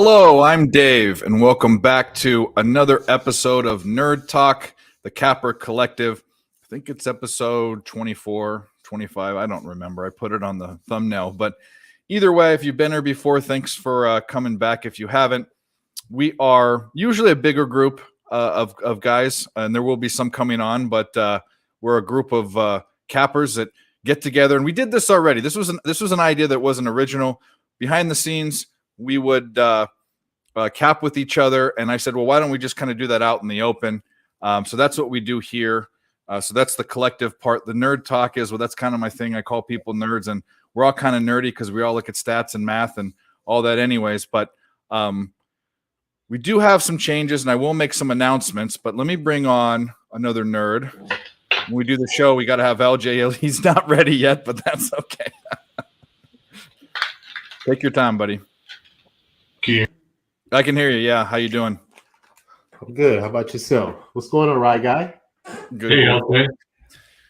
Hello, I'm Dave, and welcome back to another episode of Nerd Talk, the Capper Collective. I think it's episode 24, 25. I don't remember. I put it on the thumbnail. But either way, if you've been here before, thanks for coming back. If you haven't, we are usually a bigger group of guys, and there will be some coming on, but we're a group of cappers that get together. And we did this already. This was an idea that wasn't original. Behind the scenes, we would cap with each other. And I said, well, why don't we just kind of do that out in the open? So that's what we do here. So that's the collective part. The nerd talk is, well, that's kind of my thing. I call people nerds, and we're all kind of nerdy because we all look at stats and math and all that anyways. But we do have some changes, and I will make some announcements. But let me bring on another nerd. When we do the show, we got to have LJ. He's not ready yet, but that's okay. Take your time, buddy. I can hear you. Yeah. How you doing? I'm good. How about yourself? What's going on, Rye Guy? Good. Hey, okay.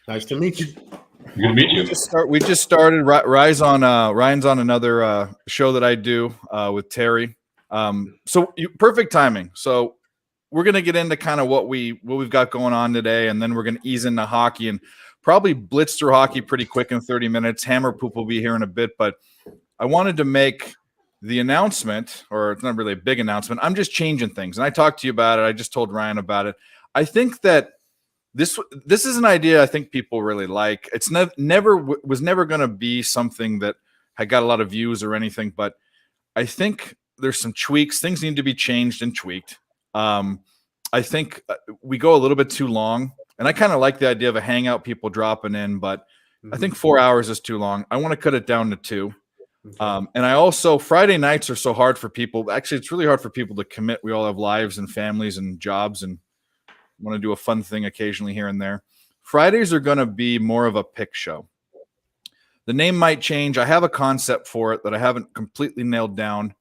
Nice to meet you. Good to meet you. We just started. Ryan's on another show that I do with Terry. Perfect timing. So we're gonna get into kind of what we've got going on today, and then we're gonna ease into hockey and probably blitz through hockey pretty quick in 30 minutes. Hammer Poop will be here in a bit, but I wanted to make the announcement, or it's not really a big announcement. I'm just changing things, and I talked to you about it. I just told Ryan about it. I think that this is an idea I think people really like. It's never going to be something that had got a lot of views or anything, but I think there's some tweaks. Things need to be changed and tweaked. I think we go a little bit too long, and I kind of like the idea of a hangout, people dropping in, but I think 4 hours is too long. I want to cut it down to 2. And I also, Friday nights are so hard for people. Actually, it's really hard for people to commit. We all have lives and families and jobs and want to do a fun thing occasionally here and there. Fridays are going to be more of a pick show. The name might change. I have a concept for it that I haven't completely nailed down,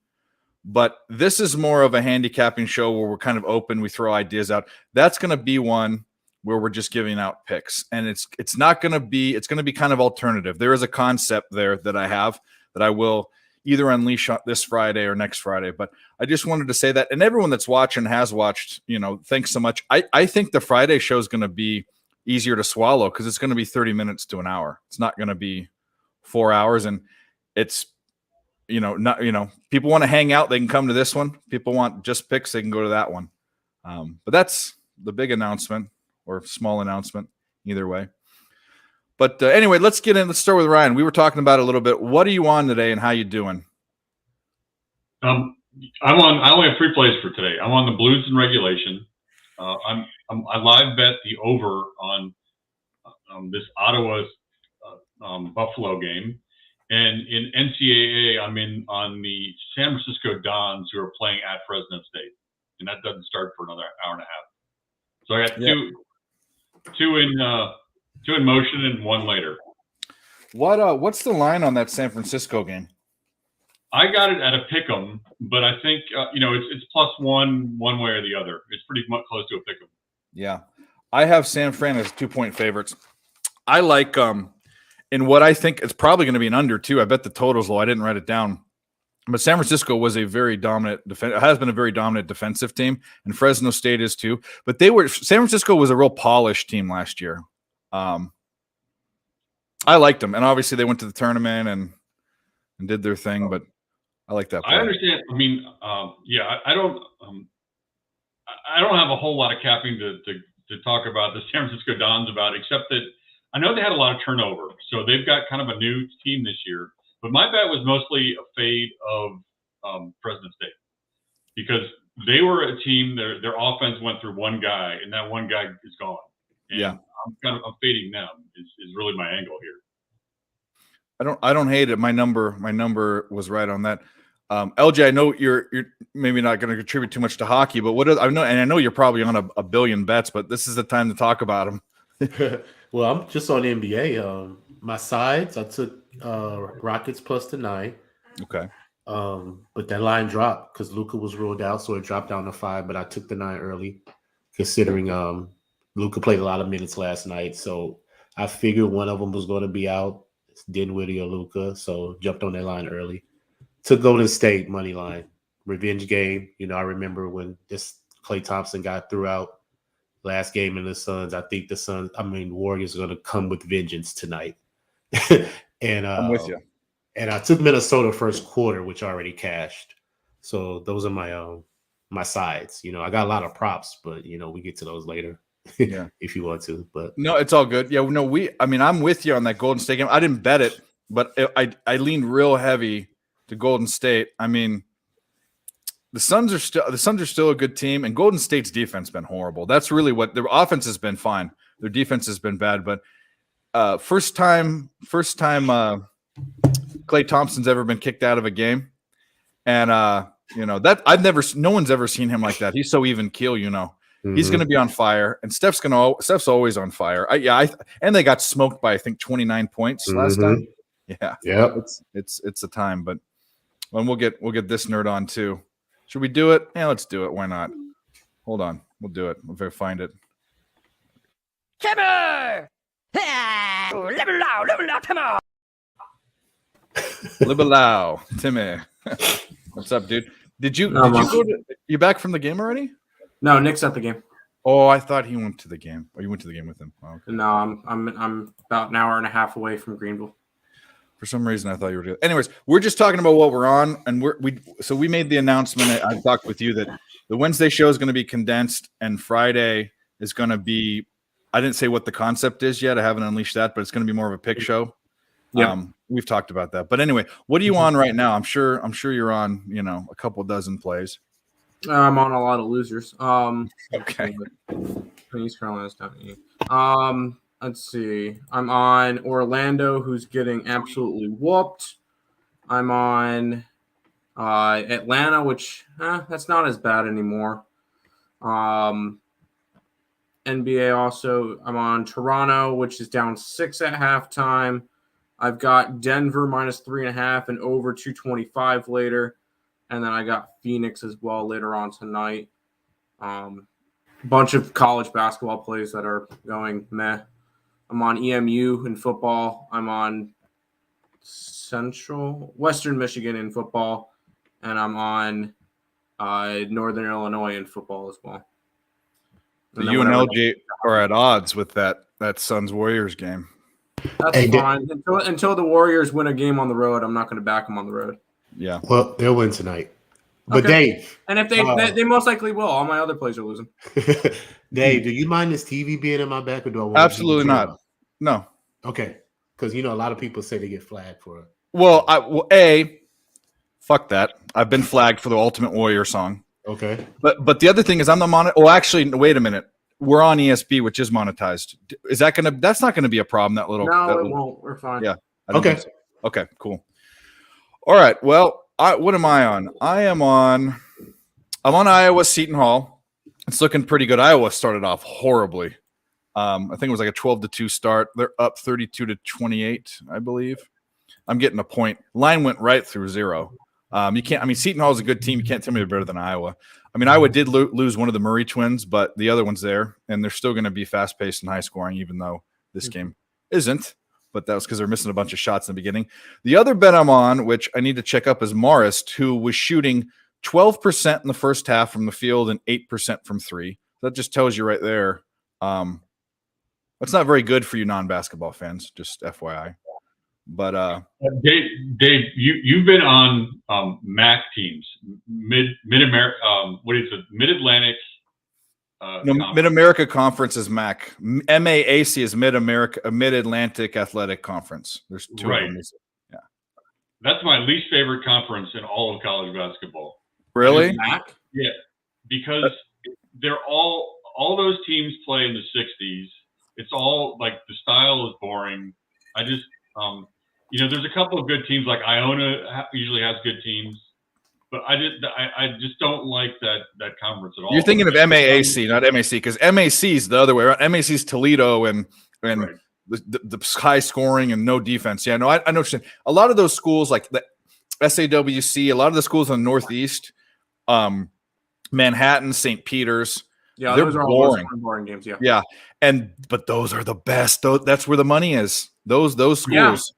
but this is more of a handicapping show where we're kind of open. We throw ideas out. That's going to be one where we're just giving out picks, and it's going to be kind of alternative. There is a concept there that I have that I will either unleash this Friday or next Friday. But I just wanted to say that. And everyone that's watching has watched, thanks so much. I think the Friday show is going to be easier to swallow because it's going to be 30 minutes to an hour. It's not going to be 4 hours. And it's, people want to hang out, they can come to this one. People want just picks, they can go to that one. But that's the big announcement or small announcement, either way. But anyway, let's start with Ryan. We were talking about it a little bit. What are you on today, and how you doing? I only have 3 plays for today. I'm on the Blues in regulation. I live bet the over on this Ottawa Buffalo game, and in NCAA, I'm in on the San Francisco Dons, who are playing at Fresno State, and that doesn't start for another hour and a half. So I got two in motion and 1 later. What's the line on that San Francisco game? I got it at a pick'em, but I think it's +1 one way or the other. It's pretty much close to a pick'em. Yeah, I have San Fran as 2-point favorites. I like in what I think it's probably going to be an under too. I bet the total's low. I didn't write it down, but San Francisco was a very dominant has been a very dominant defensive team, and Fresno State is too. But San Francisco was a real polished team last year. I liked them, and obviously they went to the tournament and did their thing. But I like that play. I understand. I mean, I don't have a whole lot of capping to talk about the San Francisco Dons about, except that I know they had a lot of turnover, so they've got kind of a new team this year. But my bet was mostly a fade of Fresno State because they were a team. Their offense went through one guy, and that one guy is gone. And yeah. I'm fading them is really my angle here. I don't hate it. My number was right on that. LJ, I know you're maybe not going to contribute too much to hockey, but I know you're probably on a billion bets, but this is the time to talk about them. Well, I'm just on the NBA. My sides, I took Rockets +9. Okay. But that line dropped because Luka was ruled out, so it dropped down to 5. But I took the 9 early, considering Luka played a lot of minutes last night, so I figured one of them was going to be out. It's Dinwiddie or Luka, so jumped on that line early. Took Golden State money line. revenge game. You know, I remember when this Klay Thompson got threw out last game in the Suns. I think Warriors are going to come with vengeance tonight. And I'm with you. And I took Minnesota first quarter, which already cashed. So those are my sides. You know, I got a lot of props, but you know, we get to those later. Yeah. If you want to. But no, it's all good. Yeah, no, I'm with you on that Golden State game. I didn't bet it, but I leaned real heavy to Golden State. I mean, the Suns are still a good team, and Golden State's defense has been horrible. That's really what their offense has been fine. Their defense has been bad, but first time Klay Thompson's ever been kicked out of a game, and you know that no one's ever seen him like that. He's so even keel, you know. Mm-hmm. He's going to be on fire, and Steph's always on fire. And they got smoked by I think 29 points last time. Yeah, it's a time, but we'll get this nerd on too. Should we do it? Yeah, let's do it. Why not? Hold on, we'll do it. We'll find it. Timmer! Libelau, Timmy. What's up, dude? Did you you back from the game already? No, Nick's at the game. Oh, I thought he went to the game. Oh, you went to the game with him. Oh, okay. No, I'm about an hour and a half away from Greenville. For some reason, I thought you were. Anyways, we're just talking about what we're on, and we made the announcement. I talked with you that the Wednesday show is going to be condensed, and Friday is going to be. I didn't say what the concept is yet. I haven't unleashed that, but it's going to be more of a pick show. Yeah, we've talked about that. But anyway, what are you on right now? I'm sure you're on. You know, a couple dozen plays. I'm on a lot of losers. Okay. East Carolina's down. Let's see. I'm on Orlando, who's getting absolutely whooped. I'm on Atlanta, which that's not as bad anymore. NBA also. I'm on Toronto, which is down 6 at halftime. I've got Denver -3.5 and over 225 later. And then I got Phoenix as well later on tonight. Bunch of college basketball plays that are going meh. I'm on EMU in football. I'm on Western Michigan in football. And I'm on Northern Illinois in football as well. The UNLV are at odds with that Suns Warriors game. That's fine. Until the Warriors win a game on the road, I'm not going to back them on the road. Yeah. Well, they'll win tonight. But okay. Dave. And if they most likely will. All my other plays are losing. Dave, do you mind this TV being in my back, or do I want absolutely not? No. Okay. Because a lot of people say they get flagged for it. Well, fuck that. I've been flagged for the Ultimate Warrior song. Okay. But the other thing is I'm the Oh, actually, wait a minute. We're on ESB, which is monetized. Is that that's not gonna be a problem? It won't. We're fine. Yeah. Okay. So. Okay. Cool. All right. Well, what am I on? I'm on Iowa Seton Hall. It's looking pretty good. Iowa started off horribly. I think it was like a 12-2 start. They're up 32-28, I believe. I'm getting a point. Line went right through 0. Seton Hall is a good team. You can't tell me they're better than Iowa. Iowa did lose one of the Murray twins, but the other one's there, and they're still going to be fast-paced and high-scoring, even though this game isn't. But that was because they're missing a bunch of shots in the beginning. The other bet I'm on, which I need to check up, is Marist, who was shooting 12% in the first half from the field and 8% from 3. That just tells you right there. That's not very good for you non-basketball fans, just FYI. But Dave, you've been on MAC teams, Mid-America. What is it? Mid-Atlantic. Mid-America Conference is MAC. MAAC is Mid-Atlantic Athletic Conference. There's 2 right. of them. Yeah. That's my least favorite conference in all of college basketball. Really? MAC? Yeah, because they're all those teams play in the 60s. It's all like the style is boring. I just there's a couple of good teams like Iona usually has good teams. But I just don't like that conference at all. You're thinking of MAAC, not MAC, because MAC is the other way around. MAC is Toledo and right. the high scoring and no defense. Yeah, no, I know what you're saying. A lot of those schools, like the SAWC, a lot of the schools in the Northeast, Manhattan, St. Peter's, yeah, they're those are boring. all boring games. Yeah, yeah, but those are the best. That's where the money is. Those schools.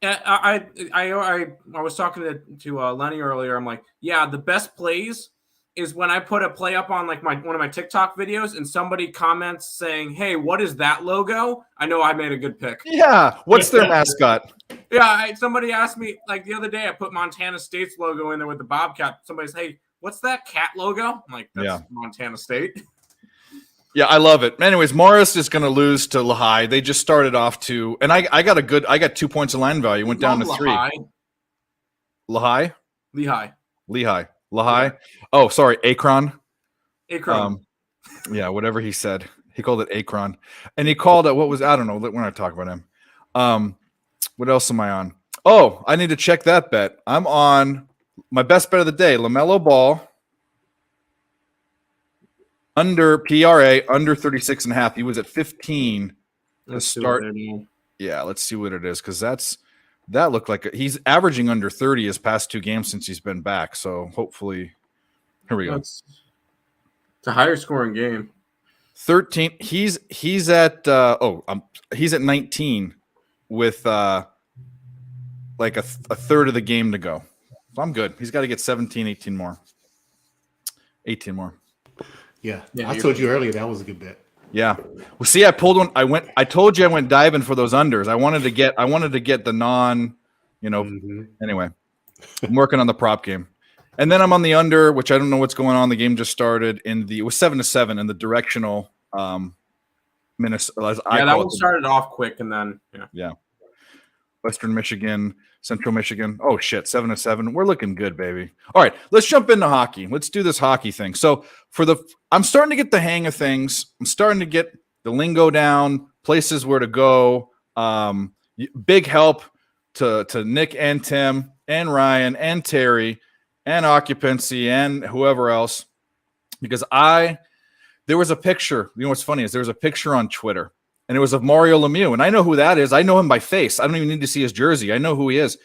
I was talking to Lenny earlier. I'm like, yeah, the best plays is when I put a play up on like one of my TikTok videos and somebody comments saying, "Hey, what is that logo?" I know I made a good pick. Yeah. What's their mascot? Yeah, somebody asked me like the other day. I put Montana State's logo in there with the Bobcat. Somebody's, "Hey, what's that cat logo?" I'm like, "That's Montana State." Yeah, I love it. Anyways, Morris is going to lose to Lehigh. They just started off and I got 2 points of line value. Went down to 3. Lehigh. Oh, sorry, Akron. Yeah, whatever he said. He called it Akron, and he called it I don't know. We're not talking about him. What else am I on? Oh, I need to check that bet. I'm on my best bet of the day: LaMelo Ball. Under PRA, under 36.5. He was at 15 to start. Yeah, let's see what it is, because that looked like he's averaging under 30 his past 2 games since he's been back. So hopefully, here we go. It's a higher scoring game. 13. He's at he's at 19 with like a third of the game to go. So I'm good. He's got to get 17, 18 more. 18 more. Yeah, I told you earlier that was a good bet. Yeah. Well, see, I pulled one. I told you I went diving for those unders. I wanted to get the non, Anyway, I'm working on the prop game. And then I'm on the under, which I don't know what's going on. The game just started it was 7-7 in the directional Minnesota. That one started off quick and then Western Michigan, Central Michigan. Oh shit, 7-7. We're looking good, baby. All right, let's jump into hockey. Let's do this hockey thing. So I'm starting to get the hang of things. I'm starting to get the lingo down, places where to go. Big help to Nick and Tim and Ryan and Terry and Occupancy and whoever else, because there was a picture. You know what's funny is there was a picture on Twitter. And it was of Mario Lemieux. And I know who that is. I know him by face. I don't even need to see his jersey. I know who he is.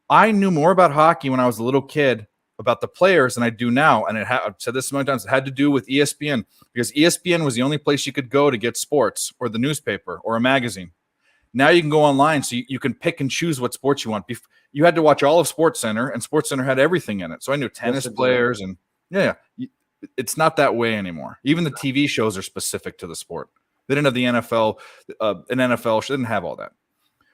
I knew more about hockey when I was a little kid about the players than I do now. And I've said this so many times. It had to do with ESPN, because ESPN was the only place you could go to get sports, or the newspaper or a magazine. Now you can go online, so you can pick and choose what sports you want. You had to watch all of SportsCenter, and SportsCenter had everything in it. So I knew tennis players. And it's not that way anymore. Even the TV shows are specific to the sport. They didn't have the NFL. An NFL didn't have all that.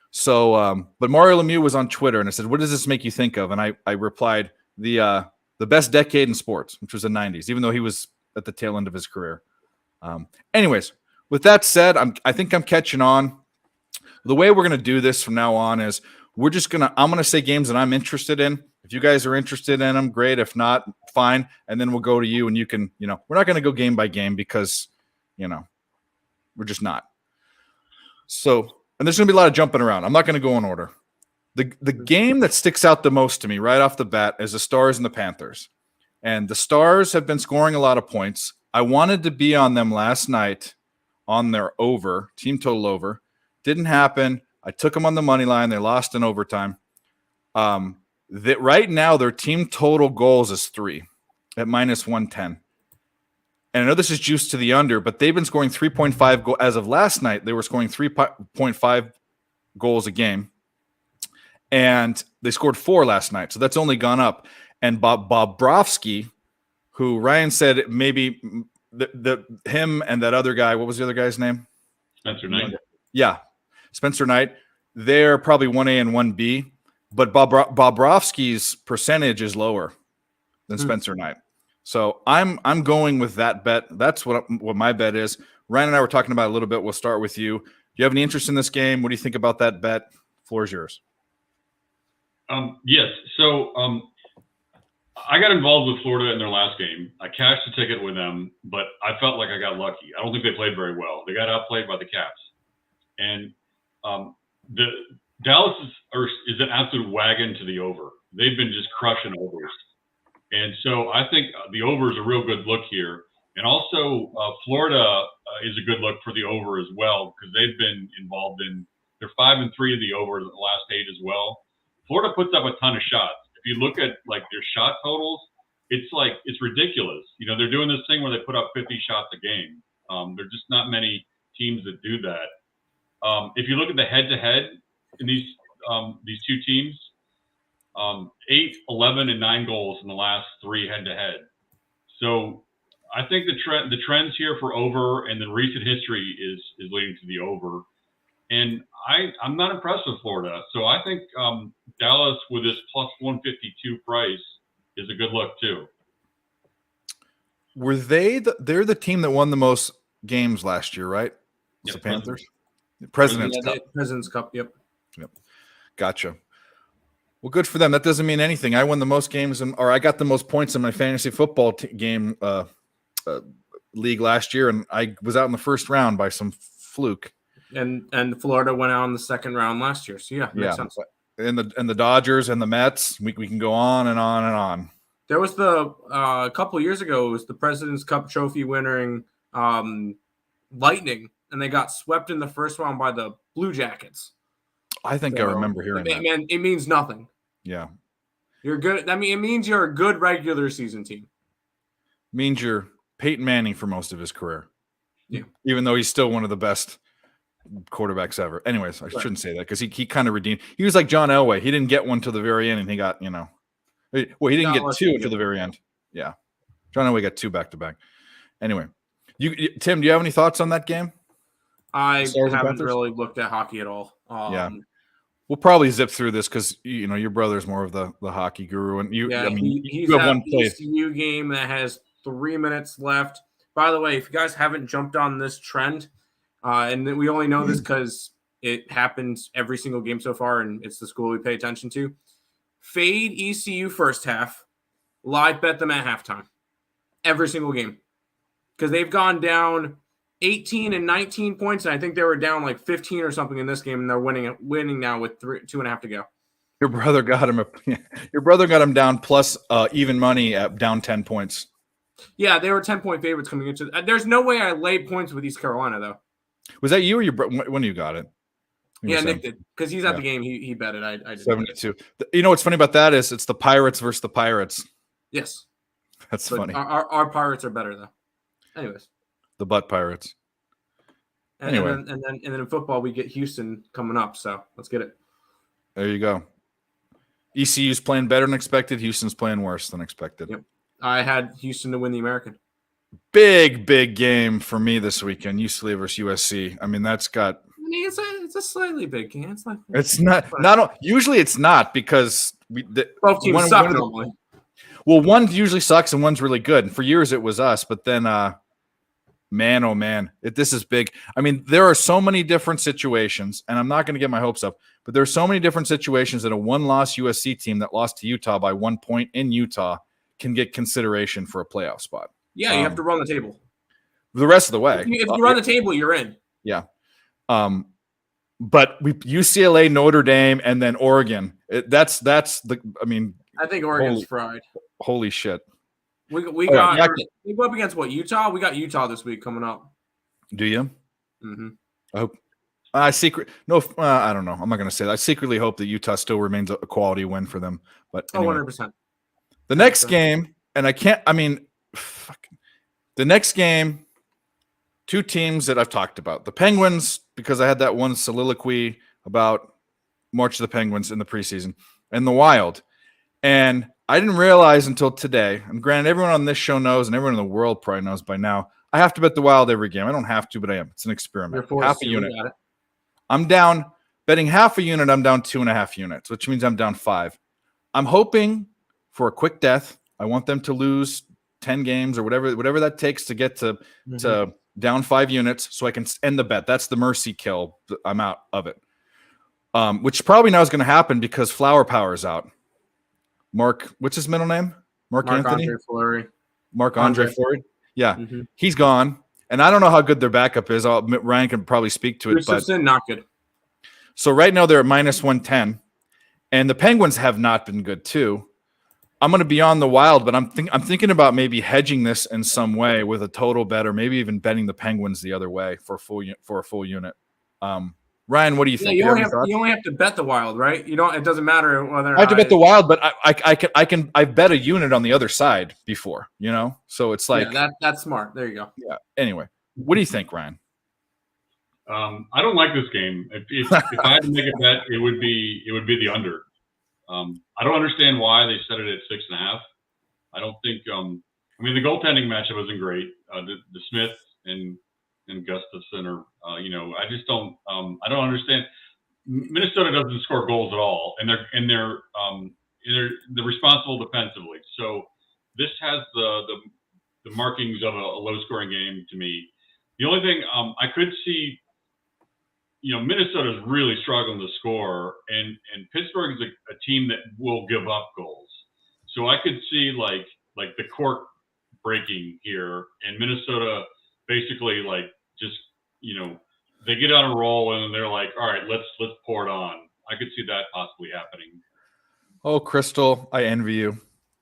So, but Mario Lemieux was on Twitter, and I said, "What does this make you think of?" And I replied, "The best decade in sports," which was the 90s, even though he was at the tail end of his career. Anyways, with that said, I think I'm catching on. The way we're going to do this from now on is I'm going to say games that I'm interested in. If you guys are interested in them, great. If not, fine. And then we'll go to you, and you can, we're not going to go game by game, because, we're just not. So, and there's going to be a lot of jumping around. I'm not going to go in order. The game that sticks out the most to me right off the bat is the Stars and the Panthers. And the Stars have been scoring a lot of points. I wanted to be on them last night on their over, team total over. Didn't happen. I took them on the money line. They lost in overtime. That right now their team total goals is 3 at -110. And I know this is juiced to the under, but they've been scoring 3.5 goals. As of last night, they were scoring 3.5 goals a game. And they scored 4 last night. So that's only gone up. And Bobrovsky, who Ryan said maybe him and that other guy, what was the other guy's name? Spencer Knight. Yeah, Spencer Knight. They're probably 1A and 1B. But Bobrovsky's percentage is lower than Spencer Knight. So I'm going with that bet. That's what my bet is. Ryan and I were talking about it a little bit. We'll start with you. Do you have any interest in this game? What do you think about that bet? Floor is yours. Yes. So I got involved with Florida in their last game. I cashed the ticket with them, but I felt like I got lucky. I don't think they played very well. They got outplayed by the Caps. And the Dallas is an absolute wagon to the over. They've been just crushing overs. And so I think the over is a real good look here. And also Florida is a good look for the over as well, because they've been involved they're 5-3 of the over the last 8 as well. Florida puts up a ton of shots. If you look at like their shot totals, it's ridiculous. They're doing this thing where they put up 50 shots a game. There's just not many teams that do that. If you look at the head-to-head in these these two teams, 8, 11, and 9 goals in the last 3 head-to-head. So I think the trends here for over and the recent history is leading to the over. And I'm not impressed with Florida. So I think Dallas with this plus 152 price is a good look too. Were they're the team that won the most games last year, right? Yes, The Panthers? President's Cup. President's Cup, yep. Gotcha. Well, good for them. That doesn't mean anything. I won the most games, or I got the most points in my fantasy football game league last year, and I was out in the first round by some fluke. And Florida went out in the second round last year. So yeah, makes sense. And the Dodgers and the Mets, we can go on and on and on. There was a couple of years ago, it was the President's Cup trophy winning Lightning, and they got swept in the first round by the Blue Jackets. I think I remember hearing that. Man, it means nothing. Yeah. You're good. I mean, it means you're a good regular season team. Means you're Peyton Manning for most of his career. Yeah. Even though he's still one of the best quarterbacks ever. Anyways, I shouldn't say that because he kind of redeemed. He was like John Elway. He didn't get one to the very end, and he got, well, he didn't get 2 to the very end. Yeah. John Elway got 2 back-to-back. Anyway, Tim, do you have any thoughts on that game? I haven't really looked at hockey at all. Yeah. We'll probably zip through this because your brother's more of the hockey guru, and he's you have one play. ECU game that has 3 minutes left. By the way, if you guys haven't jumped on this trend, and we only know this because it happens every single game so far, and it's the school we pay attention to. Fade ECU first half, live bet them at halftime, every single game, because they've gone down 18 and 19 points, and I think they were down like 15 or something in this game, and they're winning now with 2.5 to go. Your brother got him down plus even money at down 10 points. Yeah, they were 10-point favorites coming into. There's no way I laid points with East Carolina though. Was that you or your when you got it? Yeah, Nick did because he's at the game. He bet it. I did 72. You know what's funny about that is it's the Pirates versus the Pirates. Yes, that's funny. Our Pirates are better though. Anyways. The butt Pirates. And then in football we get Houston coming up, so let's get it. There you go. ECU's playing better than expected. Houston's playing worse than expected. Yep. I had Houston to win the American. Big game for me this weekend. UCLA versus USC. I mean, that's got. I mean, it's a slightly big game. It's not. Usually, it's not because both teams suck normally. Well, one usually sucks and one's really good. And for years it was us, but then. Man, oh man, this is big. I mean, there are so many different situations, and I'm not going to get my hopes up, but there are so many different situations that a one-loss USC team that lost to Utah by 1 point in Utah can get consideration for a playoff spot. Yeah, you have to run the table. The rest of the way. If you run the table, you're in. Yeah. But UCLA, Notre Dame, and then Oregon. That's the. I mean, I think Oregon's fried. Holy shit. We go up against what, Utah? We got Utah this week coming up. Do you? Mm-hmm. I hope. I don't know. I'm not going to say that. I secretly hope that Utah still remains a quality win for them. But anyway. 100%. The next game, and the next game, 2 teams that I've talked about. The Penguins, because I had that one soliloquy about March of the Penguins in the preseason, and the Wild. And I didn't realize until today, and granted, everyone on this show knows, and everyone in the world probably knows by now, I have to bet the Wild every game. I don't have to, but I am. It's an experiment. Half a unit. I'm down, betting half a unit, I'm down 2.5 units, which means I'm down 5. I'm hoping for a quick death. I want them to lose 10 games or whatever that takes to get to down 5 units so I can end the bet. That's the mercy kill. I'm out of it. Which probably now is going to happen because Flower Power's out. Mark, what's his middle name? Mark Anthony? Marc-Andre Fleury. Yeah, He's gone. And I don't know how good their backup is. Ryan can probably speak to it. But not good. So right now they're at minus 110. And the Penguins have not been good too. I'm going to be on the Wild, but I'm thinking about maybe hedging this in some way with a total bet, or maybe even betting the Penguins the other way for a full unit. Ryan, what do you think? You only have to bet the Wild, right? You don't. It doesn't matter whether I have to bet the Wild, but I bet a unit on the other side before, So it's like that's smart. There you go. Yeah. Anyway, what do you think, Ryan? I don't like this game. If I had to make a bet, it would be the under. I don't understand why they set it at 6.5. I don't think. I mean, the goaltending matchup wasn't great. The Smith and Gustafson are. I just don't. I don't understand. Minnesota doesn't score goals at all, and they're responsible defensively. So this has the markings of a low scoring game to me. The only thing I could see. Minnesota's really struggling to score, and Pittsburgh is a team that will give up goals. So I could see like the cork breaking here, and Minnesota basically just they get on a roll and they're like, all right, let's pour it on. I could see that possibly happening. Oh, Crystal, I envy you.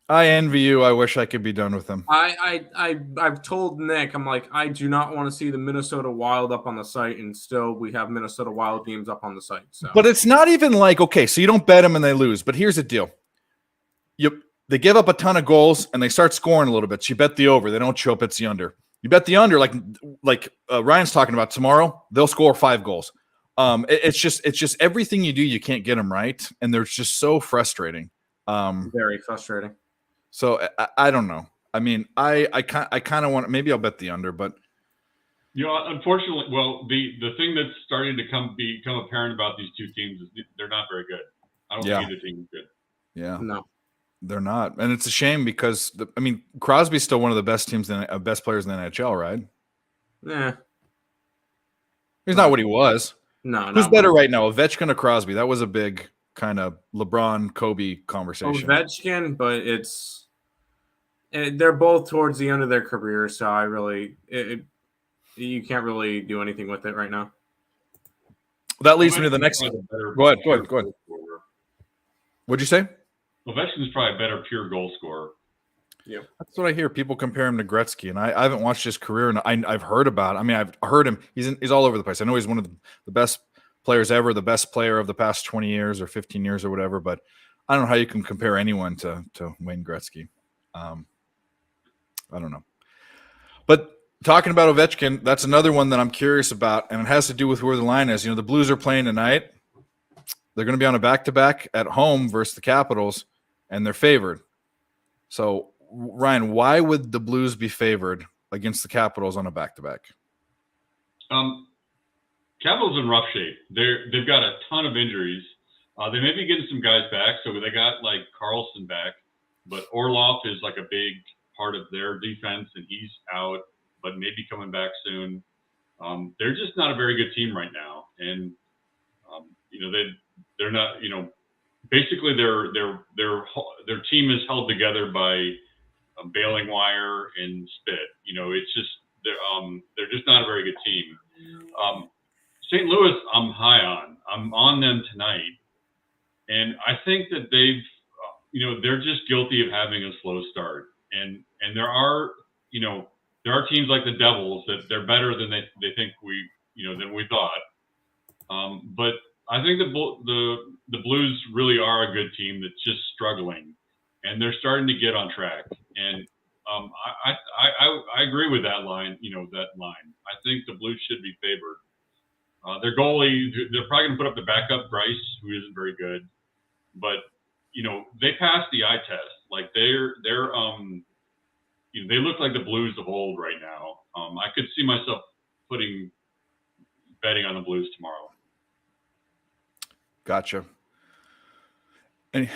I wish I could be done with them. I've told Nick, I'm like, I do not want to see the Minnesota Wild up on the site, and still we have Minnesota Wild games up on the site. So. But it's not even like, okay, so you don't bet them and they lose. But here's the deal. They give up a ton of goals and they start scoring a little bit. So you bet the over. They don't show up, it's the under. You bet the under, like Ryan's talking about tomorrow, they'll score 5 goals. It's just everything you do, you can't get them right. And they're just so frustrating. Very frustrating. So I don't know. I mean, I kind of want, maybe I'll bet the under, but unfortunately, well, the thing that's starting to become apparent about these two teams is they're not very good. I don't think either team is good. Yeah, no, they're not, and it's a shame because Crosby's still one of the best teams, best players in the NHL, right? Yeah, he's not what he was. No, who's better right now, Ovechkin or Crosby? That was a big kind of LeBron Kobe conversation. Ovechkin, but they're both towards the end of their career, so I really you can't really do anything with it right now. That leads me to the next one. Go ahead. What'd you say? Ovechkin's probably a better pure goal scorer. Yeah, that's what I hear. People compare him to Gretzky, and I haven't watched his career, and I've heard about it. I mean, I've heard him. He's all over the place. I know he's one of the best players ever, the best player of the past 20 years or 15 years or whatever. But I don't know how you can compare anyone to Wayne Gretzky. I don't know. But talking about Ovechkin, that's another one that I'm curious about, and it has to do with where the line is. The Blues are playing tonight. They're going to be on a back-to-back at home versus the Capitals, and they're favored. So, Ryan, why would the Blues be favored against the Capitals on a back-to-back? Capitals in rough shape. They've got a ton of injuries. They may be getting some guys back, so they got Carlson back, but Orlov is a big part of their defense, and he's out, but maybe coming back soon. They're just not a very good team right now, and they're not. Basically their team is held together by baling wire and spit. It's just they're just not a very good team. St. Louis, I'm high on. I'm on them tonight, and I think that they're just guilty of having a slow start. And there are teams like the Devils that they're better than they think than we thought. But I think the Blues really are a good team that's just struggling, and they're starting to get on track. And I agree with that line. I think the Blues should be favored. Their goalie, they're probably going to put up the backup Bryce, who isn't very good, but they passed the eye test. They look like the Blues of old right now. I could see myself betting on the Blues tomorrow. Gotcha. Any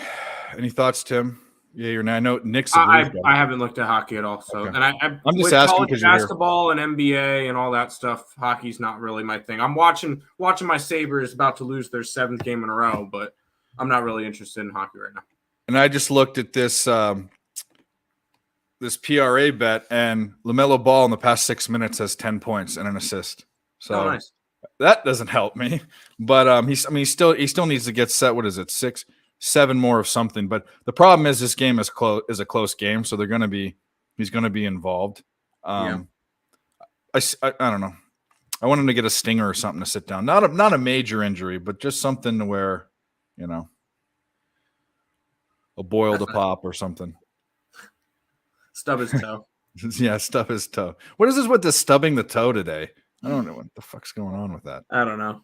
thoughts, Tim? Yeah, you're. I know Nick's. I haven't looked at hockey at all. So, okay. And I'm just asking because basketball and NBA and all that stuff. Hockey's not really my thing. I'm watching my Sabres about to lose their 7th game in a row, but I'm not really interested in hockey right now. And I just looked at this this PRA bet, and LaMelo Ball in the past 6 minutes has 10 points and an assist. So nice. That doesn't help me. But he still needs to get set. What is it? 6-7 more of something. But the problem is this game is a close game, so he's going to be involved. I don't know. I want him to get a stinger or something to sit down. Not a major injury, but just something where, a boil to pop or something. Stub his toe. Yeah, stub his toe. What is this with the stubbing the toe today? I don't know what the fuck's going on with that. I don't know.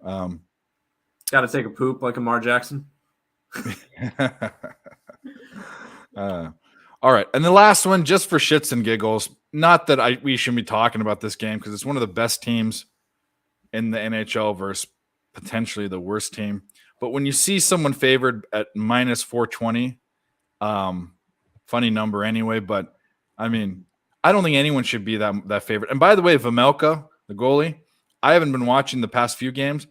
Um, Got to take a poop like Amar Jackson. All right, and the last one, just for shits and giggles. Not that we shouldn't be talking about this game because it's one of the best teams in the NHL versus potentially the worst team. But when you see someone favored at minus 420, funny number anyway. But I mean, I don't think anyone should be that favorite. And by the way, Vejmelka, the goalie, I haven't been watching the past few games,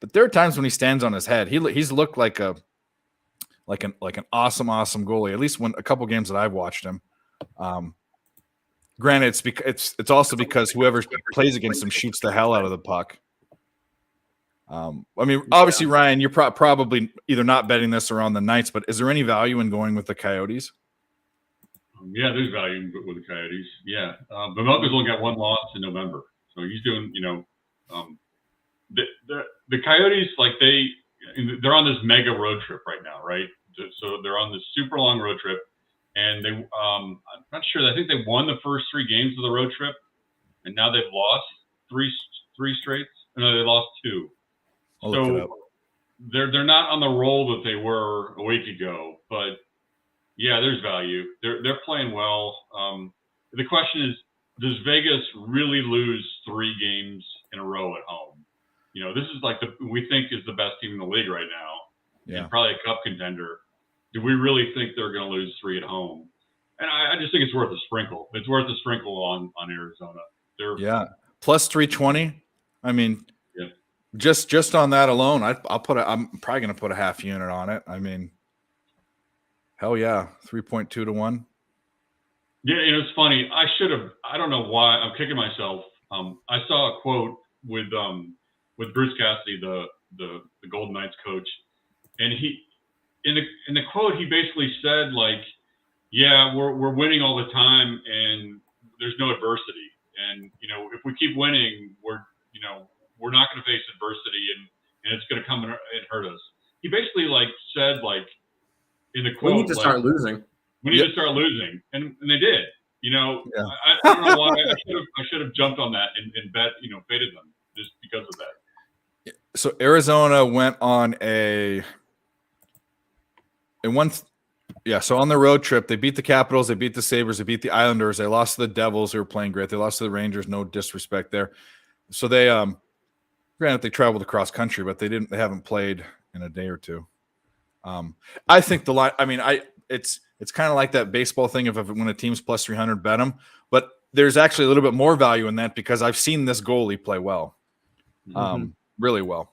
but there are times when he stands on his head. He's looked like an awesome goalie. At least when a couple games that I've watched him. Granted, it's also because whoever plays against him shoots the hell out of the puck. I mean, obviously, Ryan, you're probably either not betting this or on the Knights, but is there any value in going with the Coyotes? Yeah, there's value with the Coyotes. Yeah, Vejmelka's only got one loss in November, so he's doing. The Coyotes, like they're on this mega road trip right now, right? So they're on this super long road trip, and I'm not sure. I think they won the first 3 games of the road trip, and now they've lost three straight. No, they lost 2. So they're not on the roll that they were a week ago, but yeah, there's value. They're playing well. The question is, does Vegas really lose 3 games in a row at home? This is like we think is the best team in the league right now, and probably a cup contender. Do we really think they're going to lose 3 at home? And I just think it's worth a sprinkle. It's worth a sprinkle on Arizona. Plus 320. I mean, just on that alone, I'm probably going to put a half unit on it. I mean, hell yeah, 3.2 to 1. Yeah, it's funny. I don't know why I'm kicking myself. I saw a quote with Bruce Cassidy, the Golden Knights coach, and he in the quote he basically said like, yeah, we're winning all the time and there's no adversity, and if we keep winning, we're not going to face adversity and it's going to come and hurt us. He basically said in the quote, we need to start losing. We need to start losing, and they did. I don't know why I should have jumped on that and bet faded them just because of that. So Arizona went on so on the road trip, they beat the Capitals, they beat the Sabres, they beat the Islanders, they lost to the Devils, who were playing great. They lost to the Rangers, no disrespect there. So they granted they traveled across country, but they haven't played in a day or two. I think the line, I mean, it's kind of like that baseball thing of when a team's plus 300, bet them. But there's actually a little bit more value in that because I've seen this goalie play well, really well.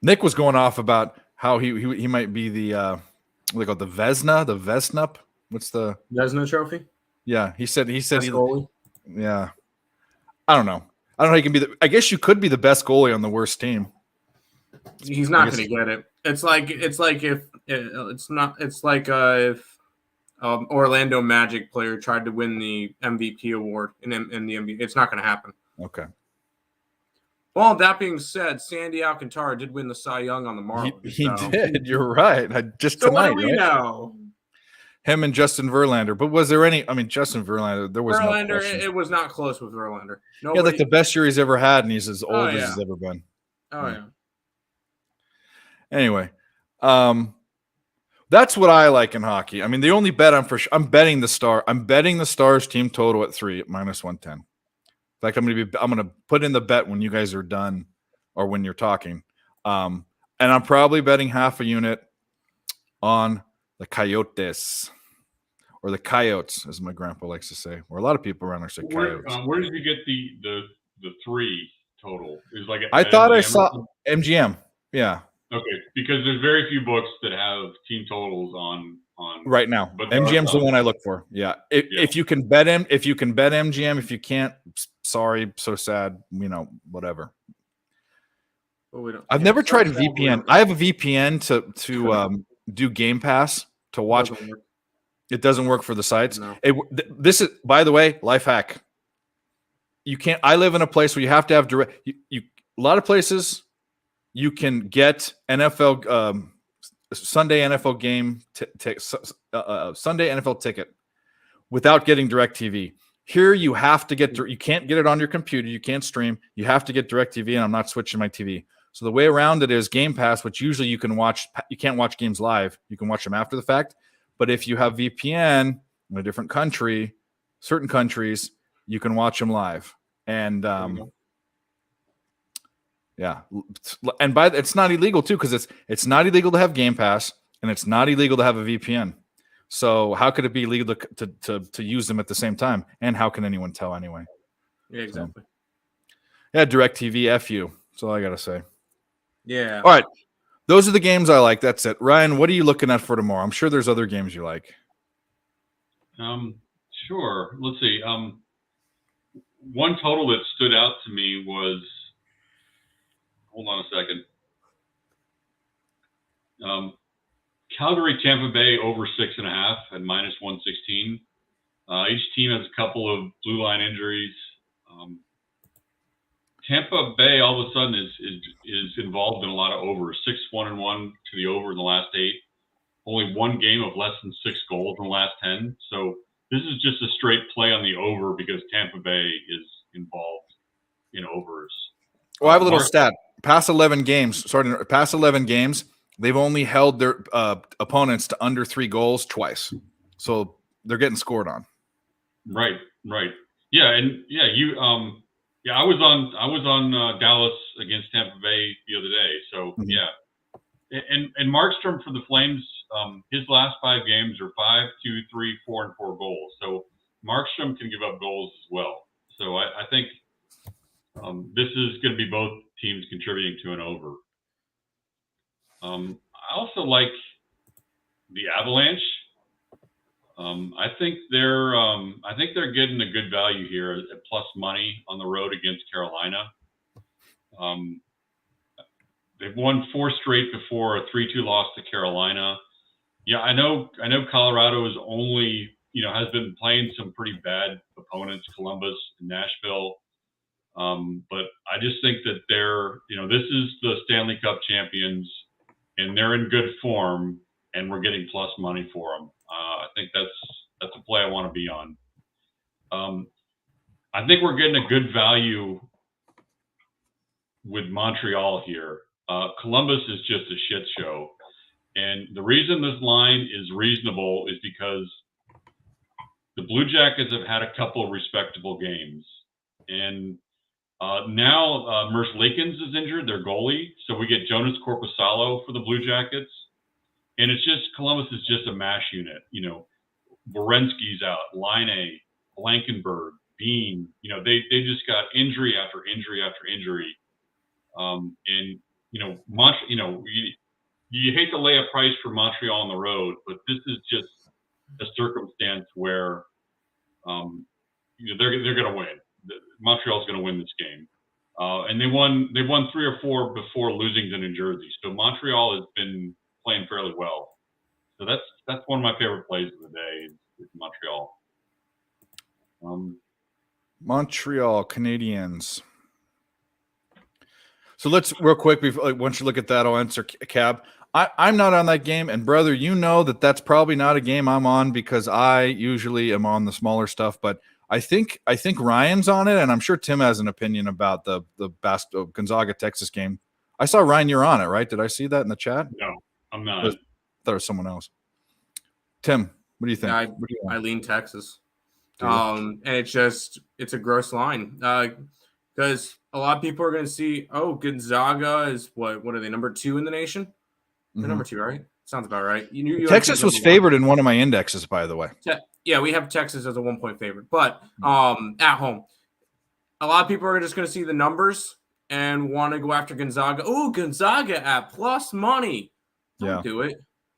Nick was going off about how he might be the what they call it, the Vesnup. What's the Vesna Trophy? Yeah, he said Best goalie. Yeah, I don't know how you can be I guess you could be the best goalie on the worst team. He's not going to get it. It's like if Orlando Magic player tried to win the MVP award in the NBA. It's not going to happen. Okay. Well, that being said, Sandy Alcantara did win the Cy Young on the Marlins. He did. You're right. Just so tonight, what do we know? Him and Justin Verlander. But was there any? I mean, Justin Verlander. There was Verlander. No question. It was not close with Verlander. Yeah, like the best year he's ever had, and he's as old as he's ever been. Oh yeah. Anyway, that's what I like in hockey. I mean, the only bet I'm betting the Star. I'm betting the Stars team total at 3 at minus 110. In fact, I'm gonna put in the bet when you guys are done or when you're talking. And I'm probably betting half a unit on the Coyotes or the Coyotes, as my grandpa likes to say, or a lot of people around here say Coyotes. Where did you get the 3 total? Is I thought I saw MGM. Yeah. Okay, because there's very few books that have team totals on right now. But MGM's the one I look for. Yeah. If you can bet him, if you can bet MGM, if you can't, sorry, so sad, whatever. I've never tried a VPN. I have a VPN to do Game Pass to watch. It doesn't work for the sites. No. This is, by the way, life hack. You can't. I live in a place where you have to have direct. A lot of places you can get NFL Sunday NFL game Sunday NFL ticket without getting DirecTV. Here you have to get you can't get it on your computer. You can't stream. You have to get DirecTV, and I'm not switching my TV. So the way around it is Game Pass, which usually you can watch. You can't watch games live. You can watch them after the fact. But if you have VPN in a different country, certain countries, you can watch them live. And yeah, and it's not illegal too, because it's not illegal to have Game Pass, and it's not illegal to have a VPN. So how could it be legal to use them at the same time? And how can anyone tell anyway? Yeah, exactly. So, yeah, DirecTV, F you. That's all I gotta say. Yeah. All right. Those are the games I like. That's it. Ryan, what are you looking at for tomorrow? I'm sure there's other games you like. Sure. Let's see. One total that stood out to me was, hold on a second. Calgary, Tampa Bay over 6.5 at -116. Each team has a couple of blue line injuries. Tampa Bay all of a sudden is involved in a lot of overs. 6-1-1 to the over in the last 8. Only one game of less than 6 goals in the last 10. So this is just a straight play on the over because Tampa Bay is involved in overs. Well, I have a little stat. Past 11 games, they've only held their opponents to under 3 goals twice. So they're getting scored on. Right. Yeah, and yeah, I was on Dallas against Tampa Bay the other day. So yeah, and Markstrom for the Flames, his last 5 games are 5, 2, 3, 4, and 4 goals. So Markstrom can give up goals as well. So I think this is going to be both teams contributing to an over. I also like the Avalanche. I think they're getting a good value here at plus money on the road against Carolina. They've won 4 straight before a 3-2 loss to Carolina. Yeah, I know Colorado is only, has been playing some pretty bad opponents, Columbus and Nashville. But I just think that this is the Stanley Cup champions, and they're in good form, and we're getting plus money for them. I think that's a play I want to be on. I think we're getting a good value with Montreal here. Columbus is just a shit show. And the reason this line is reasonable is because the Blue Jackets have had a couple of respectable games. And now Merce Lakins is injured, their goalie. So we get Jonas Korpisalo for the Blue Jackets. And it's just, Columbus is just a mash unit. Werenski's out, Laine, Blankenberg, Bean. They just got injury after injury after injury. You hate to lay a price for Montreal on the road, but this is just a circumstance where they're going to win. Montreal's going to win this game, and they won 3 or 4 before losing to New Jersey. So Montreal has been playing fairly well. So that's one of my favorite plays of the day is Montreal. Montreal Canadiens. So let's real quick before once you look at that, I'll answer Cab. I'm not on that game, and brother, that's probably not a game I'm on because I usually am on the smaller stuff. But I think Ryan's on it, and I'm sure Tim has an opinion about the Gonzaga Texas game. I saw Ryan, you're on it, right? Did I see that in the chat? No, I'm not. I thought it was someone else. Tim, what do you think? Yeah, I lean Texas. And it's a gross line because a lot of people are going to see, Gonzaga is what are they, number 2 in the nation? They're number 2, right? Sounds about right. Texas was favored in one of my indexes, by the way. Yeah, we have Texas as a 1-point favorite, but at home, a lot of people are just going to see the numbers and want to go after Gonzaga. Oh, Gonzaga at plus money. Don't do it.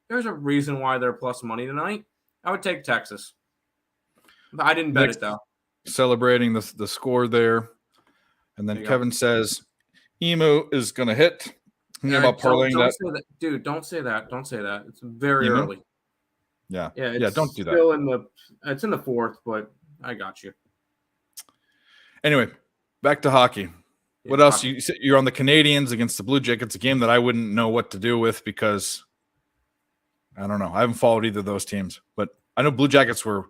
There's a reason why they're plus money tonight. I would take Texas. I didn't bet it, though. Celebrating the score there. And then Kevin says, Emu is going to hit. About parlaying don't say that. Dude, don't say that. Don't say that. It's very early. Yeah. Yeah, don't do that. It's in the 4th, but I got you. Anyway, back to hockey. What else? You're on the Canadiens against the Blue Jackets, a game that I wouldn't know what to do with because I don't know. I haven't followed either of those teams, but I know Blue Jackets were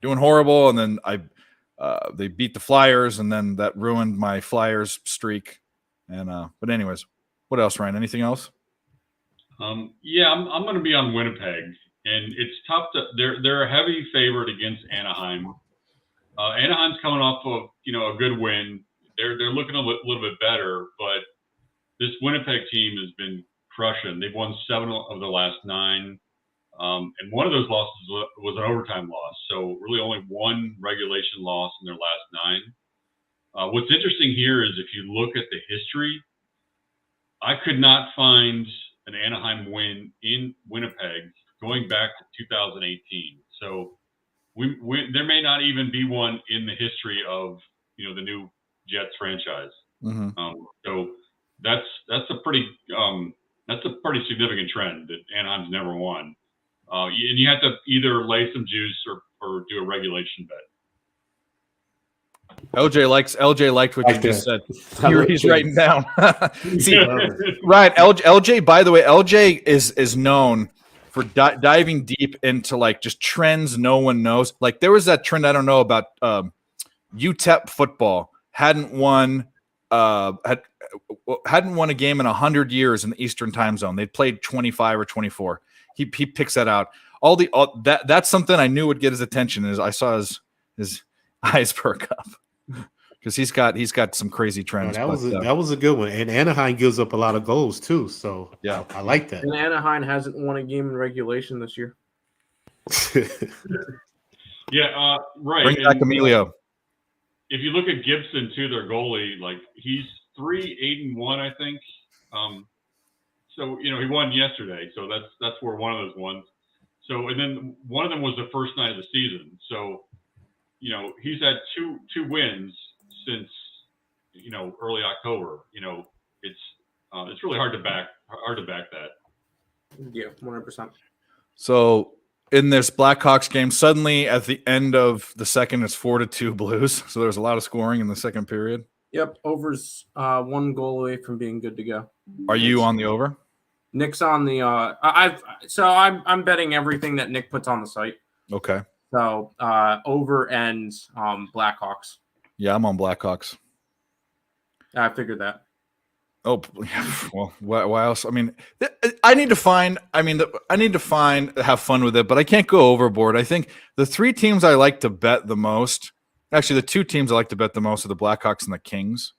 doing horrible, and then they beat the Flyers, and then that ruined my Flyers streak. And but anyways, what else, Ryan? Anything else? Yeah, I'm going to be on Winnipeg, and it's tough to. They're a heavy favorite against Anaheim. Anaheim's coming off of a good win. They're looking a little bit better, but this Winnipeg team has been crushing. They've won 7 of the last 9, and one of those losses was an overtime loss. So really, only one regulation loss in their last 9. What's interesting here is if you look at the history, I could not find an Anaheim win in Winnipeg going back to 2018. So there may not even be one in the history of the new Jets franchise. Mm-hmm. So that's a pretty significant trend that Anaheim's never won. And you have to either lay some juice or do a regulation bet. LJ liked what you just said. He's writing down. See, Perfect. right. LJ, by the way, LJ is known for diving deep into like just trends no one knows. Like there was that trend I don't know about. UTEP football hadn't won a game in 100 years in the Eastern Time Zone. They'd played 25 or 24. He picks that out. That's something I knew would get his attention. As I saw his eyes perk up. Because he's got some crazy trends. That was a good one, and Anaheim gives up a lot of goals too. So yeah, I like that. And Anaheim hasn't won a game in regulation this year. Yeah, right. Bring back Emilio. If you look at Gibson too, their goalie, like he's 3-8-1, I think. So he won yesterday, so that's where one of those ones. So and then one of them was the first night of the season. So he's had two wins since early October. It's really hard to back that. Yeah, 100%. So in this Blackhawks game, suddenly at the end of the second, it's 4-2 Blues. So there's a lot of scoring in the second period. Yep, over's 1 goal away from being good to go. Are you on the over? Nick's on the. I'm betting everything that Nick puts on the site. Okay. So over and Blackhawks. Yeah, I'm on Blackhawks. I figured that. Oh, well, why else? I mean, I need to find, have fun with it, but I can't go overboard. I think the 3 teams I like to bet the most, actually the 2 teams I like to bet the most are the Blackhawks and the Kings.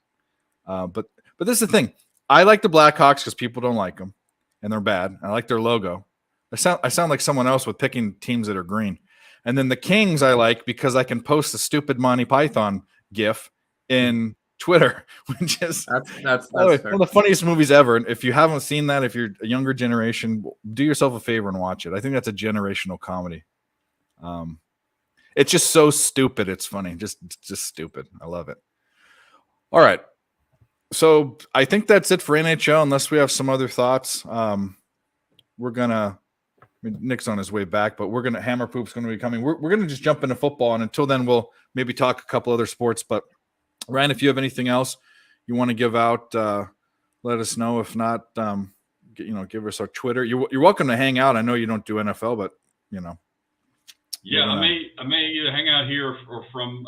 But this is the thing. I like the Blackhawks because people don't like them and they're bad. I like their logo. I sound like someone else with picking teams that are green. And then the Kings I like because I can post the stupid Monty Python gif in Twitter, which is that's one of the funniest movies ever. And if you haven't seen that, if you're a younger generation, do yourself a favor and watch it. I think that's a generational comedy. It's just so stupid. It's funny. Just stupid. I love it. All right. So I think that's it for NHL, unless we have some other thoughts. We're gonna. Nick's on his way back, but we're gonna Hammer Poop's gonna be coming. We're gonna just jump into football, and until then, we'll maybe talk a couple other sports. But Ryan, if you have anything else you want to give out, let us know. If not, give us our Twitter. You're welcome to hang out. I know you don't do NFL, but Yeah, I may either hang out here or from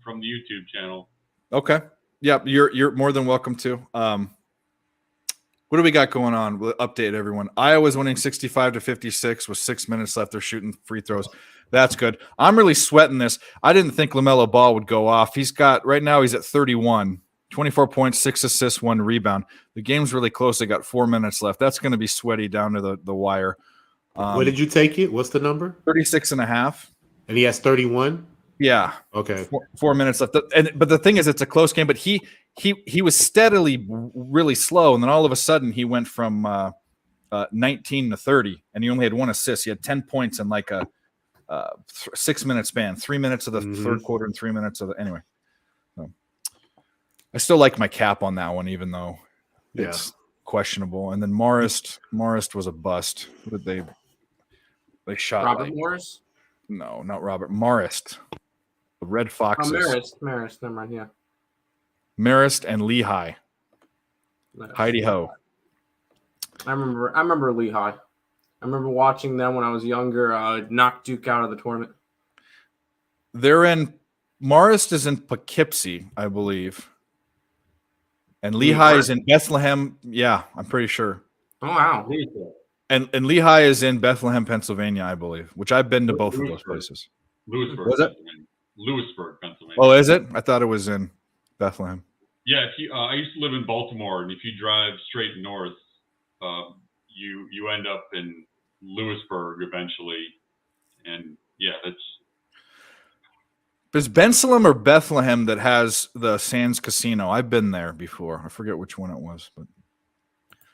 from the YouTube channel. Okay. Yeah, you're more than welcome to. What do we got going on? We'll update everyone. Iowa's winning 65-56 with 6 minutes left. They're shooting free throws. That's good. I'm really sweating this. I didn't think LaMelo Ball would go off. He's at 31, 24 points, 6 assists, 1 rebound. The game's really close. They got 4 minutes left. That's going to be sweaty down to the wire. Where did you take it? What's the number? 36.5. And he has 31? Yeah. Okay. 4 minutes left. But the thing is, it's a close game, but he was steadily really slow. And then all of a sudden he went from 19 to 30 and he only had 1 assist. He had 10 points in like a 6 minute span, 3 minutes of the third quarter and 3 minutes of anyway. So I still like my cap on that one, even though it's questionable. And then Morris was a bust. What did they shot? Robert Morris? No, not Robert. Morris. The Red Foxes. Marist. Never mind. Yeah. Marist and Lehigh. Heidi Ho. I remember Lehigh. I remember watching them when I was younger. Knock Duke out of the tournament. They're in Marist is in Poughkeepsie, I believe. And Lehigh is in Bethlehem. Yeah, I'm pretty sure. Oh, wow. And Lehigh is in Bethlehem, Pennsylvania, I believe, which I've been to both of those places. Lewisburg, Was it? Pennsylvania. Lewisburg, Pennsylvania. Oh, is it? I thought it was in Bethlehem. Yeah, if you, I used to live in Baltimore, and if you drive straight north, you end up in Lewisburg eventually, and yeah, that's. Is Bensalem or Bethlehem that has the Sands Casino? I've been there before. I forget which one it was, but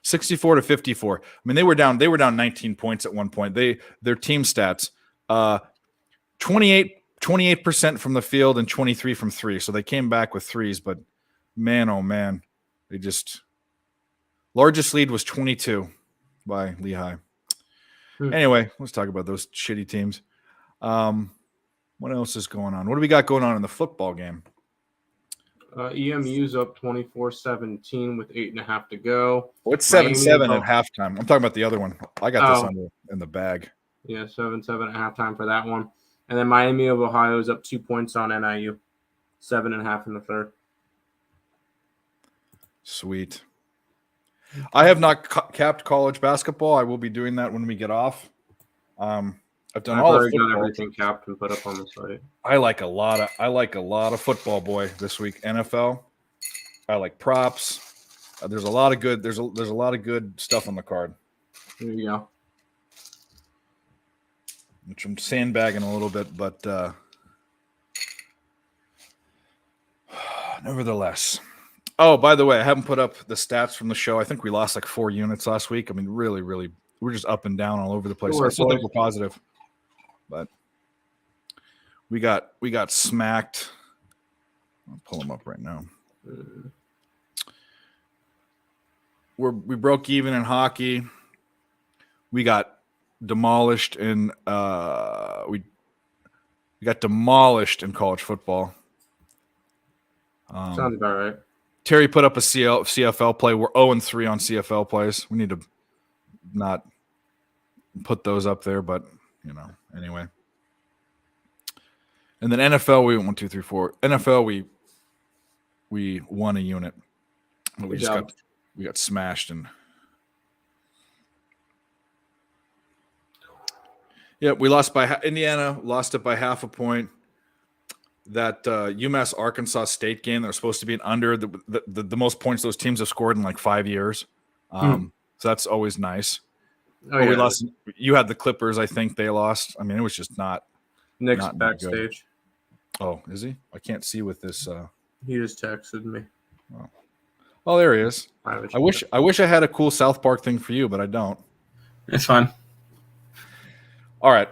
64-54. I mean, they were down 19 points at one point. Their team stats, 28% from the field and 23 from three. So they came back with threes, but man, oh man, they just largest lead was 22 by Lehigh. Anyway, let's talk about those shitty teams. What else is going on? What do we got going on in the football game? EMU's up 24-17 with 8.5 to go. What's 7-7 at halftime? I'm talking about the other one. I got this in the bag. Yeah, 7-7 at halftime for that one. And then Miami of Ohio is up 2 points on NIU. 7.5 in the third. Sweet. I have not capped college basketball. I will be doing that when we get off. I've done all of football. Got everything capped and put up on the site. I like a lot of football, boy, this week. NFL. I like props. There's a lot of good. There's a lot of good stuff on the card. There you go. Which I'm sandbagging a little bit, but nevertheless. Oh, by the way, I haven't put up the stats from the show. I think we lost like 4 units last week. I mean, really, we're just up and down all over the place. I still think we're positive, but we got smacked. I'll pull them up right now. We broke even in hockey. We got demolished in we got demolished in college football. Sounds about right. Terry put up a CFL play. We're 0-3 on CFL plays. We need to not put those up there, but anyway. And then NFL, we went 1, 2, 3, 4. NFL, we won a unit. But we got smashed and yeah, we lost by Indiana lost it by half a point. That UMass Arkansas State game that was supposed to be an under the most points those teams have scored in like 5 years. So that's always nice. Oh, yeah. We lost. You had the Clippers. I think they lost. I mean, it was just not. Nick's not backstage. Oh, is he? I can't see with this. He just texted me. Oh, there he is. I wish I had a cool South Park thing for you, but I don't. It's fine. All right.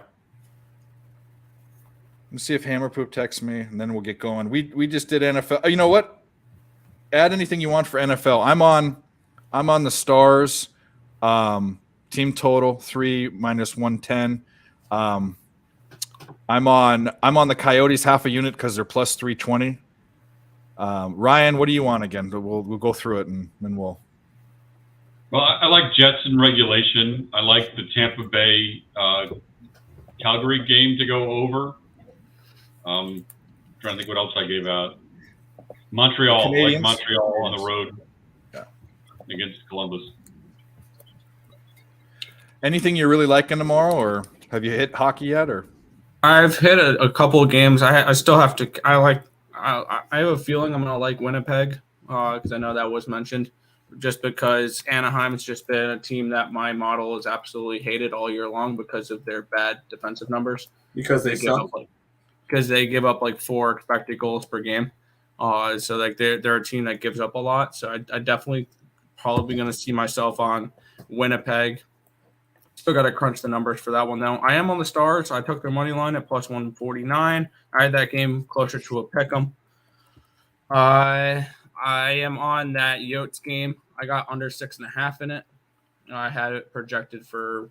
Let's see if Hammer Poop texts me, and then we'll get going. We just did NFL. You know what? Add anything you want for NFL. I'm on the Stars. Team total 3 minus 110. I'm on the Coyotes half a unit because they're plus 320. Ryan, what do you want again? We'll go through it and then we'll. Well, I like Jets in regulation. I like the Tampa Bay Calgary game to go over. Trying to think what else I gave out. Montreal, Canadians? like Montreal on the road against Columbus. Anything you're really liking tomorrow, or have you hit hockey yet? Or I've hit a couple of games. I still have to. I have a feeling I'm gonna like Winnipeg because I know that was mentioned. Just because Anaheim has just been a team that my model has absolutely hated all year long because of their bad defensive numbers. Because they suck. Because they give up like 4 expected goals per game. So like they're a team that gives up a lot. So I definitely probably going to see myself on Winnipeg. Still got to crunch the numbers for that one though. I am on the Stars. I took their money line at plus 149. I had that game closer to a pick 'em. I am on that Yotes game. I got under 6.5 in it. I had it projected for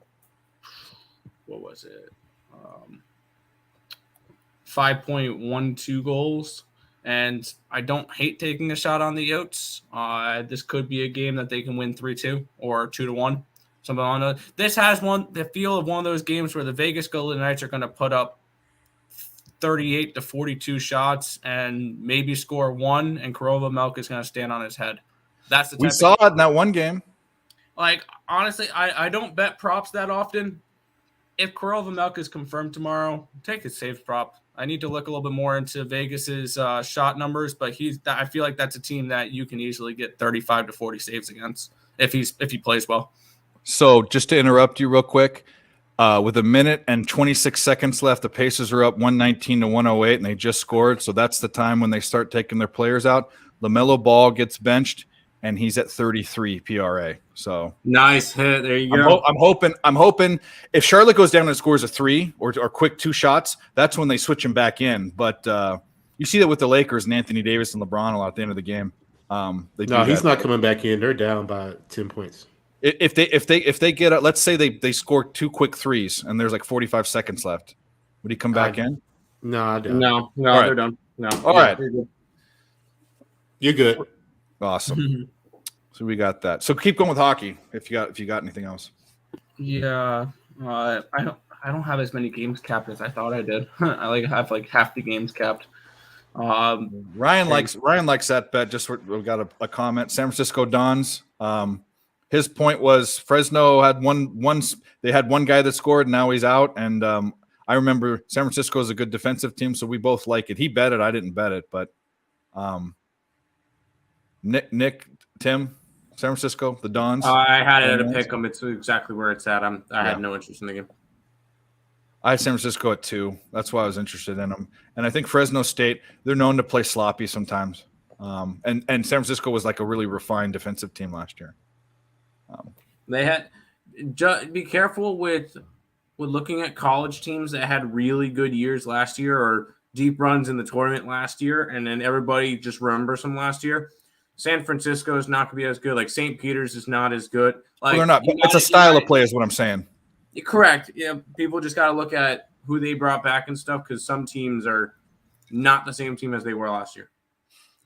what was it? 5.12 goals. And I don't hate taking a shot on the Yotes. This could be a game that they can win 3-2 or 2-1. Something on those. This has the feel of one of those games where the Vegas Golden Knights are going to put up 38 to 42 shots and maybe score one, and Korova Milk is going to stand on his head. That's the type We saw it in that one game. Like, honestly, I don't bet props that often. If Korova Milk is confirmed tomorrow, take a safe prop. I need to look a little bit more into Vegas's shot numbers, but I feel like that's a team that you can easily get 35 to 40 saves against if he plays well. So just to interrupt you real quick, with 1 minute and 26 seconds left, the Pacers are up 119 to 108, and they just scored. So that's the time when they start taking their players out. LaMelo Ball gets benched, and he's at 33 PRA. So nice hit. There you go. I'm hoping if Charlotte goes down and scores a 3 or quick 2 shots, that's when they switch him back in. But you see that with the Lakers and Anthony Davis and LeBron a lot at the end of the game. He's not coming back in. They're down by 10 points. If they get let's say they score 2 quick threes and there's like 45 seconds left, would he come back in? No, I don't. No, right. They're done. No. All right. You're good. Awesome. So we got that. So keep going with hockey if you got anything else. Yeah, I don't have as many games capped as I thought I did. I have half the games capped. Ryan likes that bet. Just we got a comment. San Francisco Dons. His point was Fresno had they had one guy that scored, and now he's out. And I remember San Francisco is a good defensive team, so we both like it. He bet it, I didn't bet it, but Nick, Tim, San Francisco, the Dons. I had it at a pick 'em. It's exactly where it's at. I had no interest in the game. I had San Francisco at 2. That's why I was interested in them. And I think Fresno State, they're known to play sloppy sometimes. And San Francisco was like a really refined defensive team last year. They had be careful with looking at college teams that had really good years last year or deep runs in the tournament last year, and then everybody just remembers them last year. San Francisco is not going to be as good. Like St. Peter's is not as good. Like they're not. It's a style of play, is what I'm saying. Correct. Yeah, people just got to look at who they brought back and stuff because some teams are not the same team as they were last year.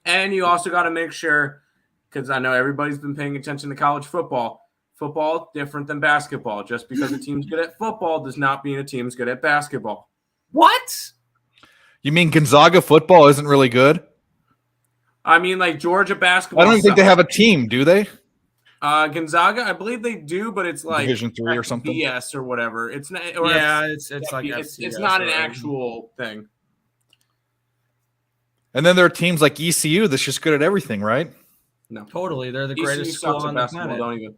And you also got to make sure, because I know everybody's been paying attention to college football. Football different than basketball. Just because a team's good at football does not mean a team's good at basketball. What? You mean Gonzaga football isn't really good? I mean, like Georgia basketball. I don't even think they have a team, do they? Gonzaga, I believe they do, but it's like Division 3 or something. BS or whatever. It's not. Or it's like it's not an actual thing. And then there are teams like ECU that's just good at everything, right? No, totally. They're the ECU greatest school on the planet. Don't even.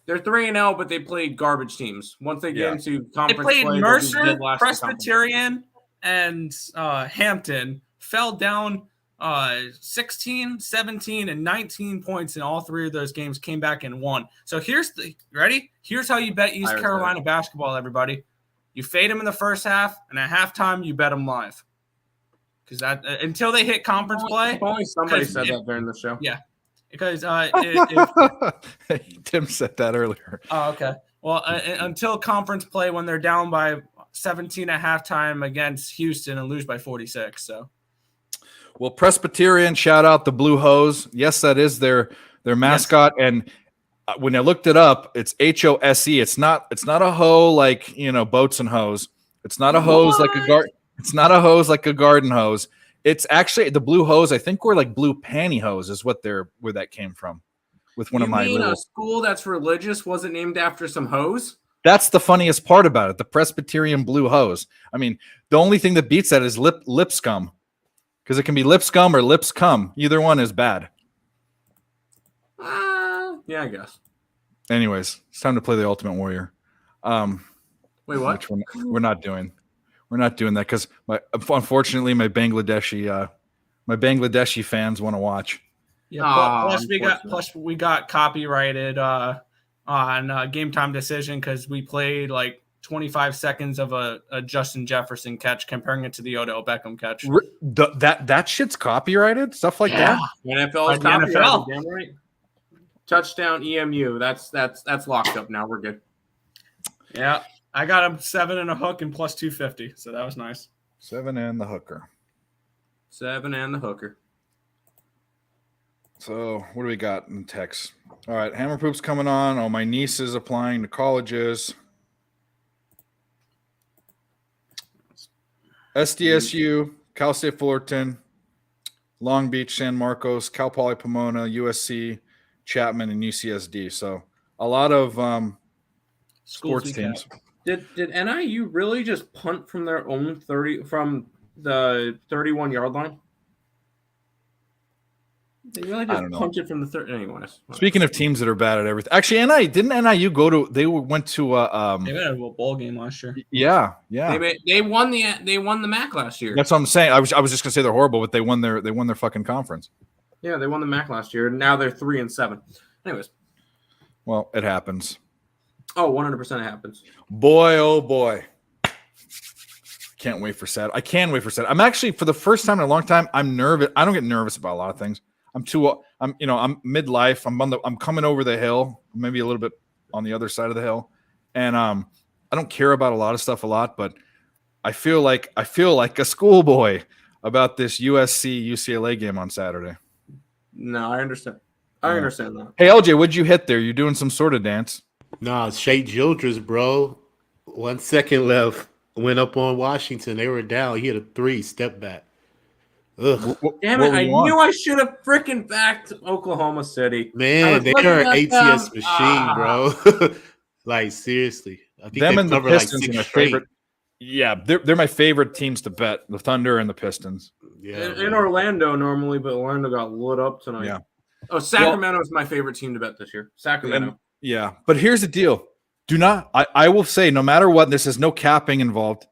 They're 3-0, but they played garbage teams. Once they get into conference, they played play, Mercer, Presbyterian, and Hampton. Fell down 16, 17, and 19 points in all 3 of those games. Came back and won. So here's how you bet East Carolina basketball, everybody. You fade them in the first half, and at halftime you bet them live. Because that until they hit conference play. Somebody said that during the show. Yeah. Because Tim said that earlier. Oh, okay. Well, until conference play when they're down by 17 at halftime against Houston and lose by 46. So, well, Presbyterian, shout out the Blue Hose. Yes, that is their mascot. Yes. And when I looked it up, it's HOSE. It's not a hoe like boats and hose. It's not a hose like a garden. It's not a hose like a garden hose. It's actually the Blue Hose. I think we're like blue pantyhose is where that came from. With one of my a school that's religious wasn't named after some hose? That's the funniest part about it. The Presbyterian Blue Hose. I mean, the only thing that beats that is Lipscomb, because it can be Lipscomb or Lipscomb. Either one is bad. Yeah, I guess. Anyways, it's time to play the Ultimate Warrior. Wait, what? Which we're not doing. We're not doing that because unfortunately my Bangladeshi fans want to watch. Yeah. Plus we got copyrighted on Game Time Decision because we played like 25 seconds of a Justin Jefferson catch, comparing it to the Odell Beckham catch. That shit's copyrighted, stuff like that. NFL is copyrighted. Damn right. Touchdown EMU. That's locked up now. We're good. Yeah. I got him 7 and a hook and plus 250, so that was nice. 7 and the hooker. 7 and the hooker. So what do we got in text? All right, Hammer Poop's coming on. Oh, my niece is applying to colleges. SDSU, Cal State Fullerton, Long Beach, San Marcos, Cal Poly Pomona, USC, Chapman, and UCSD. So a lot of sports teams. Did NIU really just punt from their own 30 from the 31-yard line? They really I just don't know. punted from the 30. Anyways. Speaking of teams that are bad at everything, actually, NIU go to? They went to. They had a bowl game last year. Yeah. They won the MAC last year. That's what I'm saying. I was just gonna say they're horrible, but they won their fucking conference. Yeah, they won the MAC last year. And now they're 3-7. Anyways. Well, it happens. Oh, 100% it happens. Boy, oh boy. Can't wait for Saturday. I can wait for Saturday. I'm actually, for the first time in a long time, I'm nervous. I don't get nervous about a lot of things. I'm midlife. I'm coming over the hill, maybe a little bit on the other side of the hill. And I don't care about a lot of stuff a lot, but I feel like a schoolboy about this USC UCLA game on Saturday. No, I understand. I understand that. Hey, LJ, what'd you hit there? You're doing some sort of dance. Nah, Shea Gildress, bro. 1 second left. Went up on Washington. They were down. He hit a 3, step back. Ugh. Damn it, I knew I should have freaking backed Oklahoma City. Man, they are an ATS machine, bro. Like, seriously. I think Them and the covered like Pistons 6 are my straight. favorite. Yeah, they're my favorite teams to bet. The Thunder and the Pistons. Yeah, In Orlando normally, but Orlando got lit up tonight. Yeah. Oh, Sacramento is my favorite team to bet this year. Sacramento. Yeah, but here's the deal. I will say, no matter what, this is no capping involved.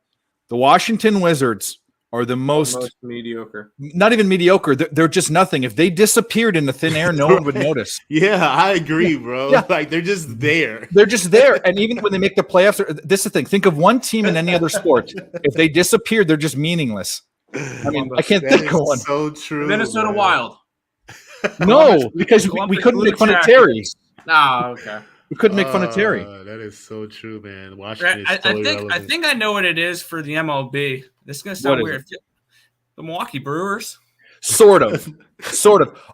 The Washington Wizards are the most mediocre. Not even mediocre. They're just nothing. If they disappeared into thin air, no one would notice. Yeah, I agree, bro. Yeah. Like, they're just there. They're just there. And even when they make the playoffs, this is the thing. Think of one team in any other sport. If they disappeared, they're just meaningless. I mean, I can't think of one. So true. Minnesota man. Wild. No, because we couldn't make fun of Terry. Ah, okay. We couldn't make fun of Terry. That is so true, man. Washington is I irrelevant. think I know what it is for the MLB. This is gonna sound weird. The Milwaukee Brewers. Sort of.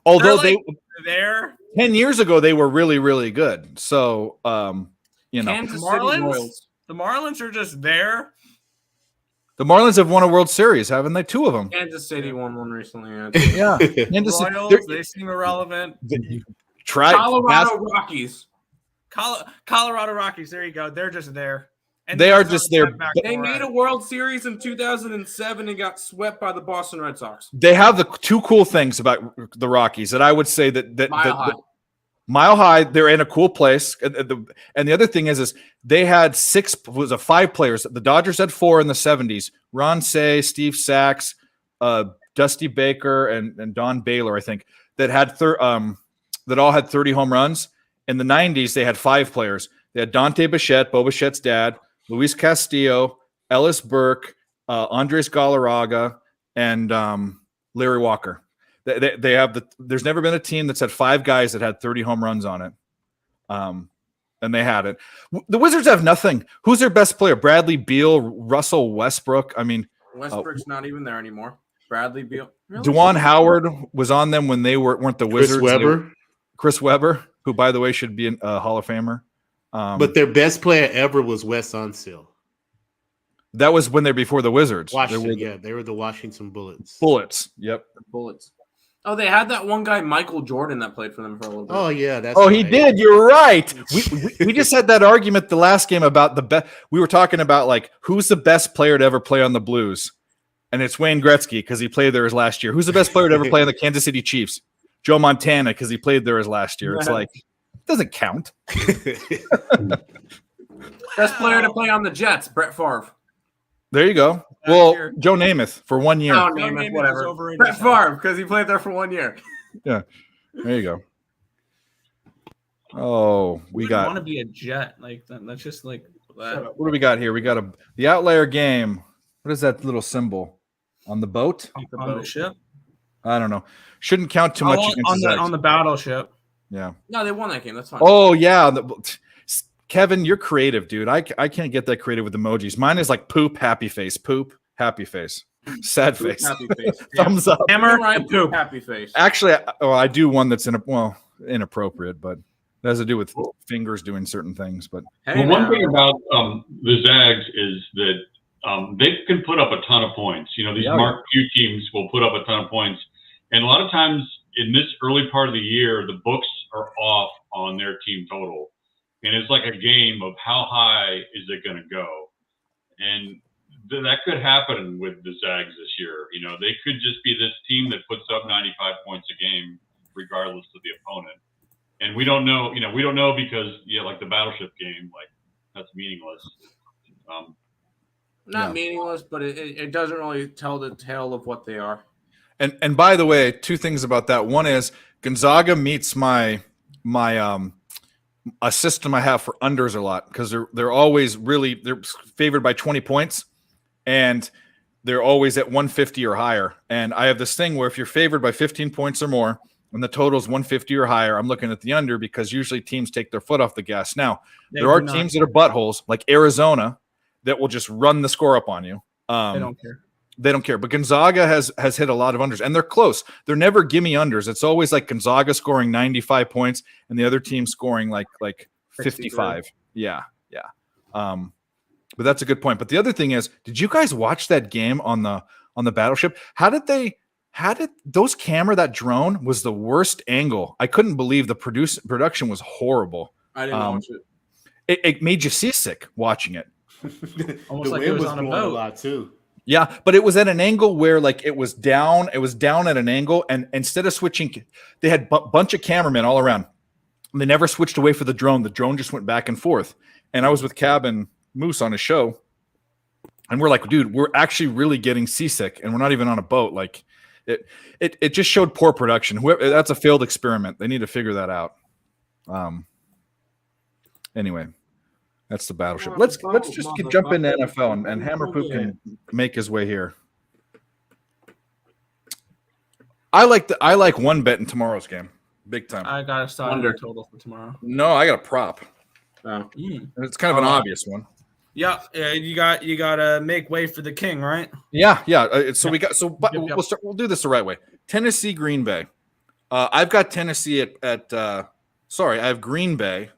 Although they're 10 years ago they were really, really good. So Kansas Marlins. City The Marlins are just there. The Marlins have won a World Series, haven't they? 2 of them. Kansas City won one recently. Yeah. Kansas Royals, they seem irrelevant. Colorado Rockies. Colorado Rockies. There you go. They're just there. And they are just there. They made a World Series in 2007 and got swept by the Boston Red Sox. They have the 2 cool things about the Rockies that I would say that Mile High, they're in a cool place. And the other thing is they had 5 players. The Dodgers had 4 in the 70s. Ron Say, Steve Sachs, Dusty Baker, and Don Baylor, I think, that had that all had 30 home runs. In the 90s, they had 5 players. They had Dante Bichette, Bo Bichette's dad, Luis Castillo, Ellis Burke, Andres Galarraga, and Larry Walker. They have there's never been a team that's had 5 guys that had 30 home runs on it. And they had it. The Wizards have nothing. Who's their best player? Bradley Beal, Russell Westbrook. I mean, Westbrook's not even there anymore. Bradley Beal. Really? Juwan Howard was on them when they weren't the Wizards. Chris Webber, who, by the way, should be a Hall of Famer. But their best player ever was Wes Unseld. That was when they're before the Wizards. They were the Washington Bullets. Yep. Bullets. Oh, they had that one guy, Michael Jordan, that played for them for a little bit. Oh, yeah. He did. You're right. We just had that argument the last game about the best. We were talking about, like, who's the best player to ever play on the Blues? And it's Wayne Gretzky because he played there his last year. Who's the best player to ever play on the Kansas City Chiefs? Joe Montana because he played there his last year. It's like, it doesn't count. Best player to play on the Jets, Brett Favre. There you go. Well, Joe Namath for 1 year. Oh, Namath, whatever. Brett Favre because he played there for 1 year. Yeah. There you go. Oh, we got. Want to be a Jet? Like that's just like that. What do we got here? We got the outlier game. What is that little symbol on the boat? On the ship. I don't know. Shouldn't count too much on the battleship. Yeah. No, they won that game. That's fine. Oh yeah. Kevin, you're creative, dude. I can't get that creative with emojis. Mine is like poop, happy face, poop, happy face, sad Poop, face, happy face. thumbs up. Hammer, Right, poop, happy face. Actually, I do one that's inappropriate, but it has to do with fingers doing certain things. But Hey, one thing about the Zags is that they can put up a ton of points. These marked few teams will put up a ton of points. And a lot of times in this early part of the year, the books are off on their team total. And it's like a game of how high is it going to go? And that could happen with the Zags this year. They could just be this team that puts up 95 points a game, regardless of the opponent. And we don't know, we don't know because, like the Battleship game, like that's meaningless. Not meaningless, but it doesn't really tell the tale of what they are. And by the way, two things about that. One is Gonzaga meets my a system I have for unders a lot because they're always they're favored by 20 points and they're always at 150 or higher. And I have this thing where if you're favored by 15 points or more and the total is 150 or higher, I'm looking at the under because usually teams take their foot off the gas. Now, there are teams that are buttholes like Arizona that will just run the score up on you. They don't care. They don't care. But Gonzaga has hit a lot of unders, and they're close. They're never gimme unders. It's always like Gonzaga scoring 95 points and the other team scoring like 55. Yeah. But that's a good point. But the other thing is, did you guys watch that game on the Battleship? How did that drone was the worst angle. I couldn't believe the production was horrible. I didn't watch it. It made you seasick watching it. Almost like it was on a boat. A lot too. Yeah, but it was at an angle where like it was down at an angle, and instead of switching, they had a bunch of cameramen all around. They never switched away for the drone. The drone just went back and forth. And I was with Cab and Moose on a show, and we're like, dude, we're actually really getting seasick, and we're not even on a boat. Like it just showed poor production. That's a failed experiment. They need to figure that out. Anyway. That's the Battleship. Let's just jump into NFL and Hammerpoop can make his way here. I like one bet in tomorrow's game, big time. I got a start under total for tomorrow. No, I got a prop. It's kind of an obvious one. Yeah, you got to make way for the king, right? Yeah. We'll do this the right way. Tennessee, Green Bay. I've got Tennessee I have Green Bay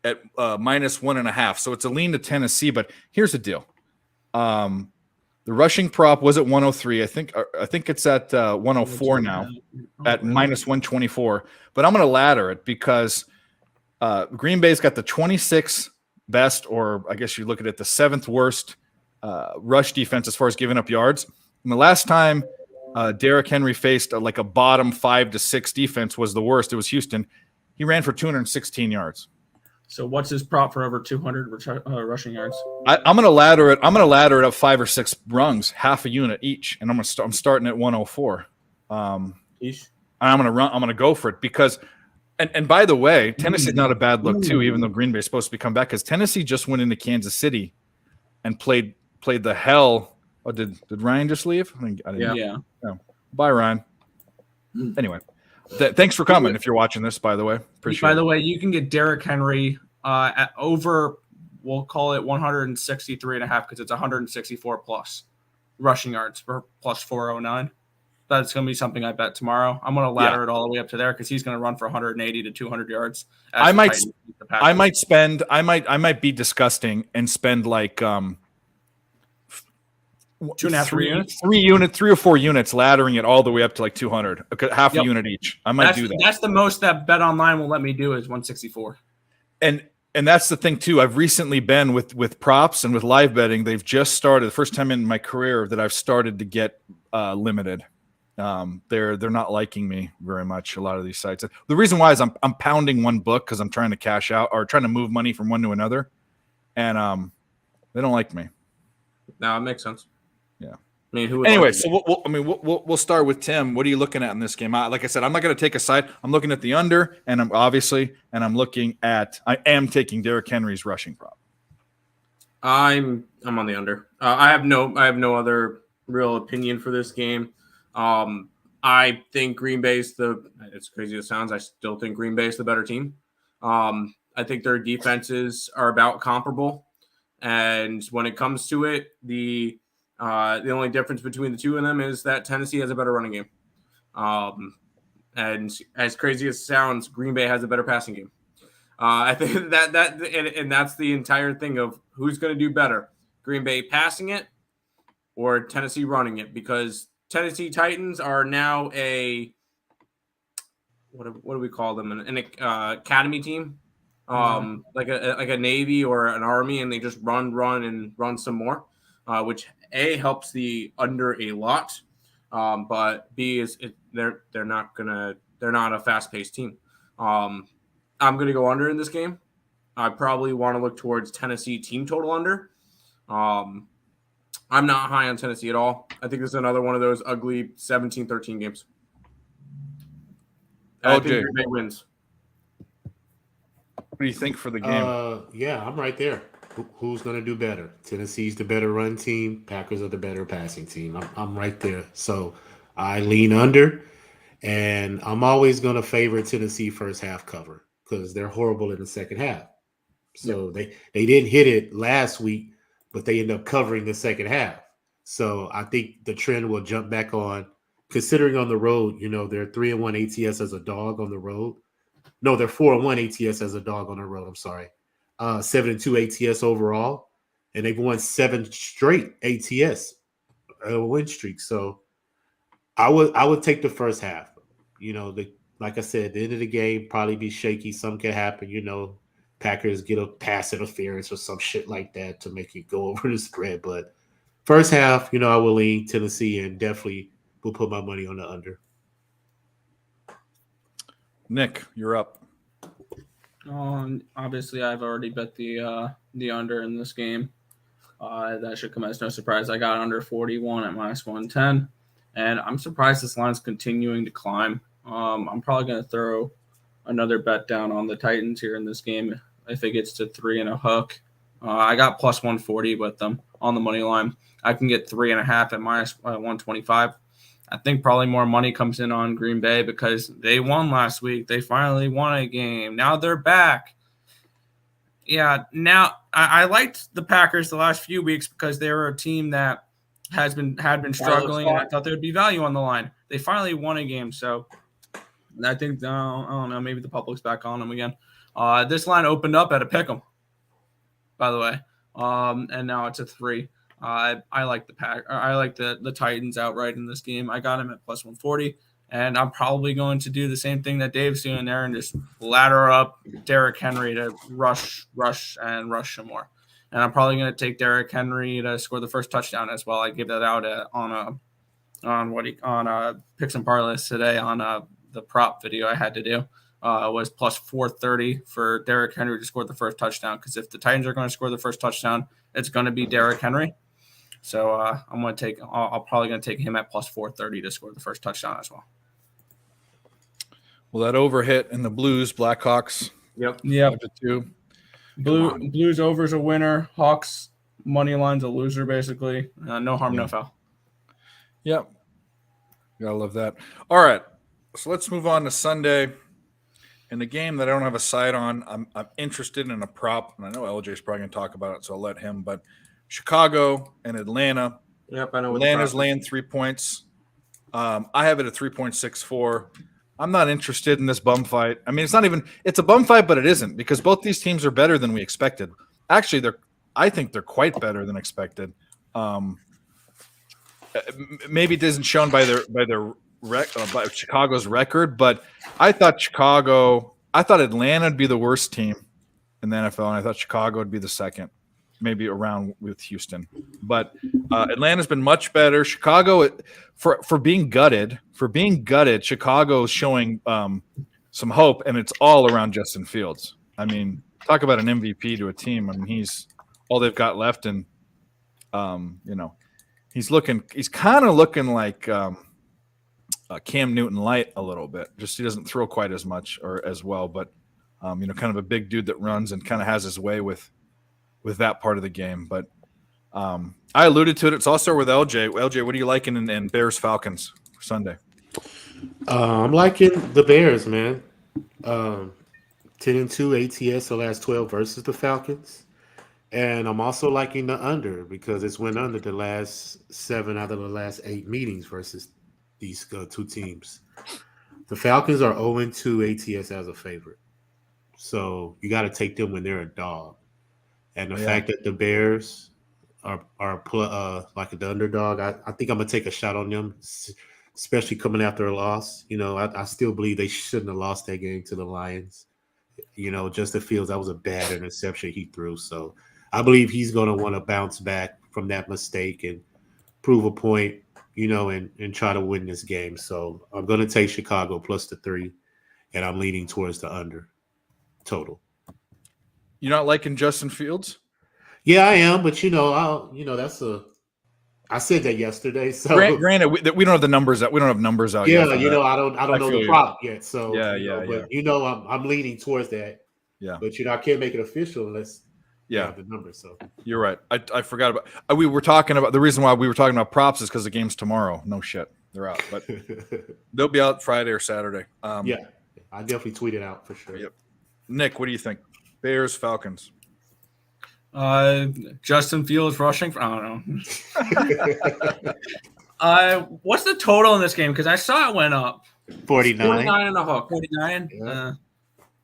at -1.5. So it's a lean to Tennessee, but here's the deal. The rushing prop was at 103. I think it's at 104 now at -124, but I'm going to ladder it because Green Bay's got the 26th best, or I guess you look at it, the 7th worst rush defense as far as giving up yards. And the last time Derrick Henry faced a bottom 5 to 6 defense was the worst. It was Houston. He ran for 216 yards. So what's his prop for over 200 rushing yards? I'm going to ladder it. I'm going to ladder it up 5 or 6 rungs, half a unit each, and I'm starting at 104. And I'm going to go for it because, and by the way, Tennessee's not a bad look too, even though Green Bay's supposed to come back, because Tennessee just went into Kansas City and played the hell. Oh, did Ryan just leave? I didn't. Yeah. No. Bye, Ryan. Anyway. Thanks for coming. If you're watching this, by the way, appreciate it. By the way, you can get Derrick Henry at over, we'll call it 163.5 because it's 164 plus rushing yards for plus 409. That's going to be something I bet tomorrow. I'm going to ladder it all the way up to there because he's going to run for 180 to 200 yards. I might be disgusting and spend like 2.5 3 or 4 units, laddering it all the way up to like 200, half a unit each. I might do that. That's the most that Bet Online will let me do is 164. And that's the thing too. I've recently been with props and with live betting. They've just started, the first time in my career that I've started to get limited. They're not liking me very much. A lot of these sites. The reason why is I'm pounding one book because I'm trying to cash out or trying to move money from one to another, and they don't like me. No, it makes sense. Yeah. I mean, anyway, so we'll start with Tim. What are you looking at in this game? Like I said, I'm not going to take a side. I'm looking at the under, and I'm taking Derrick Henry's rushing prop. I'm on the under. I have no other real opinion for this game. I think Green Bay's as crazy as it sounds, I still think Green Bay is the better team. I think their defenses are about comparable, and when it comes to it, the only difference between the two of them is that Tennessee has a better running game. And as crazy as it sounds, Green Bay has a better passing game. I think and that's the entire thing of who's going to do better, Green Bay passing it or Tennessee running it, because Tennessee Titans are now a what do we call them? An academy team, like a Navy or an Army, and they just run some more, which A, helps the under a lot, but B, they're not a fast paced team. I'm gonna go under in this game. I probably want to look towards Tennessee team total under. I'm not high on Tennessee at all. I think this is another one of those ugly 17-13 games. I think Green Bay wins. What do you think for the game? Yeah, I'm right there. Who's going to do better? Tennessee's the better run team. Packers are the better passing team. I'm right there. So I lean under, and I'm always going to favor Tennessee first half cover because they're horrible in the second half. So they didn't hit it last week, but they end up covering the second half. So I think the trend will jump back on. Considering on the road, they're 3-1 ATS as a dog on the road. No, they're 4-1 ATS as a dog on the road. I'm sorry. 7-2 ATS overall, and they've won 7 straight ATS win streak. So I would take the first half. Like I said, at the end of the game, probably be shaky. Something can happen. Packers get a pass interference or some shit like that to make it go over the spread. But first half, I will lean Tennessee and definitely will put my money on the under. Nick, you're up. Obviously, I've already bet the under in this game. That should come as no surprise. I got under 41 at -110, and I'm surprised this line's continuing to climb. I'm probably going to throw another bet down on the Titans here in this game if it gets to 3 and a hook. I got +140 with them on the money line. I can get 3.5 at -125. I think probably more money comes in on Green Bay because they won last week. They finally won a game. Now they're back. Yeah, now I liked the Packers the last few weeks because they were a team that had been struggling, and I thought there would be value on the line. They finally won a game, so I think I don't know, maybe the public's back on them again. This line opened up at a pick'em, by the way, and now it's a 3. I like the Titans outright in this game. I got him at +140, and I'm probably going to do the same thing that Dave's doing there and just ladder up Derrick Henry to rush some more. And I'm probably going to take Derrick Henry to score the first touchdown as well. I gave that out on Picks and Parlays today on the prop video I had to do. Was +430 for Derrick Henry to score the first touchdown, because if the Titans are going to score the first touchdown, it's going to be Derrick Henry. So I'm probably going to take him at +430 to score the first touchdown as well. Well, that over hit in the Blues, Blackhawks. Yep. 5-2. Blues over's a winner. Hawks money line's a loser, basically. No harm, no foul. Yep. Gotta love that. All right. So let's move on to Sunday. In the game that I don't have a side on, I'm interested in a prop, and I know LJ's probably going to talk about it, so I'll let him. But Chicago and Atlanta. Yep, I know. Atlanta's laying 3 points. I have it at 3.64. I'm not interested in this bum fight. I mean, it's a bum fight, but it isn't, because both these teams are better than we expected. Actually, I think they're quite better than expected. Maybe it isn't shown by Chicago's record, but I thought Atlanta would be the worst team in the NFL, and I thought Chicago would be the second, maybe around with Houston. But Atlanta's been much better. Chicago, for being gutted, Chicago is showing some hope, and it's all around Justin Fields. I mean, talk about an MVP to a team. I mean, he's all they've got left, and he's kind of looking like Cam Newton light a little bit. Just he doesn't throw quite as much or as well, but kind of a big dude that runs and kind of has his way with that part of the game. But I alluded to it. So I'll start with LJ. LJ, what are you liking in Bears Falcons for Sunday? I'm liking the Bears, man. 10-2 ATS the last 12 versus the Falcons. And I'm also liking the under because it's went under the last 7 out of the last 8 meetings versus these 2 teams. The Falcons are 0-2 ATS as a favorite. So you got to take them when they're a dog. And the fact that the Bears like the underdog. I think I'm gonna take a shot on them, especially coming after a loss. I still believe they shouldn't have lost that game to the Lions. Justin Fields, that was a bad interception he threw. So I believe he's gonna want to bounce back from that mistake and prove a point, and try to win this game. So I'm gonna take Chicago plus the 3, and I'm leaning towards the under total. You're not liking Justin Fields? Yeah, I am, but I said that yesterday. So Granted, we don't have the numbers out. We don't have numbers out yeah, yet. I don't know the prop yet. So but I'm leaning towards that. Yeah, but I can't make it official unless have the numbers. So you're right. I forgot about. We were talking about the reason why we were talking about props is because the game's tomorrow. No shit, they're out, but they'll be out Friday or Saturday. I definitely tweet it out for sure. Yep. Nick, what do you think? Bears, Falcons. Justin Fields rushing for, I don't know. What's the total in this game? Because I saw it went up. 49 and a hook. 49? Yeah.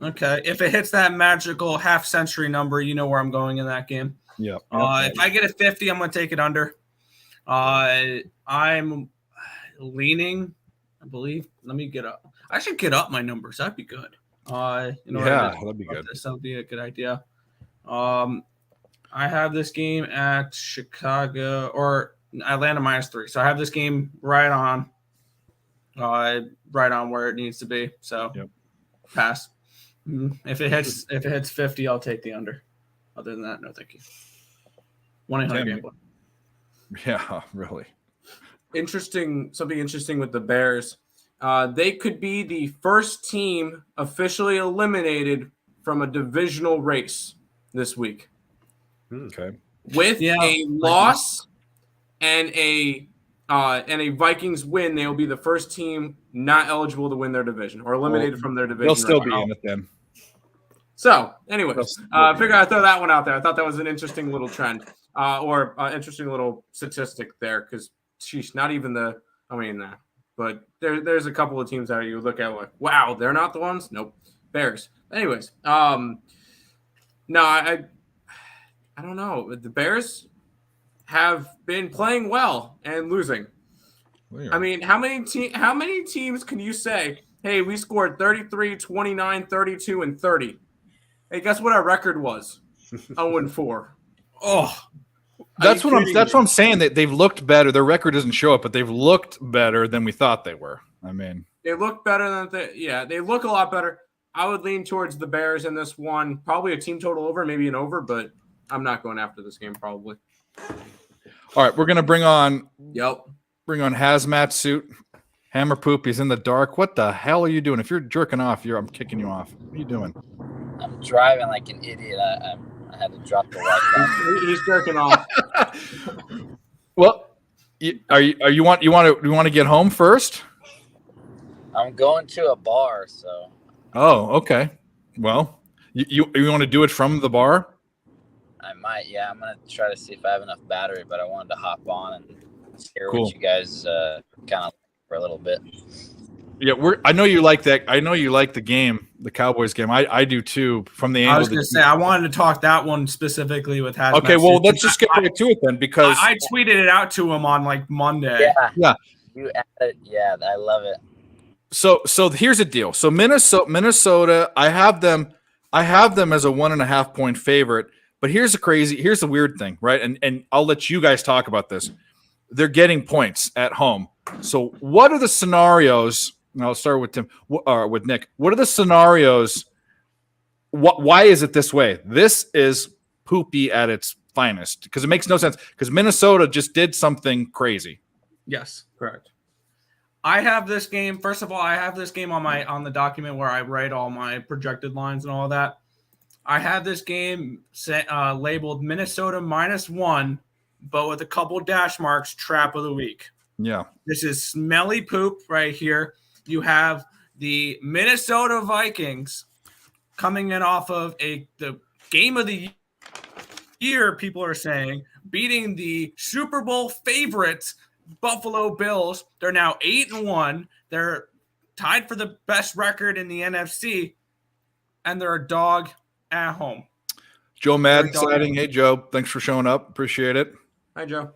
Okay. If it hits that magical half-century number, you know where I'm going in that game. Yeah. If I get a 50, I'm going to take it under. I'm leaning, I believe. Let me get up. I should get up my numbers. That'd be good. That'd be good. That would be a good idea. I have this game at Chicago or Atlanta -3. So I have this game right on where it needs to be. So pass. If it hits 50, I'll take the under. Other than that, no, thank you. 1-800 gambling. Yeah, really. Something interesting with the Bears. They could be the first team officially eliminated from a divisional race this week. Okay. With a loss and a Vikings win, they will be the first team not eligible to win their division or eliminated from their division. They'll still be in it then. So, anyways, I figured I'd throw that one out there. I thought that was an interesting little trend or interesting little statistic there because, sheesh, not even but there's a couple of teams that you look at like, wow, they're not the ones. Nope, Bears. Anyways, no, I don't know. The Bears have been playing well and losing. Weird. I mean, how many teams can you say, hey, we scored 33, 29, 32, and 30? Hey, guess what our record was? 0-4. Oh. That's what I'm saying. That they've looked better. Their record doesn't show it, but they've looked better than we thought they were. I mean, they look better than they look a lot better. I would lean towards the Bears in this one. Probably a team total over, maybe an over, but I'm not going after this game probably. All right, we're gonna bring on hazmat suit. Hammer Poop. He's in the dark. What the hell are you doing? If you're jerking off, I'm kicking you off. What are you doing? I'm driving like an idiot. I had to drop the Wi-Fi. He's jerking off. Well, you want to get home first? I'm going to a bar, so. Oh, okay. Well, you want to do it from the bar? I might. Yeah, I'm gonna try to see if I have enough battery, but I wanted to hop on and hear Cool. what you guys kind of for a little bit. Yeah, I know you like that. I know you like the game, the Cowboys game. I do too. From the angle. I was going to say I wanted to talk that one specifically with Hazmat. Okay, well, let's just get right to it then, because I tweeted it out to him on like Monday. Yeah. You added, yeah, I love it. So here's the deal. So Minnesota, I have them as a 1.5 point favorite. But here's the weird thing, right? And I'll let you guys talk about this. They're getting points at home. So what are the scenarios? And I'll start with Tim or with Nick. What are the scenarios? Why is it this way? This is poopy at its finest because it makes no sense. Because Minnesota just did something crazy. Yes, correct. I have this game. First of all, I have this game on the document where I write all my projected lines and all that. I have this game labeled Minnesota -1, but with a couple dash marks, trap of the week. Yeah. This is smelly poop right here. You have the Minnesota Vikings coming in off of the game of the year, people are saying, beating the Super Bowl favorites, Buffalo Bills. They're now 8-1. They're tied for the best record in the NFC, and they're a dog at home. Joe Madden sighting. Hey, Joe. Thanks for showing up. Appreciate it. Hi, Joe.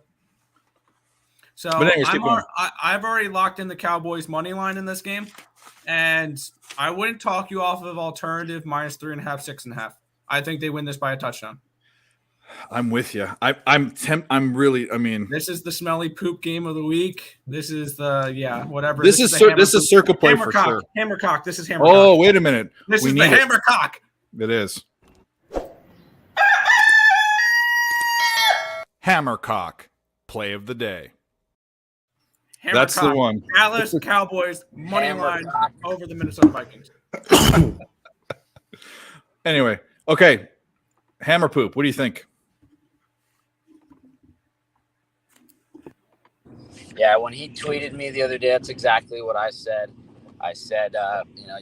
So But anyways, keep going. I've already locked in the Cowboys money line in this game, and I wouldn't talk you off of alternative -3.5, 6.5. I think they win this by a touchdown. I'm with you. I'm really. I mean, This is the smelly poop game of the week. This is the whatever. this is circle play for sure. Hammercock. This is Hammercock. Oh, wait a minute. This We is the need it. Hammercock. It is. Hammercock play of the day. That's the Hammercock. one. Dallas Cowboys money line Hammercock. over the Minnesota Vikings. Anyway, okay. Hammer poop. What do you think? Yeah, when he tweeted me the other day, that's exactly what I said. I said,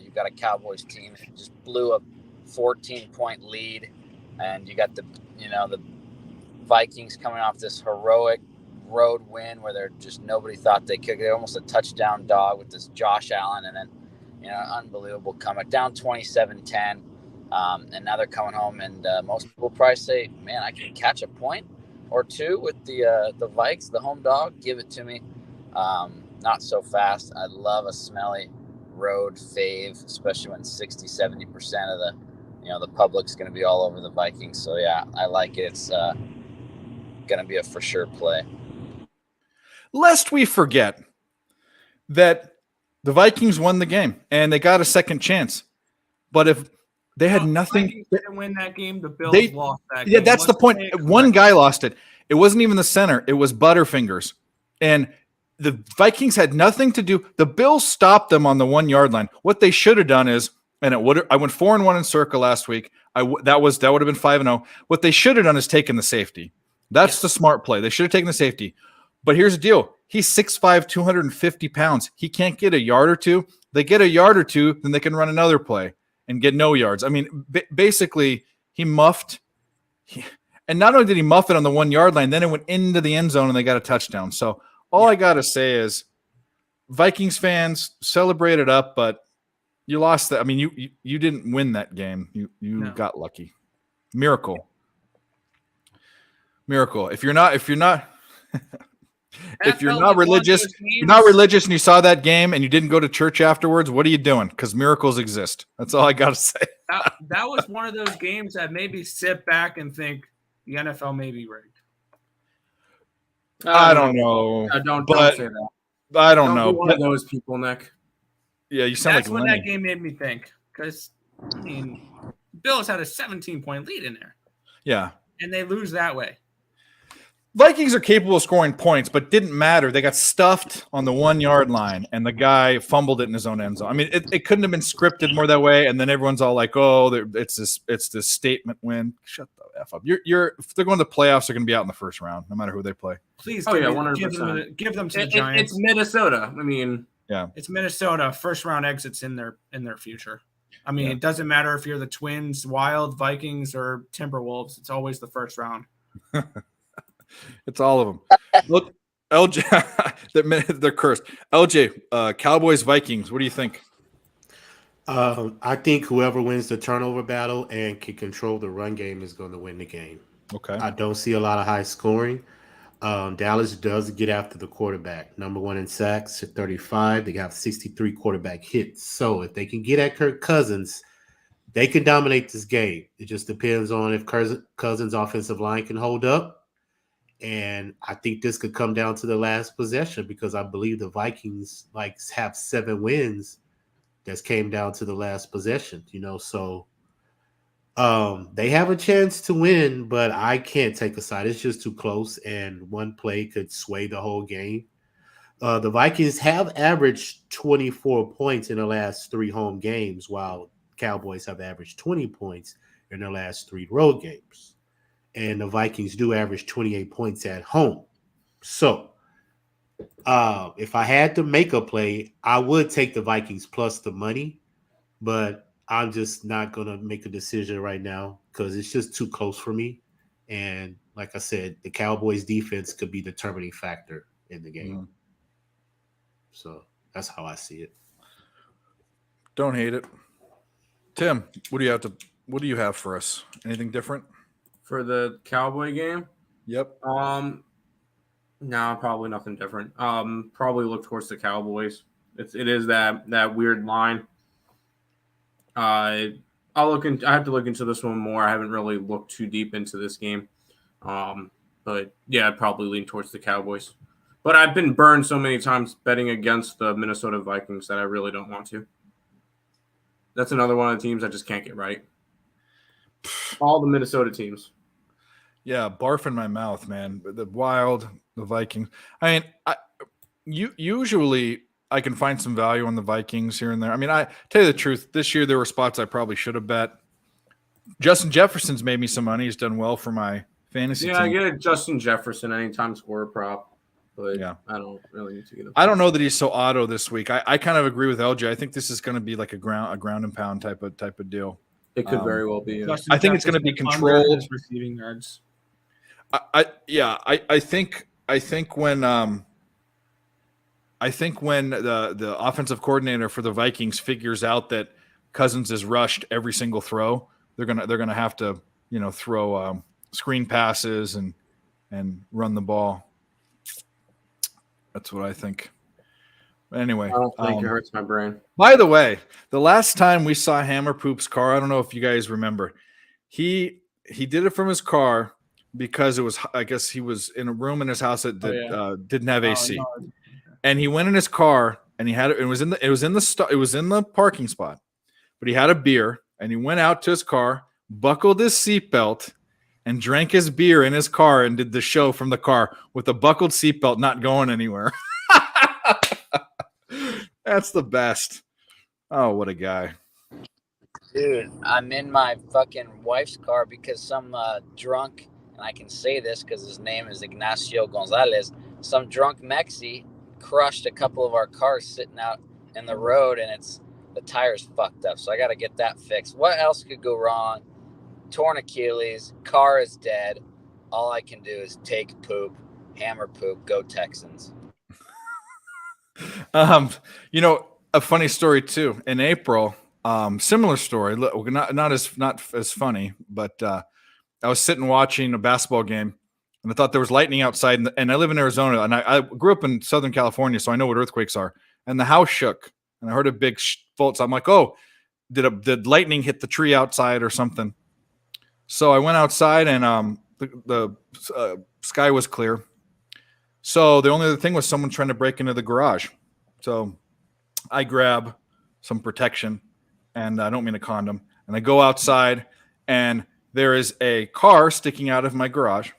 you've got a Cowboys team that just blew a 14-point lead, and you got the Vikings coming off this heroic road win where they're just nobody thought they could. They're almost a touchdown dog with this Josh Allen, and then unbelievable comeback down 27-10, and now they're coming home, and most people probably say, man, I can catch a point or two with the Vikes, the home dog. Give it to me. Not so fast. I love a smelly road fave, especially when 60-70% of the public's going to be all over the Vikings. So yeah, I like it. It's going to be a for sure play. Lest we forget that the Vikings won the game and they got a second chance. But if they had nothing, Vikings didn't win that game. The Bills lost that game. Yeah, that's the point. One guy lost it. It wasn't even the center. It was Butterfingers. And the Vikings had nothing to do. The Bills stopped them on the 1 yard line. What they should have done is, and I went 4-1 in circle last week. That would have been 5-0. What they should have done is taken the safety. That's the smart play. They should have taken the safety. But here's the deal. He's 6'5", 250 pounds. He can't get a yard or two. They get a yard or two, then they can run another play and get no yards. I mean, basically, he muffed. And not only did he muff it on the 1 yard line, then it went into the end zone and they got a touchdown. So all I got to say is Vikings fans, celebrate it up, but you lost that. I mean, you didn't win that game. You got lucky. Miracle. If you're not if you're not religious, and you saw that game and you didn't go to church afterwards, what are you doing? Because miracles exist. That's all I got to say. That was one of those games that made me sit back and think the NFL may be rigged. I don't know. Don't say that. I don't know. Be one of those people, Nick. Yeah, you sound That's like what Lenny. that game made me think. Because, Bills had a 17-point lead in there. Yeah. And they lose that way. Vikings are capable of scoring points, but didn't matter. They got stuffed on the 1 yard line, and the guy fumbled it in his own end zone. I mean, it couldn't have been scripted more that way. And then everyone's all like, "Oh, it's this statement win." Shut the f up. If they're going to the playoffs, they're going to be out in the first round, no matter who they play. Please, 100%. Give them to the Giants. It's Minnesota. I mean, yeah, it's Minnesota. First round exits in their future. I mean, It doesn't matter if you're the Twins, Wild, Vikings, or Timberwolves. It's always the first round. It's all of them. Look, LJ, they're cursed. LJ, Cowboys, Vikings. What do you think? I think whoever wins the turnover battle and can control the run game is going to win the game. Okay. I don't see a lot of high scoring. Dallas does get after the quarterback. Number 1 in sacks at 35. They have 63 quarterback hits. So if they can get at Kirk Cousins, they can dominate this game. It just depends on if Cousins' offensive line can hold up. And I think this could come down to the last possession because I believe the Vikings have 7 wins that came down to the last possession, So they have a chance to win, but I can't take a side. It's just too close, and one play could sway the whole game. The Vikings have averaged 24 points in the last 3 home games, while Cowboys have averaged 20 points in their last 3 road games. And the Vikings do average 28 points at home. So if I had to make a play, I would take the Vikings plus the money, but I'm just not going to make a decision right now because it's just too close for me. And like I said, the Cowboys defense could be the determining factor in the game. Mm-hmm. So that's how I see it. Don't hate it. Tim, what do you have for us? Anything different? For the Cowboy game? Yep. No, probably nothing different. Probably look towards the Cowboys. It is that weird line. I have to look into this one more. I haven't really looked too deep into this game. But yeah, I'd probably lean towards the Cowboys. But I've been burned so many times betting against the Minnesota Vikings that I really don't want to. That's another one of the teams I just can't get right. All the Minnesota teams. Yeah, barf in my mouth, man. The Wild, the Vikings. I mean, usually I can find some value on the Vikings here and there. I mean, I tell you the truth, this year there were spots I probably should have bet. Justin Jefferson's made me some money. He's done well for my fantasy Yeah, team. I get a Justin Jefferson anytime score prop, but Yeah. I don't really need to get him. I don't know that he's so auto this week. I kind of agree with LJ. I think this is going to be like a ground and pound type of deal. It could very well be. Yeah. Justin I think it's gonna be Jefferson under controlled. his receiving yards. I think when the offensive coordinator for the Vikings figures out that Cousins is rushed every single throw, they're gonna have to throw screen passes and run the ball. That's what I think. Anyway, I don't think it hurts my brain. by the way, the last time we saw Hammer Poop's car, I don't know if you guys remember, he did it from his car because I guess he was in a room in his house that didn't have AC, and he went in his car and it was in the parking spot, but he had a beer and he went out to his car, buckled his seatbelt, and drank his beer in his car and did the show from the car with a buckled seatbelt, not going anywhere. That's the best. Oh, what a guy. Dude, I'm in my fucking wife's car because some drunk, and I can say this because his name is Ignacio Gonzalez, some drunk Mexi crushed a couple of our cars sitting out in the road, and the tire's fucked up. So I got to get that fixed. What else could go wrong? Torn Achilles, car is dead. All I can do is take poop, Hammer Poop, go Texans. A funny story too. In April, similar story. Not as funny, but I was sitting watching a basketball game, and I thought there was lightning outside. And I live in Arizona, and I grew up in Southern California, so I know what earthquakes are. And the house shook, and I heard a big bolt. So I'm like, "Oh, did lightning hit the tree outside or something?" So I went outside, and the sky was clear. So the only other thing was someone trying to break into the garage. So I grab some protection, and I don't mean a condom, and I go outside, and there is a car sticking out of my garage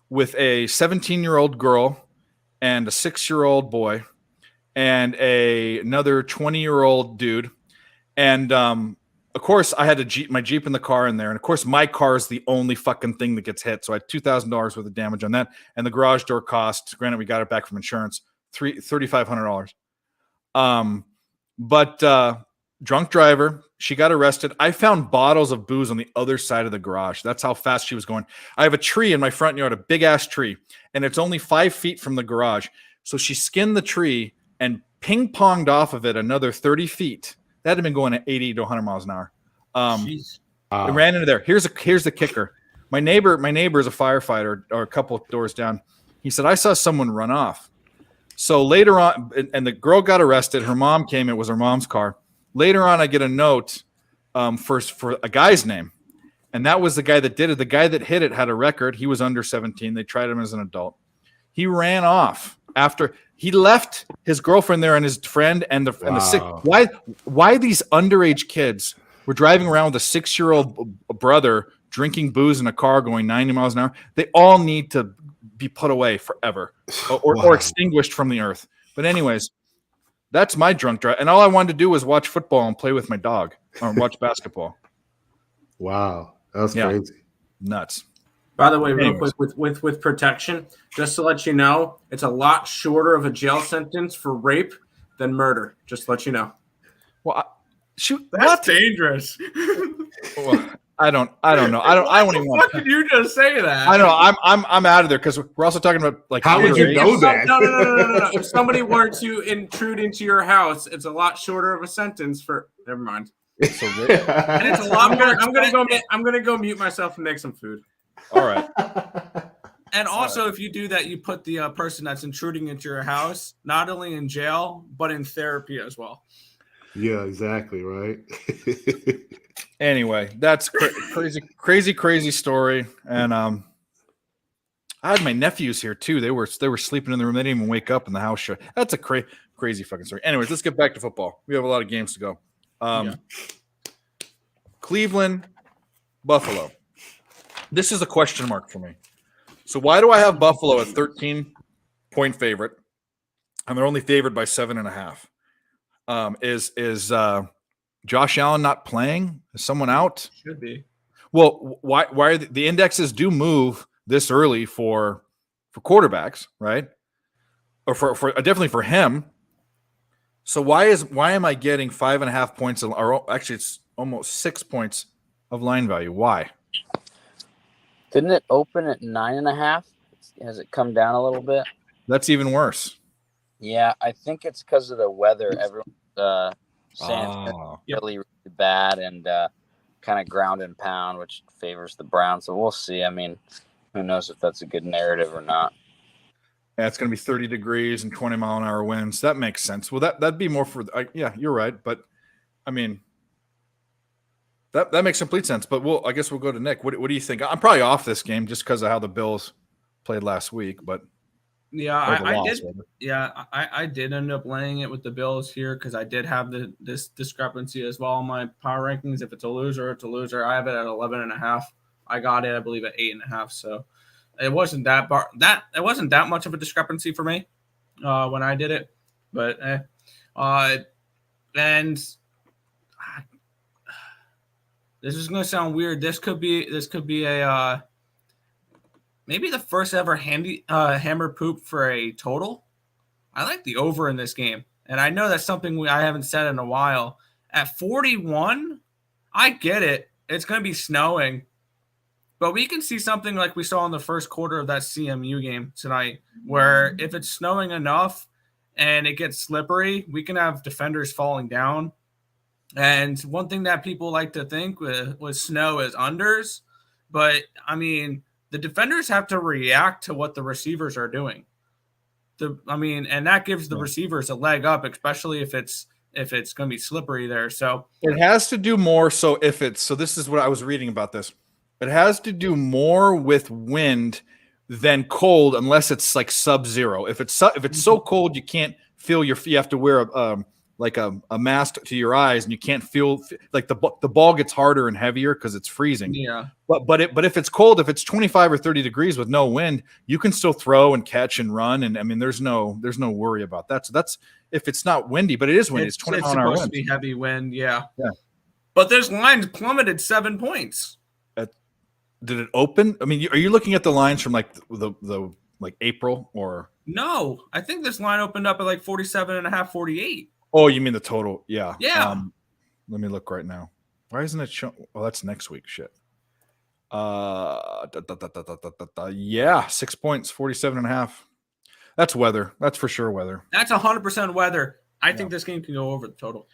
with a 17-year-old girl and a 6-year-old boy and another 20-year-old dude. And of course, I had my Jeep in the car in there. And of course, my car is the only fucking thing that gets hit. So I had $2,000 worth of damage on that. And the garage door cost, granted, we got it back from insurance, $3,500. But drunk driver, she got arrested. I found bottles of booze on the other side of the garage. That's how fast she was going. I have a tree in my front yard, a big ass tree, and it's only 5 feet from the garage. So she skinned the tree and ping ponged off of it another 30 feet. That had been going at 80 to 100 miles an hour. It ran into there. Here's the kicker. My neighbor is a firefighter, or a couple of doors down. He said, I saw someone run off. So later on, and the girl got arrested. Her mom came. It was her mom's car. Later on, I get a note for a guy's name. And that was the guy that did it. The guy that hit it had a record. He was under 17. They tried him as an adult. He ran off after he left his girlfriend there and his friend and the sick. Why these underage kids were driving around with a 6-year-old brother drinking booze in a car going 90 miles an hour? They all need to be put away forever or extinguished from the earth. But anyways, that's my drunk drive. And all I wanted to do was watch football and play with my dog or watch basketball. Wow. That's crazy. Nuts. By the way, real quick, with protection, just to let you know, it's a lot shorter of a jail sentence for rape than murder. Just to let you know. Well, shoot, That's dangerous. Well, I don't know. I won't even. Why did you just say that? I know. I'm out of there because we're also talking about like. How would you know that? No. If somebody were to intrude into your house, it's a lot shorter of a sentence for. Never mind. So And it's a lot. I'm gonna go mute myself and make some food. all right. And also, if you do that, you put the person that's intruding into your house not only in jail but in therapy as well. Yeah, exactly, right? Anyway, that's crazy story. And I had my nephews here too. They were sleeping in the room. They didn't even wake up in the house show. That's a crazy fucking story. Anyways, let's get back to football. We have a lot of games to go. Cleveland, Buffalo. This is a question mark for me. So why do I have Buffalo at 13-point favorite? And they're only favored by 7.5. Is Josh Allen not playing? Is someone out? Should be. Well, why are the indexes do move this early for quarterbacks, right? Or for definitely for him. So why am I getting 5.5 points, or actually it's almost 6 points of line value? Why? Didn't it open at 9.5? Has it come down a little bit? That's even worse. Yeah, I think it's because of the weather. Everyone's saying it's really, really bad and kind of ground and pound, which favors the Browns. So we'll see. I mean, who knows if that's a good narrative or not. Yeah, it's going to be 30 degrees and 20-mile-an-hour winds. That makes sense. Well, that'd be more for yeah, you're right. But I mean, that makes complete sense. But I guess we'll go to Nick. What do you think? I'm probably off this game just because of how the Bills played last week. But yeah, I did. Yeah, I did end up laying it with the Bills here because I did have this discrepancy as well in my power rankings. If it's a loser, it's a loser. I have it at 11.5. I got it, I believe, at 8.5. So it wasn't that much of a discrepancy for me when I did it. But and this is going to sound weird. This could be a maybe the first ever hammer poop for a total. I like the over in this game, and I know that's something I haven't said in a while. At 41, I get it. It's going to be snowing, but we can see something like we saw in the first quarter of that CMU game tonight, where if it's snowing enough and it gets slippery, we can have defenders falling down. And one thing that people like to think with snow is unders, but I mean, the defenders have to react to what the receivers are doing. And that gives the receivers a leg up, especially if it's going to be slippery there. So it has to do more. So this is what I was reading about this. It has to do more with wind than cold, unless it's like sub-zero. If it's so cold you can't feel you have to wear a mask to your eyes, and you can't feel like the ball gets harder and heavier because it's freezing. Yeah. But if it's cold, if it's 25 or 30 degrees with no wind, you can still throw and catch and run. And I mean, there's no worry about that. So that's if it's not windy, but it is windy. It's 20 mile an hour wind. It's supposed to be heavy wind. Yeah. But this line plummeted 7 points. Did it open? I mean, are you looking at the lines from like the April or? No, I think this line opened up at like 47.5, 48. Oh, you mean the total? Yeah. Yeah. Let me look right now. Why isn't it showing? Well, that's next week. Shit. Yeah, 6 points, 47.5. That's weather. That's for sure weather. That's 100% weather. I think this game can go over the total.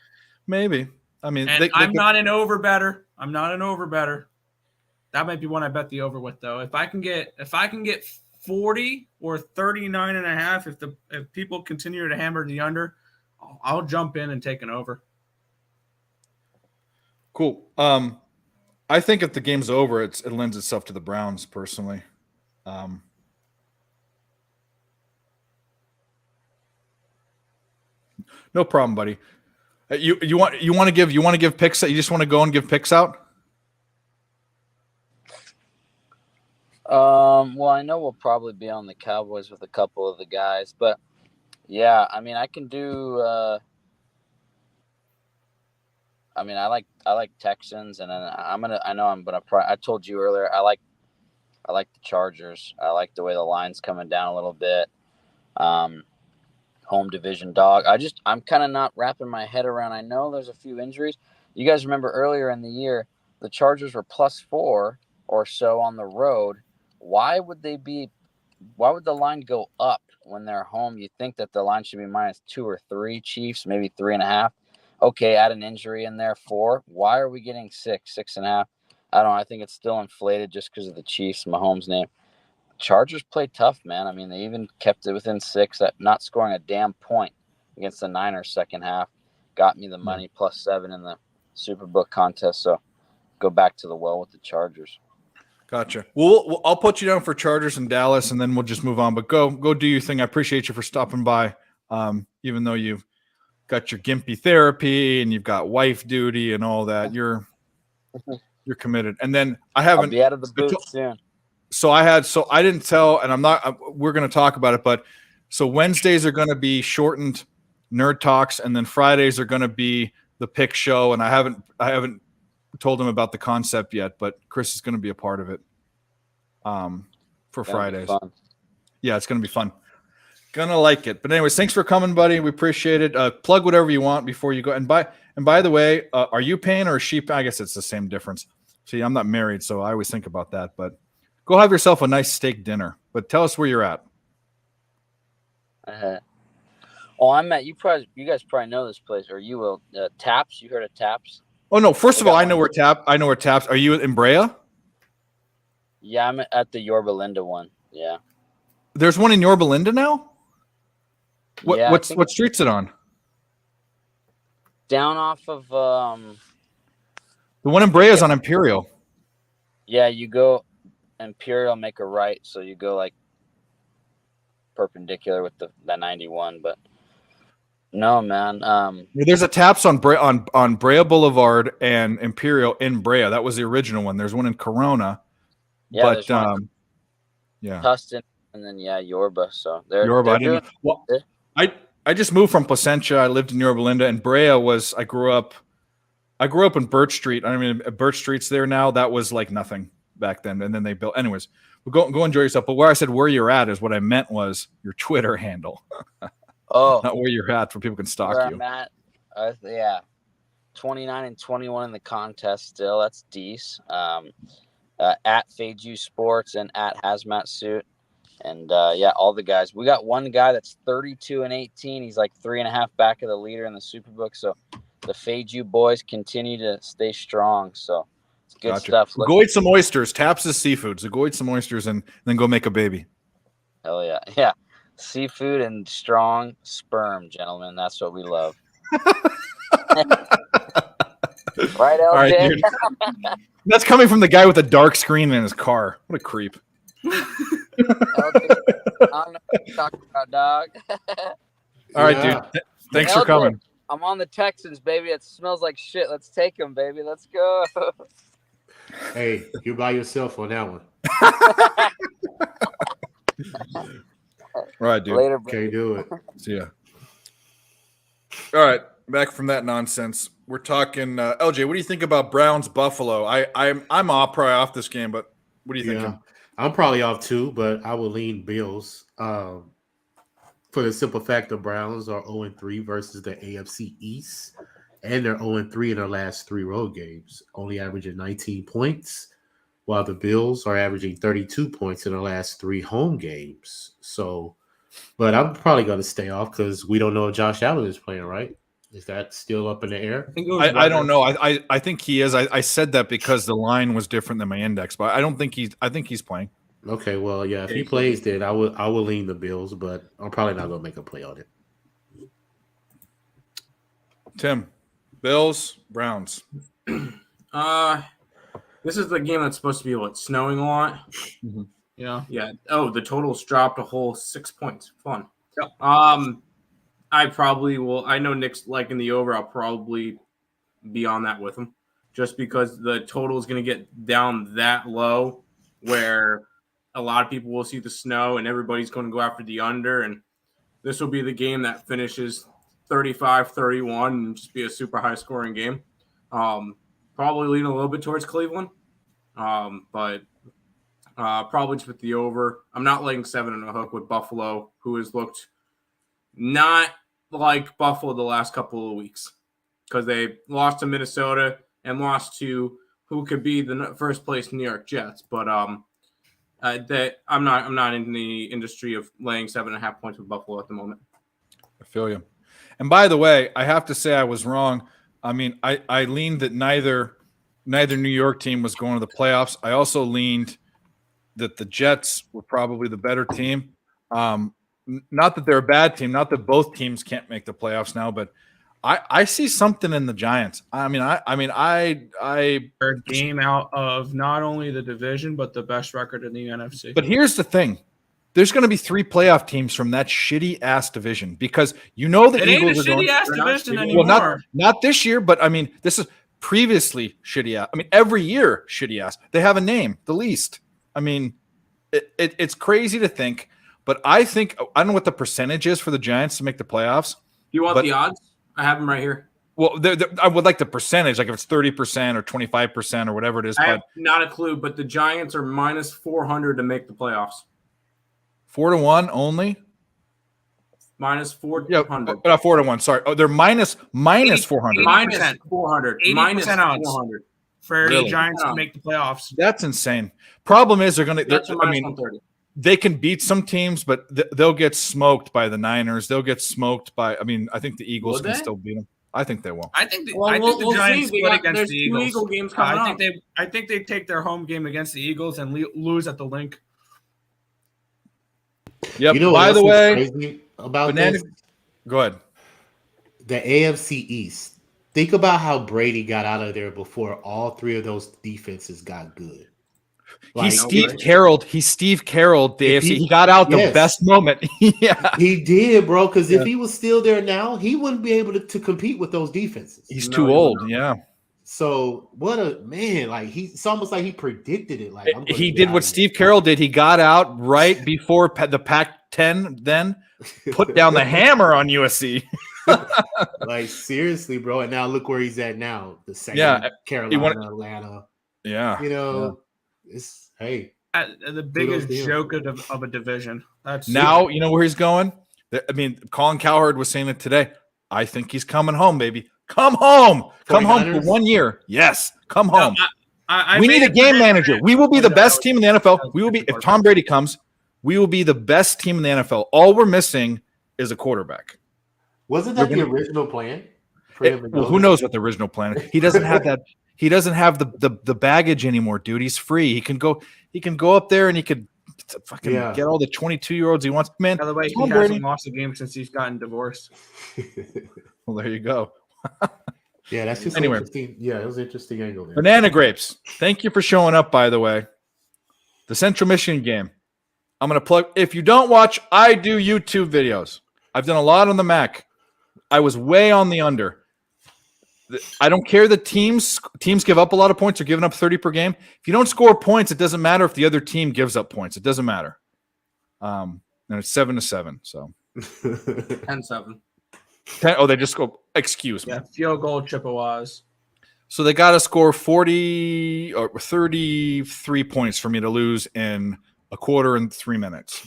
Maybe. I mean, I'm not an over better. That might be one I bet the over with, though. If I can get 40 or 39.5, if people continue to hammer the under, I'll jump in and take an over. Cool. I think if the game's over, it lends itself to the Browns personally. No problem, buddy. You want to give picks? You just want to go and give picks out? Well, I know we'll probably be on the Cowboys with a couple of the guys, but yeah, I mean, I can do. I mean, I like Texans, and then I told you earlier, I like the Chargers. I like the way the line's coming down a little bit. Home division dog. I'm kind of not wrapping my head around. I know there's a few injuries. You guys remember earlier in the year, the Chargers were +4 or so on the road. Why would the line go up when they're home? You think that the line should be -2 or 3, Chiefs, maybe 3.5. Okay, add an injury in there, 4. Why are we getting 6.5? I don't know. I think it's still inflated just because of the Chiefs, Mahomes' name. Chargers play tough, man. I mean, they even kept it within 6, not scoring a damn point against the Niners second half. Got me the money +7 in the Superbook contest. So go back to the well with the Chargers. Gotcha. Well, I'll put you down for Chargers in Dallas, and then we'll just move on. But go do your thing. I appreciate you for stopping by, even though you've got your gimpy therapy and you've got wife duty and all that. You're committed. And then I'll be out of the boot soon. So I didn't tell, and we're going to talk about it, but so Wednesdays are going to be shortened nerd talks, and then Fridays are going to be the pick show. And I haven't told him about the concept yet, but Chris is going to be a part of it. For Fridays. Yeah, it's going to be fun. Gonna like it. But anyways, thanks for coming, buddy. We appreciate it. Plug whatever you want before you go. And by the way, are you paying or is she? I guess it's the same difference. See, I'm not married, so I always think about that, but go have yourself a nice steak dinner, but tell us where you're at. I'm at, you guys probably know this place, or you will. Taps, you heard of Taps? Oh no, first of all, I know where Taps. Are you in Brea? Yeah, I'm at the Yorba Linda one. Yeah. There's one in Yorba Linda now? What street's it on? Down off of the one in Brea is on Imperial. Yeah, you go Imperial, make a right, so you go like perpendicular with the 91. But no, man. There's a Taps on Brea Boulevard and Imperial in Brea. That was the original one. There's one in Corona. Yeah, but Tustin, and then Yorba. So Yorba. I just moved from Placentia. I lived in Yorba Linda, and Brea was. I grew up in Birch Street. I mean, Birch Street's there now. That was like nothing back then, and then they built. Anyways, go enjoy yourself. But where I said where you're at is what I meant was your Twitter handle. Oh, not where you're at, for people can stalk where you. I'm at, 29 and 21 in the contest. Still, that's decent. At Fade You Sports and at Hazmat Suit. And all the guys. We got one guy that's 32 and 18. He's like 3.5 back of the leader in the Superbook. So the Fade You boys continue to stay strong. So it's good stuff. Go eat some oysters. Taps is seafood. So go eat some oysters and then go make a baby. Hell yeah. Yeah. Seafood and strong sperm, gentlemen. That's what we love. Right, LJ? All right, dude. That's coming from the guy with a dark screen in his car. What a creep. LJ, I don't know what you're talking about, dog. All right, dude. Thanks for coming. I'm on the Texans, baby. It smells like shit. Let's take them, baby. Let's go. Hey, you're by yourself on that one. All right, dude. Later, Can't do it. See ya. All right, back from that nonsense. We're talking LJ. What do you think about Browns Buffalo? I'm probably off this game, but what are you thinking? I'm probably off too, but I will lean Bills. For the simple fact the Browns are 0-3 versus the AFC East, and they're 0-3 in their last 3 road games, only averaging 19 points, while the Bills are averaging 32 points in their last 3 home games. So, but I'm probably going to stay off because we don't know if Josh Allen is playing, right? Is that still up in the air? I don't know. I think he is. I said that because the line was different than my index, but I don't think I think he's playing. Okay, well, yeah, if he plays, then I will lean the Bills, but I'm probably not going to make a play on it. Tim, Bills, Browns. This is the game that's supposed to be snowing a lot. Mm-hmm. Yeah. Oh, the total's dropped a whole 6 points. Fun. Yep. I probably will. I know Nick's liking the over. I'll probably be on that with him, just because the total is going to get down that low, where a lot of people will see the snow and everybody's going to go after the under. And this will be the game that finishes 35-31 and just be a super high scoring game. Probably lean a little bit towards Cleveland, but probably just with the over. I'm not laying 7 on a hook with Buffalo, who has looked not like Buffalo the last couple of weeks, because they lost to Minnesota and lost to who could be the first place New York Jets. But that I'm not in the industry of laying 7.5 points with Buffalo at the moment. I feel you. And by the way, I have to say I was wrong. I mean, I leaned that neither New York team was going to the playoffs. I also leaned that the Jets were probably the better team. Not that they're a bad team, not that both teams can't make the playoffs now, but I see something in the Giants. I They're a game out of not only the division but the best record in the NFC. But here's the thing. There's going to be 3 playoff teams from that shitty ass division because the Eagles are shitty ass division anymore. Well, not this year, but this is previously shitty ass. Every year shitty ass. They have a name, the least. It's crazy to think, but I don't know what the percentage is for the Giants to make the playoffs. Do you want the odds? I have them right here. Well, I would like the percentage, like if it's 30% or 25% or whatever it is. I have not a clue, but the Giants are minus 400 to make the playoffs. 4-1 only. Minus 400. Yeah, 4-1. Sorry. Oh, they're minus 400. Minus 400. 80% odds 400 for the Giants to make the playoffs. That's insane. Problem is they're going to. They can beat some teams, but they'll get smoked by the Niners. They'll get smoked by. I think the Eagles can still beat them. I think they will. I think the Giants split against the Eagles. Eagle games coming I think they take their home game against the Eagles and lose at the Link. Yep. You know by the way, crazy about this? Go ahead. The AFC East. Think about how Brady got out of there before all 3 of those defenses got good. He's Steve Carroll the AFC. He got out the best moment. Yeah, he did, bro. Because if he was still there now, he wouldn't be able to compete with those defenses. He's too old. Yeah. So what a man! It's almost like he predicted it. He did what Steve Carroll did. He got out right before the Pac-10. Then put down the hammer on USC. Seriously, bro. And now look where he's at now. The second Carolina, Atlanta. Yeah. It's the biggest joke of a division. Now you know where he's going. Colin Cowherd was saying it today. I think he's coming home, baby. Come home. Come home for 1 year. Yes, come home. We need a game manager. We will be the best team in the NFL. We will be if Tom Brady comes. We will be the best team in the NFL. All we're missing is a quarterback. Wasn't that the original plan? Well, who knows what the original plan is? He doesn't have that. He doesn't have the baggage anymore, dude. He's free. He can go up there and he could fucking get all the 22-year-olds he wants. Man, by the way, he hasn't lost a game since he's gotten divorced. Well, there you go. Yeah, that's just interesting. Yeah, it was an interesting angle there. Banana Grapes. Thank you for showing up, by the way. The Central Michigan game. I'm going to plug. If you don't watch, I do YouTube videos. I've done a lot on the Mac. I was way on the under. I don't care that teams give up a lot of points or giving up 30 per game. If you don't score points, it doesn't matter if the other team gives up points. It doesn't matter. And it's 7-7. So 10-7. They just go. Excuse me. Yeah, field goal Chippewas. So they got to score 40 or 33 points for me to lose in a quarter and 4 minutes.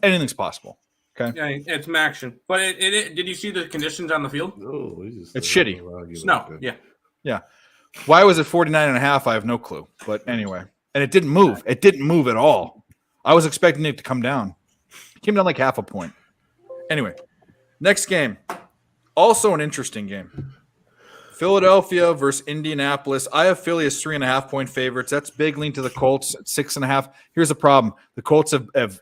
Anything's possible. Okay. Yeah, it's Maction. But did you see the conditions on the field? No, it's shitty. Snow. Yeah. Why was it 49.5? I have no clue. But anyway, and it didn't move. It didn't move at all. I was expecting it to come down. It came down like half a point. Anyway, next game. Also an interesting game. Philadelphia versus Indianapolis. I have Philly as 3.5-point favorites. That's big lean to the Colts at 6.5. Here's the problem. The Colts have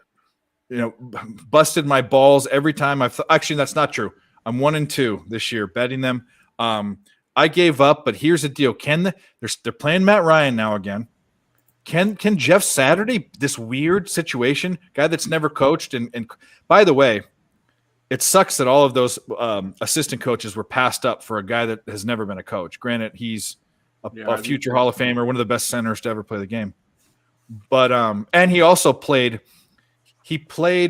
busted my balls every time actually, that's not true. I'm 1-2 this year betting them. I gave up, but here's the deal. They're playing Matt Ryan now again. Can Jeff Saturday, this weird situation, guy that's never coached, and by the way, it sucks that all of those assistant coaches were passed up for a guy that has never been a coach. Granted, he's a future Hall of Famer, one of the best centers to ever play the game. But and he also played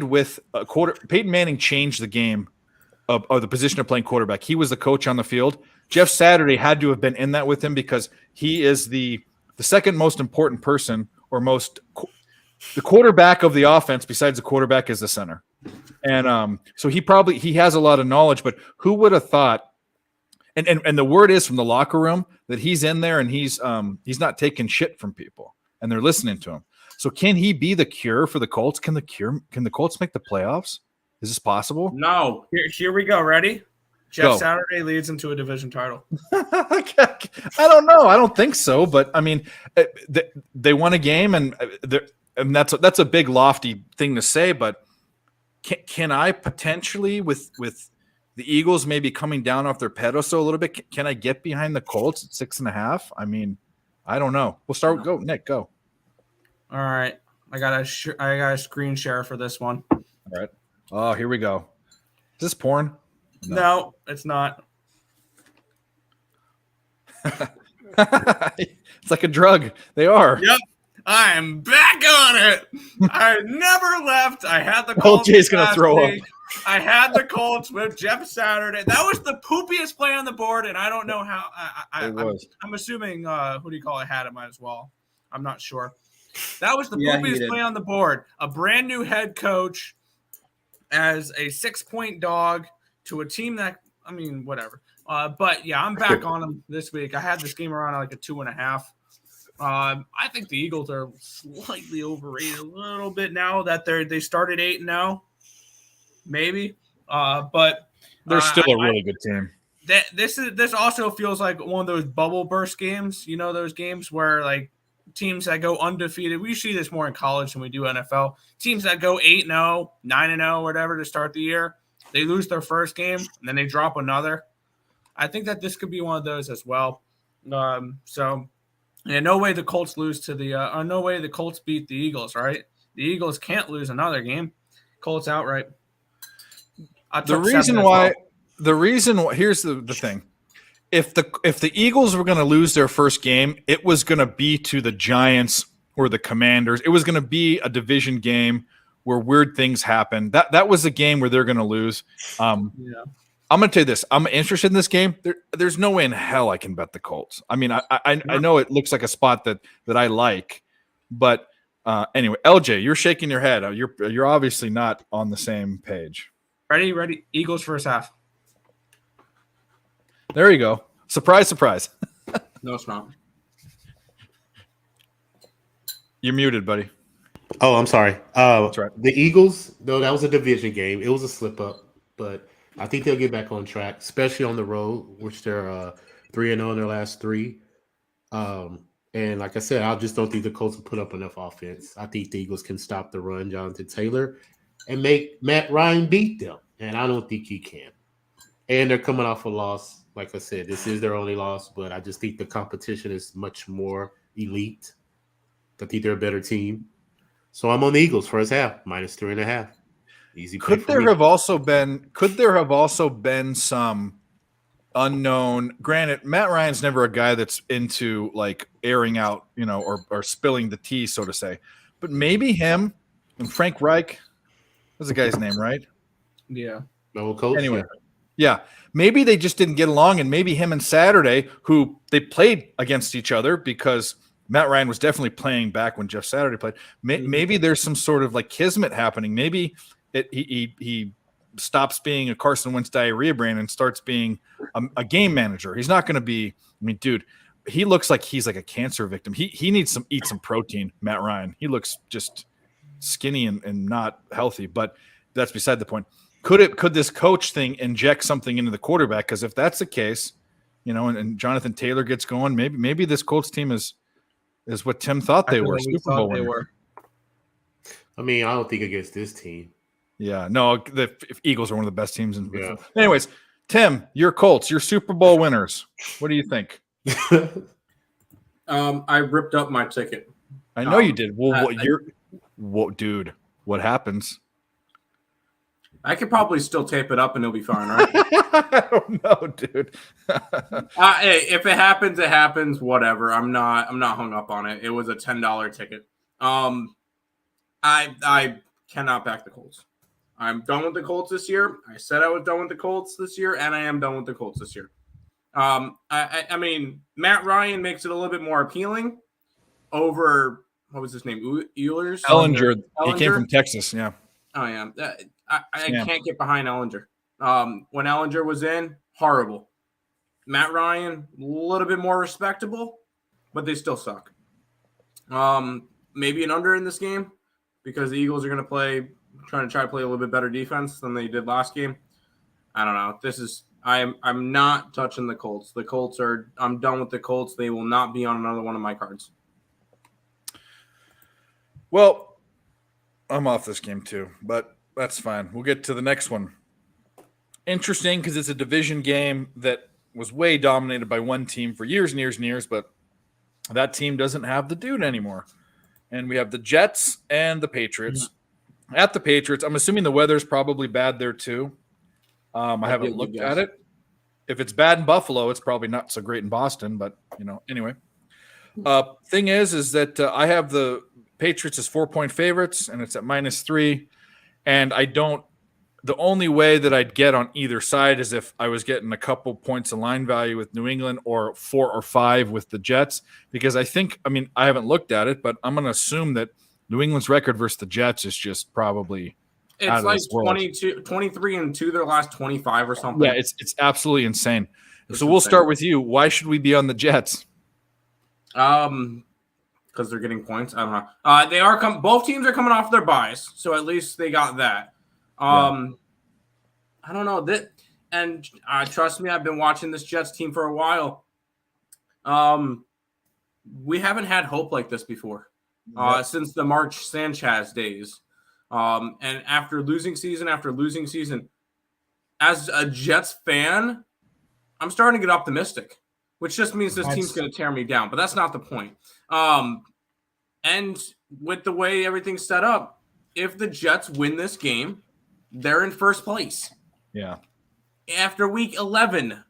with a Peyton Manning changed the game of the position of playing quarterback. He was the coach on the field. Jeff Saturday had to have been in that with him because he is the second most important person or the quarterback of the offense besides the quarterback is the center. And so he has a lot of knowledge, but who would have thought, and the word is from the locker room that he's in there and he's not taking shit from people and they're listening to him. So can he be the cure for the Colts? Can the Colts make the playoffs? Is this possible? No. Here we go. Ready? Jeff Saturday leads into a division title. I don't know. I don't think so. But I mean, they won a game, and that's a big lofty thing to say. But can I potentially with the Eagles maybe coming down off their pedestal a little bit? Can I get behind the Colts at 6.5? I mean, I don't know. We'll start. Go, Nick. Go. All right, I got a screen share for this one. All right. Oh, here we go. Is this porn? No, it's not. It's like a drug. They are. Yep. I'm back on it. I never left. I had the Colts. LJ's going to throw up. I had the Colts with Jeff Saturday. That was the poopiest play on the board, and I don't know how. I'm assuming, who do you call it, had him as well. I'm not sure. That was the poopiest play on the board. A brand new head coach as a 6-point dog to a team that, I mean, whatever. But, yeah, I'm back on them this week. I had this game around like a 2.5. I think the Eagles are slightly overrated a little bit now that they started 8-0, maybe. But they're still a really good team. This also feels like one of those bubble burst games. You know, those games where like teams that go undefeated. We see this more in college than we do NFL. Teams that go 8-0, 9-0, whatever to start the year. They lose their first game and then they drop another. I think that this could be one of those as well. So. Yeah, no way the Colts lose to no way the Colts beat the Eagles, right? The Eagles can't lose another game. Colts outright. Here's the thing. If the Eagles were going to lose their first game, it was going to be to the Giants or the Commanders. It was going to be a division game where weird things happen. That was a game where they're going to lose. I'm going to tell you this. I'm interested in this game. There's no way in hell I can bet the Colts. I mean, I know it looks like a spot that I like, but anyway, LJ, you're shaking your head. You're obviously not on the same page. Ready. Eagles first half. There you go. Surprise. No, it's not. You're muted, buddy. Oh, I'm sorry. That's right. The Eagles, though, that was a division game. It was a slip up, but I think they'll get back on track, especially on the road, which they're 3-0 in their last 3. And like I said, I just don't think the Colts will put up enough offense. I think the Eagles can stop the run, Jonathan Taylor, and make Matt Ryan beat them. And I don't think he can. And they're coming off a loss. Like I said, this is their only loss, but I just think the competition is much more elite. I think they're a better team. So I'm on the Eagles first half, -3.5. Easy. Could there have also been some unknown? Granted, Matt Ryan's never a guy that's into like airing out, or spilling the tea, so to say. But maybe him and Frank Reich, what's the guy's name, right? Yeah. No coach. Anyway, yeah. Maybe they just didn't get along, and maybe him and Saturday, who they played against each other because Matt Ryan was definitely playing back when Jeff Saturday played. Maybe there's some sort of like kismet happening. Maybe he stops being a Carson Wentz diarrhea brain and starts being a game manager. He's not going to be. I mean, dude, he looks like he's like a cancer victim. He needs eat some protein. Matt Ryan. He looks just skinny and not healthy. But that's beside the point. Could this coach thing inject something into the quarterback? Because if that's the case, and Jonathan Taylor gets going, maybe this Colts team is what Tim thought they were. Super Bowl winner. I mean, I don't think against this team. Yeah, no, the Eagles are one of the best teams in. Yeah. Anyways, Tim, your Colts, your Super Bowl winners. What do you think? I ripped up my ticket. I know you did. Well, dude, what happens? I could probably still tape it up and it'll be fine, right? I don't know, dude. Hey, if it happens, it happens. Whatever. I'm not hung up on it. It was a $10 ticket. I cannot back the Colts. I'm done with the Colts this year. I said I was done with the Colts this year, and I am done with the Colts this year. I mean, Matt Ryan makes it a little bit more appealing over, what was his name? Eulers? Ellinger. He came from Texas, yeah. Oh, yeah. I can't get behind Ellinger. When Ellinger was in, horrible. Matt Ryan, a little bit more respectable, but they still suck. Maybe an under in this game because the Eagles are going to try to play a little bit better defense than they did last game. I don't know. I'm not touching the Colts. The Colts are. I'm done with the Colts. They will not be on another one of my cards. Well, I'm off this game too, but that's fine. We'll get to the next one. Interesting because it's a division game that was way dominated by one team for years and years and years, but that team doesn't have the dude anymore. And we have the Jets and the Patriots. At the Patriots, I'm assuming the weather's probably bad there too. I haven't looked at it. If it's bad in Buffalo, it's probably not so great in Boston, but anyway. Thing is that I have the Patriots as 4-point favorites, and it's at -3. And the only way that I'd get on either side is if I was getting a couple points of line value with New England or 4 or 5 with the Jets, because I haven't looked at it, but I'm going to assume that New England's record versus the Jets is just probably it's like 23-2 their last 25 or something. Yeah, it's absolutely insane. So we'll start with you. Why should we be on the Jets? Because they're getting points. I don't know. They are both teams are coming off their buys, so at least they got that. I don't know that, and trust me, I've been watching this Jets team for a while. We haven't had hope like this before, since the March Sanchez days. And after losing season after losing season, as a Jets fan, I'm starting to get optimistic, which just means this team's going to tear me down. But that's not the point. And with the way everything's set up, if the Jets win this game, they're in first place. Yeah. After week 11,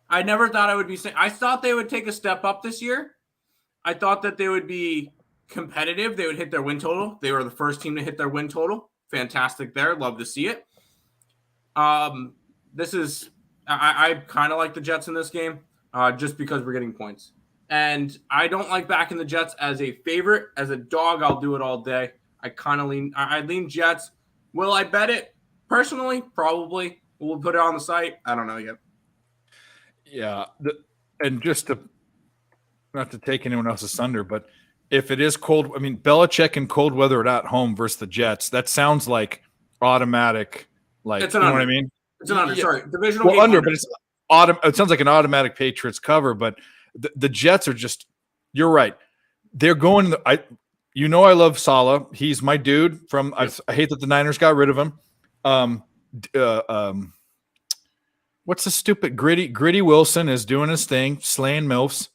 I never thought I would be saying. I thought they would take a step up this year. I thought that they would be competitive. They would hit their win total. They were the first team to hit their win total. Fantastic there. Love to see it. This is I kind of like the Jets in this game just because we're getting points. And I don't like backing the Jets as a favorite. As a dog, I'll do it all day. I kind of lean Jets. Will I bet it? Personally, probably. We'll put it on the site. I don't know yet. Yeah. And just not to take anyone else's thunder, but if it is cold, Belichick in cold weather at home versus the Jets, that sounds like automatic. Like, it's an you know under. what I mean? It's an under. Yeah. Sorry. Divisional game under, but it's it sounds like an automatic Patriots cover, but the Jets are just, you're right. They're going, I love Saleh. He's my dude from, I hate that the Niners got rid of him. What's the stupid Gritty Wilson is doing his thing, slaying MILFs.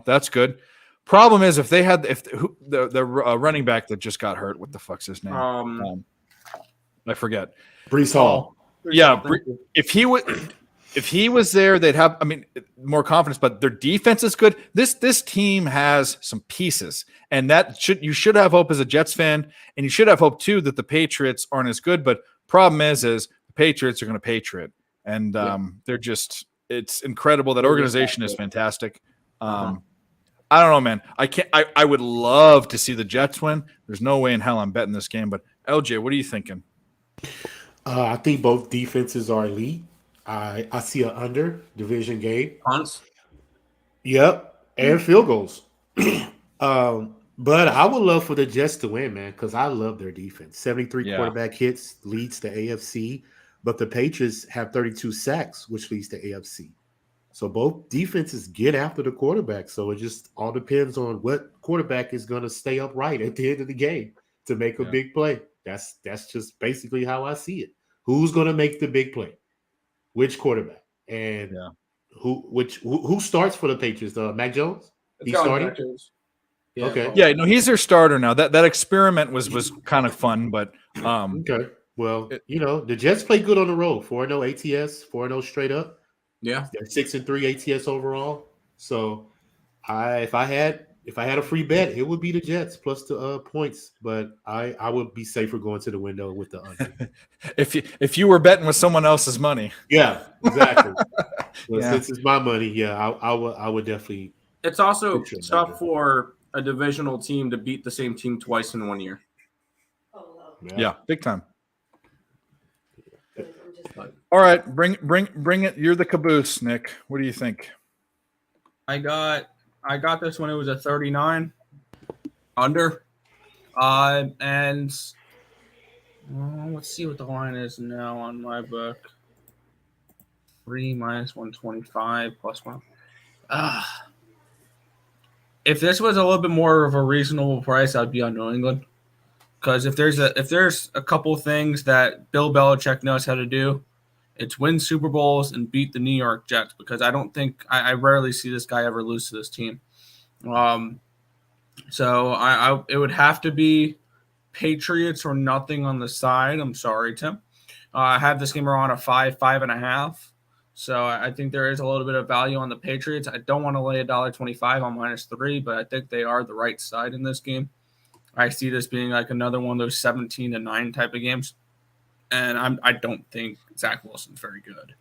That's good. Problem is if the running back that just got hurt, what the fuck's his name? I forget. Breece Hall. Yeah, if he was there, they'd have more confidence. But their defense is good. This team has some pieces, and you should have hope as a Jets fan, and you should have hope too that the Patriots aren't as good. But problem is the Patriots are going to Patriot, and they're just. It's incredible. That organization is fantastic. I don't know, man. I would love to see the Jets win. There's no way in hell I'm betting this game. But LJ, what are you thinking? I think both defenses are elite. I see an under division game. Punts. Yep, and field goals. But I would love for the Jets to win, man, because I love their defense. 73 quarterback hits leads the AFC, but the Patriots have 32 sacks, which leads to AFC. So both defenses get after the quarterback. So it just all depends on what quarterback is going to stay upright at the end of the game to make a big play. That's just basically how I see it. Who's going to make the big play? Which quarterback? And who starts for the Patriots? Mac Jones? He's starting? Yeah. Okay. Yeah, no, he's their starter now. That experiment was kind of fun, but okay. Well, the Jets play good on the road. 4-0 ATS, 4-0 straight up. Yeah. They're 6-3 ATS overall. So if I had a free bet, it would be the Jets plus the points, but I would be safer going to the window with the under. if you were betting with someone else's money. Yeah, exactly. Since it's my money, I would definitely. It's also tough for a divisional team to beat the same team twice in 1 year. Yeah, big time. All right, bring it. You're the caboose, Nick. What do you think? I got this when it was a 39 under. And let's see what the line is now on my book. 3 minus 125 plus 1. If this was a little bit more of a reasonable price, I'd be on New England. Because if there's a couple things that Bill Belichick knows how to do, it's win Super Bowls and beat the New York Jets. Because I rarely see this guy ever lose to this team. So it would have to be Patriots or nothing on the side. I'm sorry, Tim. I have this game around a 5.5. So I think there is a little bit of value on the Patriots. I don't want to lay $1.25 on -3, but I think they are the right side in this game. I see this being like another one of those 17-9 type of games. And I don't think Zach Wilson's very good.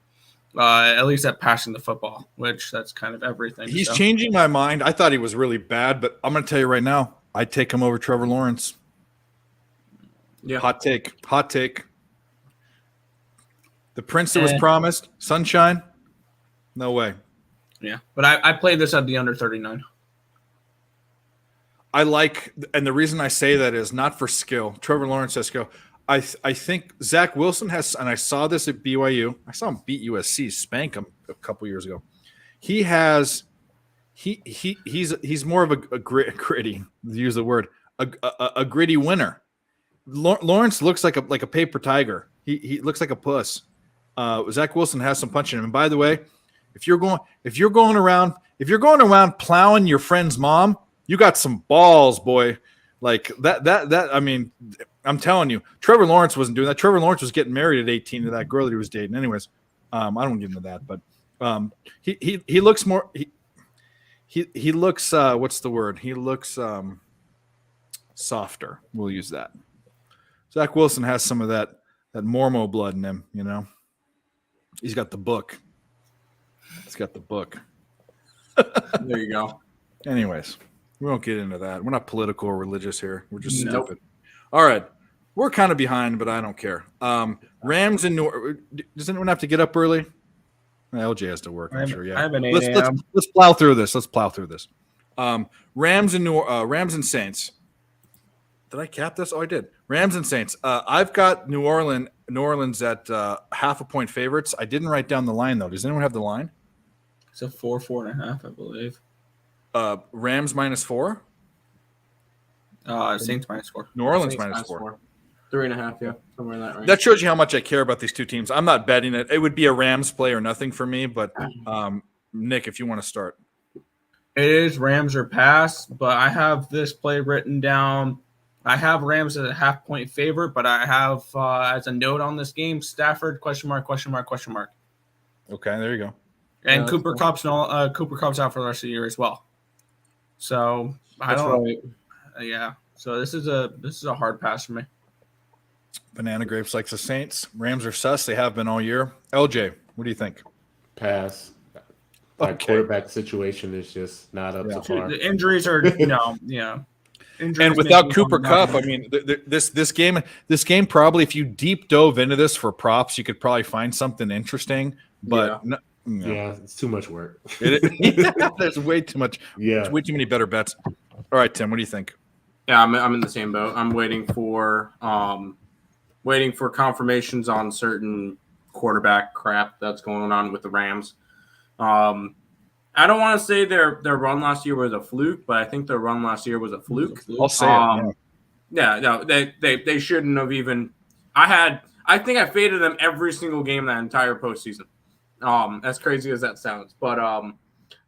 At least at passing the football, which that's kind of everything. He's changing my mind. I thought he was really bad, but I'm going to tell you right now, I'd take him over Trevor Lawrence. Yeah. Hot take. The prince that was promised, sunshine, no way. Yeah, but I played this at the under 39. I like, and the reason I say that is not for skill. Trevor Lawrence has skill. I think Zach Wilson has, and I saw this at BYU. I saw him beat USC, spank him a couple years ago. He has, he's more of a gritty. Use the word a gritty winner. Lawrence looks like a paper tiger. He looks like a puss. Zach Wilson has some punch in him. And by the way, if you're going around plowing your friend's mom, you got some balls, boy. Like that. I mean, I'm telling you, Trevor Lawrence wasn't doing that. Trevor Lawrence was getting married at 18 to that girl that he was dating. Anyways, I don't get into that, but he looks more. He looks. What's the word? He looks softer. We'll use that. Zach Wilson has some of that Mormo blood in him. You know, he's got the book. There you go. Anyways, we won't get into that. We're not political or religious here. We're just stupid. All right. We're kind of behind, but I don't care. Rams and does anyone have to get up early? LJ has to work, I'm sure. Yeah. I have an 8 a.m. Let's plow through this. Rams and Saints. Did I cap this? Oh, I did. Rams and Saints. I've got New Orleans at half a point favorites. I didn't write down the line, though. Does anyone have the line? It's a 4.5, I believe. Rams -4. Saints -4. New Orleans Saints -4. 3.5, yeah, somewhere in that range. That shows you how much I care about these two teams. I'm not betting it. It would be a Rams play or nothing for me. But Nick, if you want to start, it is Rams or pass. But I have this play written down. I have Rams as a half-point favorite, but I have as a note on this game, Stafford ? Okay, there you go. And yeah, Cooper Kupp's out for the rest of the year as well. So I don't. Right. Yeah. So this is a hard pass for me. Banana Grapes likes the Saints. Rams are sus. They have been all year. LJ, what do you think? Pass. Quarterback situation is just not up to par. The injuries are yeah. And without Cooper Kupp, I mean, this game probably, if you deep dove into this for props, you could probably find something interesting. But yeah, it's too much work. There's way too much. Yeah, there's way too many better bets. All right, Tim, what do you think? Yeah, I'm in the same boat. I'm waiting for confirmations on certain quarterback crap that's going on with the Rams. I don't want to say their run last year was a fluke, but I think their run last year was a fluke. I'll say it. Yeah, no, they shouldn't have even. I think I faded them every single game that entire postseason. As crazy as that sounds, but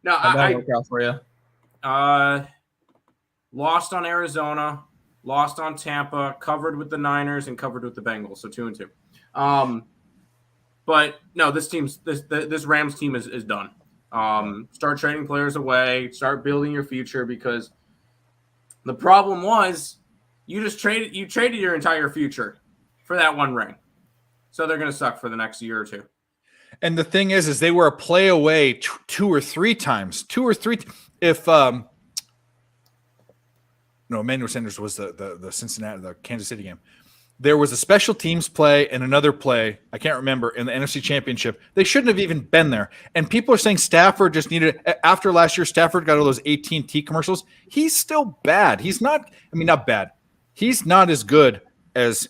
no, I work out for you. Lost on Arizona, lost on Tampa, covered with the Niners, and covered with the Bengals, so 2-2. But no, this Rams team is done. Start trading players away, start building your future, because the problem was you traded your entire future for that one ring. So they're going to suck for the next year or two. And the thing is they were a play away two or three times. If Emmanuel Sanders was the Kansas City game. There was a special teams play and another play, I can't remember, in the NFC Championship. They shouldn't have even been there. And people are saying Stafford just needed – after last year, Stafford got all those AT&T commercials. He's still bad. He's not – not bad. He's not as good as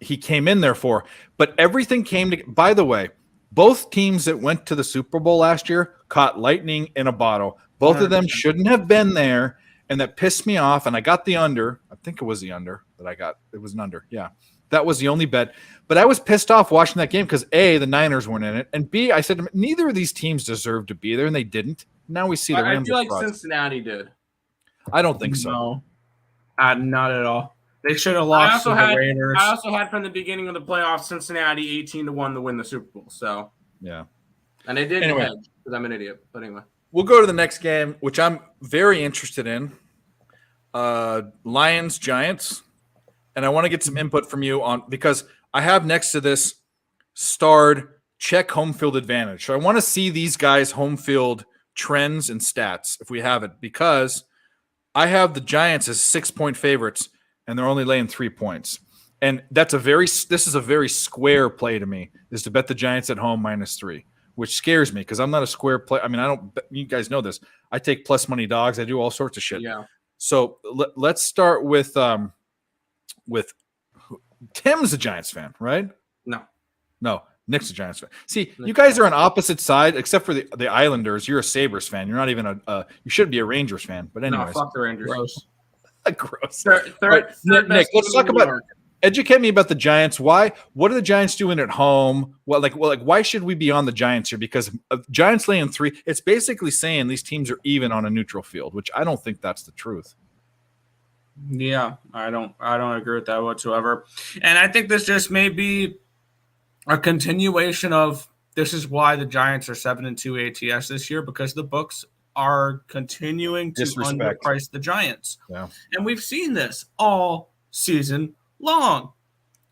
he came in there for. But everything came to – by the way, Both teams that went to the Super Bowl last year caught lightning in a bottle. Both of them 100%. shouldn't have been there, and that pissed me off. And I got the under. I think it was the under that I got. It was an under. Yeah, that was the only bet. But I was pissed off watching that game because A, the Niners weren't in it, and B, I said neither of these teams deserved to be there, and they didn't. Now we see the I Rams. feel like frauds. Cincinnati did. I don't think so. No, not at all. They should have lost to the Raiders. I also had from the beginning of the playoffs Cincinnati 18-1 to win the Super Bowl. So Yeah. and they didn't Anyway. hedge because I'm an idiot. But anyway, We'll go to the next game, which I'm very interested in. Lions Giants, and I want to get some input from you on because I have next to this starred check home field advantage. So I want to see these guys' home field trends and stats if we have it, because I have the Giants as 6-point favorites and they're only laying 3 points. And this is a very square play to me, is to bet the Giants at home -3, which scares me because I'm not a square play. I mean, you guys know this. I take plus money dogs. I do all sorts of shit. yeah. So let's start with Tim's a Giants fan, right? No, Nick's a Giants fan. See, you guys are on opposite side, except for the Islanders. You're a Sabres fan. You're not even you should be a Rangers fan. But No, anyways, fuck the Rangers. Gross. gross. Third Nick, best let's team talk in New about. York. Educate me about the Giants. What are the Giants doing at home? Why should we be on the Giants here? Because Giants laying 3, it's basically saying these teams are even on a neutral field, which I don't think that's the truth. Yeah, I don't agree with that whatsoever. And I think this just may be a continuation of this is why the Giants are 7-2 ATS this year, because the books are continuing to Disrespect. underprice the Giants. Yeah. And we've seen this all season long.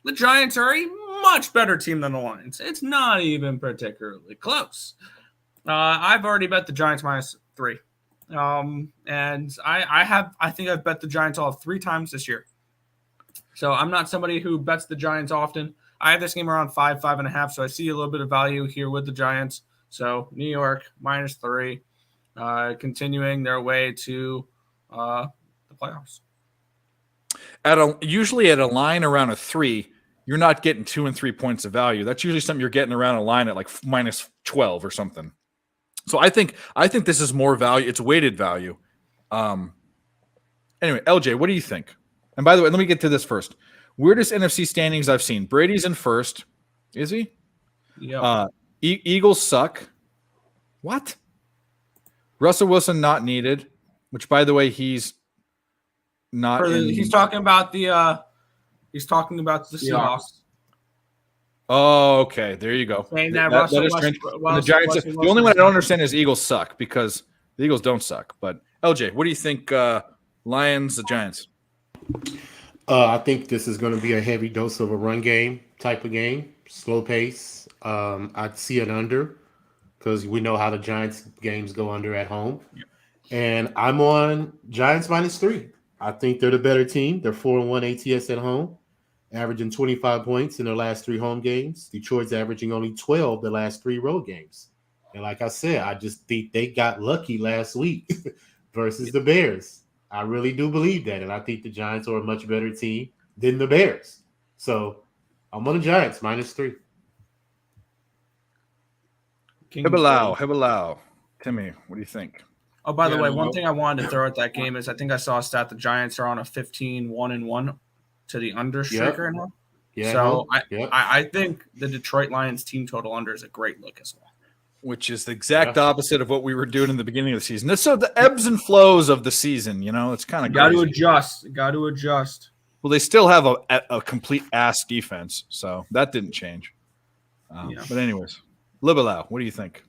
The Giants are a much better team than the Lions. It's not even particularly close. I've already bet the Giants -3. And I think I've bet the Giants all 3 times this year. So I'm not somebody who bets the Giants often. I have this game around 5.5. So I see a little bit of value here with the Giants. So New York -3, continuing their way to the playoffs. Usually at a line around a 3, you're not getting 2 and 3 points of value. That's usually something you're getting around a line at like -12 or something. So I think this is more value. It's weighted value. Anyway, LJ, what do you think? And by the way, let me get to this first. Weirdest NFC standings I've seen. Brady's in first. Is he? Yeah. Eagles suck. What? Russell Wilson not needed, which by the way, he's not. He's talking about the Seahawks. Oh, okay. There you go. Saying that That Russell is West- strange. Russell- And the Giants. Russell The only one I Wilson- don't understand is Eagles suck, because the Eagles don't suck. But LJ, what do you think? Lions, the Giants. I think this is going to be a heavy dose of a run game type of game, slow pace. I'd see an under because we know how the Giants games go under at home. Yeah. And I'm on Giants -3. I think they're the better team. They're 4-1 ATS at home, averaging 25 points in their last 3 home games. Detroit's averaging only 12 the last 3 road games. And like I said, I just think they got lucky last week versus the Bears. I really do believe that. And I think the Giants are a much better team than the Bears. So I'm on the Giants -3. Hibalau. Timmy, what do you think? Oh, by the Yeah, way, no. one thing I wanted to throw at that game is I think I saw a stat the Giants are on a 15-1-1 to the under streak Yep. right now. Yeah. So Yep. I think the Detroit Lions team total under is a great look as well. Which is the exact opposite of what we were doing in the beginning of the season. So the ebbs and flows of the season, it's kind of Got to crazy. adjust. Got to adjust. Well, they still have a complete ass defense, so that didn't change. Yeah. But anyways, Libelau, what do you think?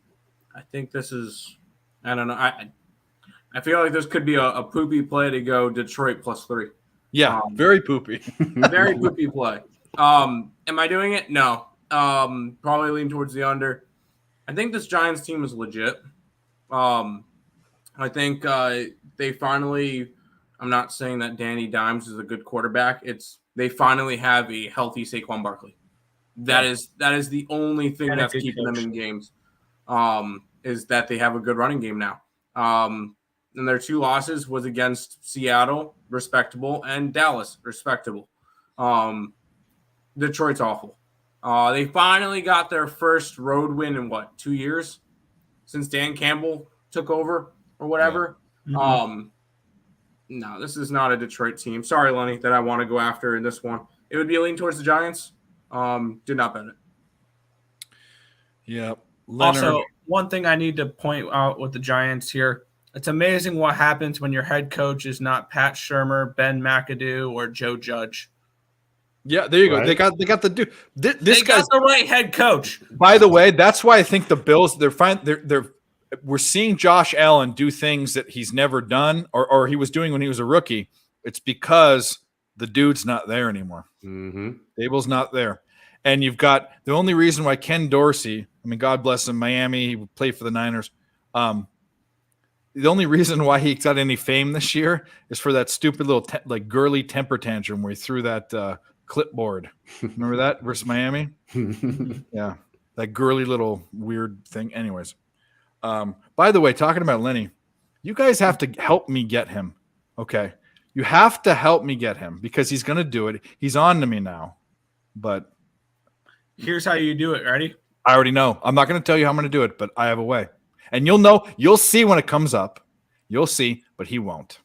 I think this is. I don't know. I feel like this could be a poopy play to go Detroit +3. Yeah, very poopy. Very poopy play. Am I doing it? No. Probably lean towards the under. I think this Giants team is legit. I think they finally. I'm not saying that Danny Dimes is a good quarterback. They finally have a healthy Saquon Barkley. That is the only thing And a that's good keeping them coach. in games. Is that they have a good running game now. And their 2 losses was against Seattle, respectable, and Dallas, respectable. Detroit's awful. They finally got their first road win in 2 years since Dan Campbell took over or whatever. Yeah. Mm-hmm. No, this is not a Detroit team. Sorry, Lenny, that I want to go after in this one. It would be a lean towards the Giants. Did not bet it. Yeah. Leonard. Also, one thing I need to point out with the Giants here, it's amazing what happens when your head coach is not Pat Shurmur, Ben McAdoo, or Joe Judge. Yeah, there you Right. go. They got the dude. This They guy's, got the right head coach. by the way, that's why I think the Bills, we're seeing Josh Allen do things that he's never done or he was doing when he was a rookie. It's because the dude's not there anymore. Mm-hmm. Dable's not there. And you've got the only reason why Ken Dorsey, I mean, God bless him, Miami, he played for the Niners. The only reason why he got any fame this year is for that stupid little girly temper tantrum where he threw that clipboard. Remember that versus Miami? Yeah, that girly little weird thing. Anyways, by the way, talking about Lenny, you guys have to help me get him. Okay, you have to help me get him because he's going to do it. He's on to me now, but Here's how you do it. Ready? I already know. I'm not going to tell you how I'm going to do it, but I have a way. And you'll know. You'll see when it comes up. You'll see, but he won't.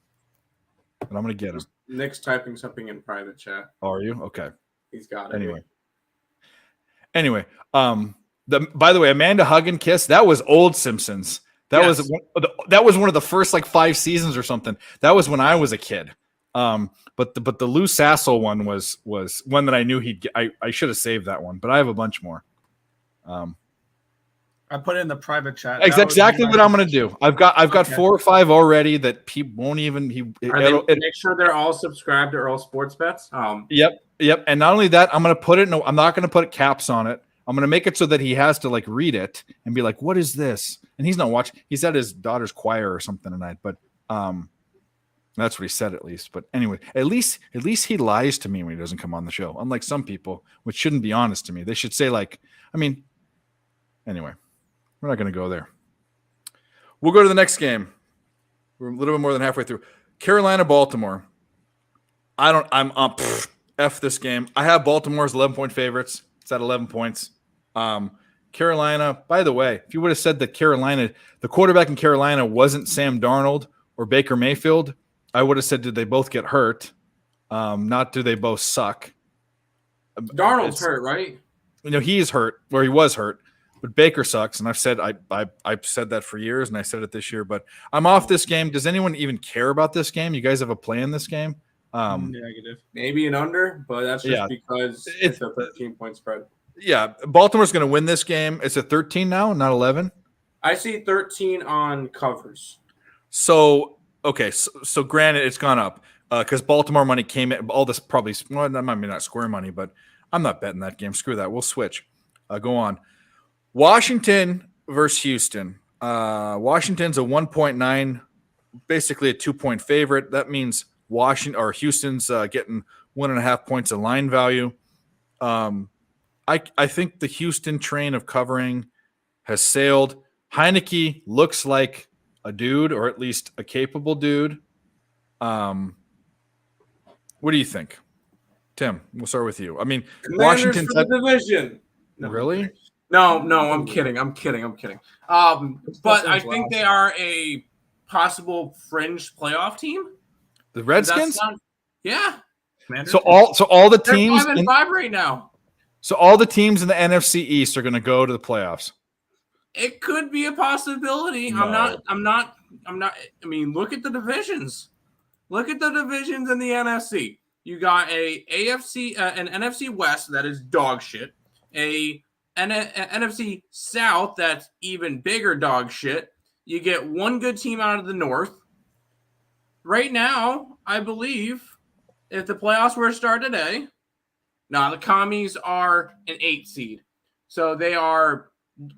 But I'm going to get him. Nick's typing something in private chat. Are you? Okay. He's got it. Anyway, by the way, Amanda Hug and Kiss, that was old Simpsons. That was one of the first 5 seasons or something. That was when I was a kid. But the Lou Sassel one was one that I knew he'd get. I should have saved that one, but I have a bunch more. I put it in the private chat. Exactly what I'm going to do. I've got 4 or 5 already that he won't even. Make sure they're all subscribed to Earl Sports Bets. Yep. And not only that, I'm going to put it. No, I'm not going to put caps on it. I'm going to make it so that he has to read it and be like, "What is this?" And he's not watching. He's at his daughter's choir or something tonight, but that's what he said at least. But anyway, at least he lies to me when he doesn't come on the show. Unlike some people, which shouldn't be honest to me. They should say anyway. We're not going to go there. We'll go to the next game. We're a little bit more than halfway through. Carolina, Baltimore. I'm up. F this game. I have Baltimore as 11-point favorites. It's at 11 points. Carolina, by the way, if you would have said that Carolina, the quarterback in Carolina wasn't Sam Darnold or Baker Mayfield, I would have said, did they both get hurt? Not do they both suck? Darnold's hurt, right? He is hurt, or he was hurt. But Baker sucks, and I've said I've said that for years, and I said it this year. But I'm off this game. Does anyone even care about this game? You guys have a play in this game? Negative. Maybe an under, but that's just because it's a 13-point spread. Yeah, Baltimore's going to win this game. It's a 13 now, not 11. I see 13 on covers. So okay, so granted, it's gone up because Baltimore money came in. All this probably not square money, but I'm not betting that game. Screw that. We'll switch. Go on. Washington versus Houston. Washington's a 1.9, basically a 2-point favorite. That means Houston's getting 1.5 points of line value. I think the Houston train of covering has sailed. Heineke looks like a dude, or at least a capable dude. What do you think, Tim? We'll start with you. I mean, Washington's for the division. No, really? No, I'm kidding. But I think they are a possible fringe playoff team. The Redskins? Yeah. So all the teams they're 5-5 right now. So all the teams in the NFC East are going to go to the playoffs. It could be a possibility. No. I'm not. I mean, look at the divisions. Look at the divisions in the NFC. You got an NFC West that is dog shit. An NFC South that's even bigger dog shit. You get one good team out of the North. Right now, I believe, if the playoffs were to start today, the Commies are an 8 seed. So they are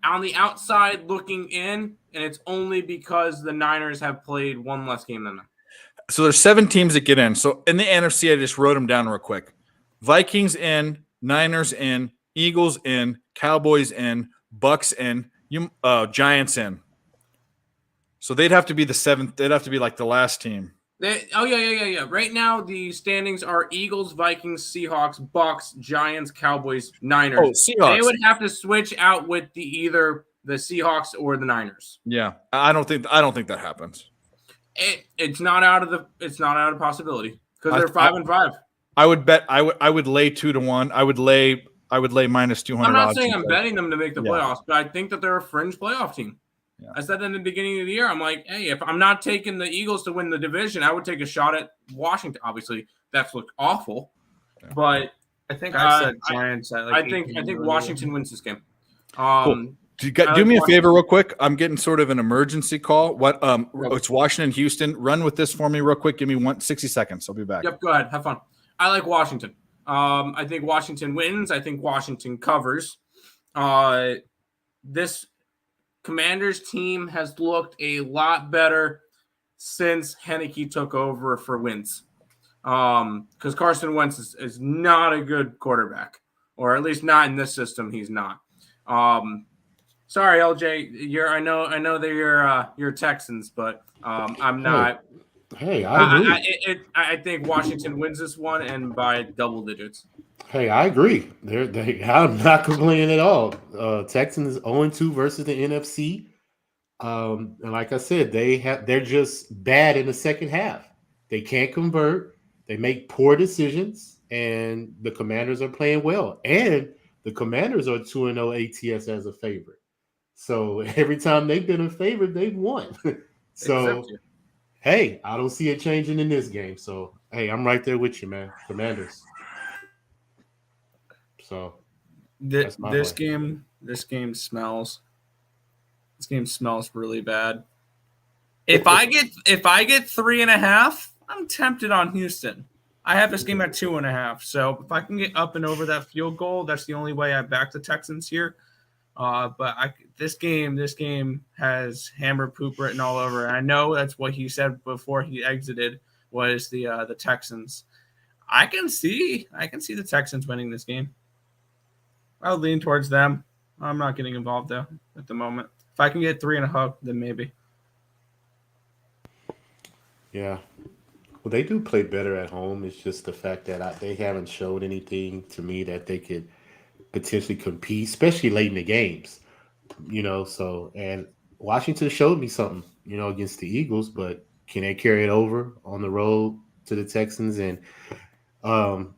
on the outside looking in, and it's only because the Niners have played one less game than them. So there's 7 teams that get in. So in the NFC, I just wrote them down real quick. Vikings in, Niners in, Eagles in, Cowboys in, Bucks in, Giants in. So they'd have to be the 7th. They'd have to be like the last team. Yeah. Right now, the standings are Eagles, Vikings, Seahawks, Bucks, Giants, Cowboys, Niners. Oh, Seahawks. They would have to switch out with either the Seahawks or the Niners. Yeah, I don't think that happens. It's not out of possibility because they're 5-5. I would bet. I would lay 2-1. I would lay minus 200. I'm not odds saying and I'm say- betting them to make the Yeah. playoffs, but I think that they're a fringe playoff team. Yeah. I said that in the beginning of the year. I'm like, hey, if I'm not taking the Eagles to win the division, I would take a shot at Washington. Obviously, that's looked awful, but I think I said Giants. I think Washington wins this game. Cool. Do me a favor real quick. I'm getting sort of an emergency call. What? It's Washington, Houston. Run with this for me real quick. Give me 60 seconds. I'll be back. Yep, go ahead. Have fun. I like Washington. I think Washington wins. I think Washington covers. This Commanders team has looked a lot better since Henneke took over for Wentz. Because Carson Wentz is not a good quarterback, or at least not in this system. He's not. Sorry, LJ. I know that you're Texans, but I'm not. Hey, I agree. I think Washington wins this one and by double digits. Hey, I agree. I'm not complaining at all. Texans is 0-2 versus the NFC. And like I said, they're just bad in the second half. They can't convert. They make poor decisions, and the Commanders are playing well. And the Commanders are 2-0 ATS as a favorite. So every time they've been a favorite, they've won. So, hey, I don't see it changing in this game. So, hey, I'm right there with you, man. Commanders. So this game smells really bad. If I get 3.5, I'm tempted on Houston. I have this game at 2.5. So if I can get up and over that field goal, that's the only way I back the Texans here. But this game has hammer poop written all over. And I know that's what he said before he exited was the Texans. I can see the Texans winning this game. I'll lean towards them. I'm not getting involved though at the moment. If I can get 3.5, then maybe. Yeah. Well, they do play better at home. It's just the fact that they haven't showed anything to me that they could potentially compete, especially late in the games. So and Washington showed me something, against the Eagles, but can they carry it over on the road to the Texans? And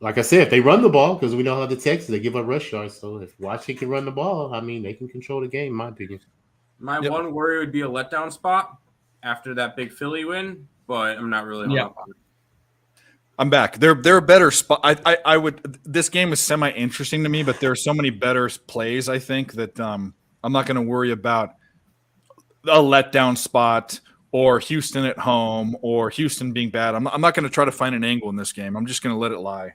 like I said, if they run the ball, because we know how the Texans, they give up rush yards. So if Washington can run the ball, they can control the game, in my opinion. My one worry would be a letdown spot after that big Philly win, but I'm not really hung up on it. I'm back. They're a better spot. I would. This game is semi interesting to me, but there are so many better plays. I think that I'm not going to worry about a letdown spot or Houston at home or Houston being bad. I'm not going to try to find an angle in this game. I'm just going to let it lie.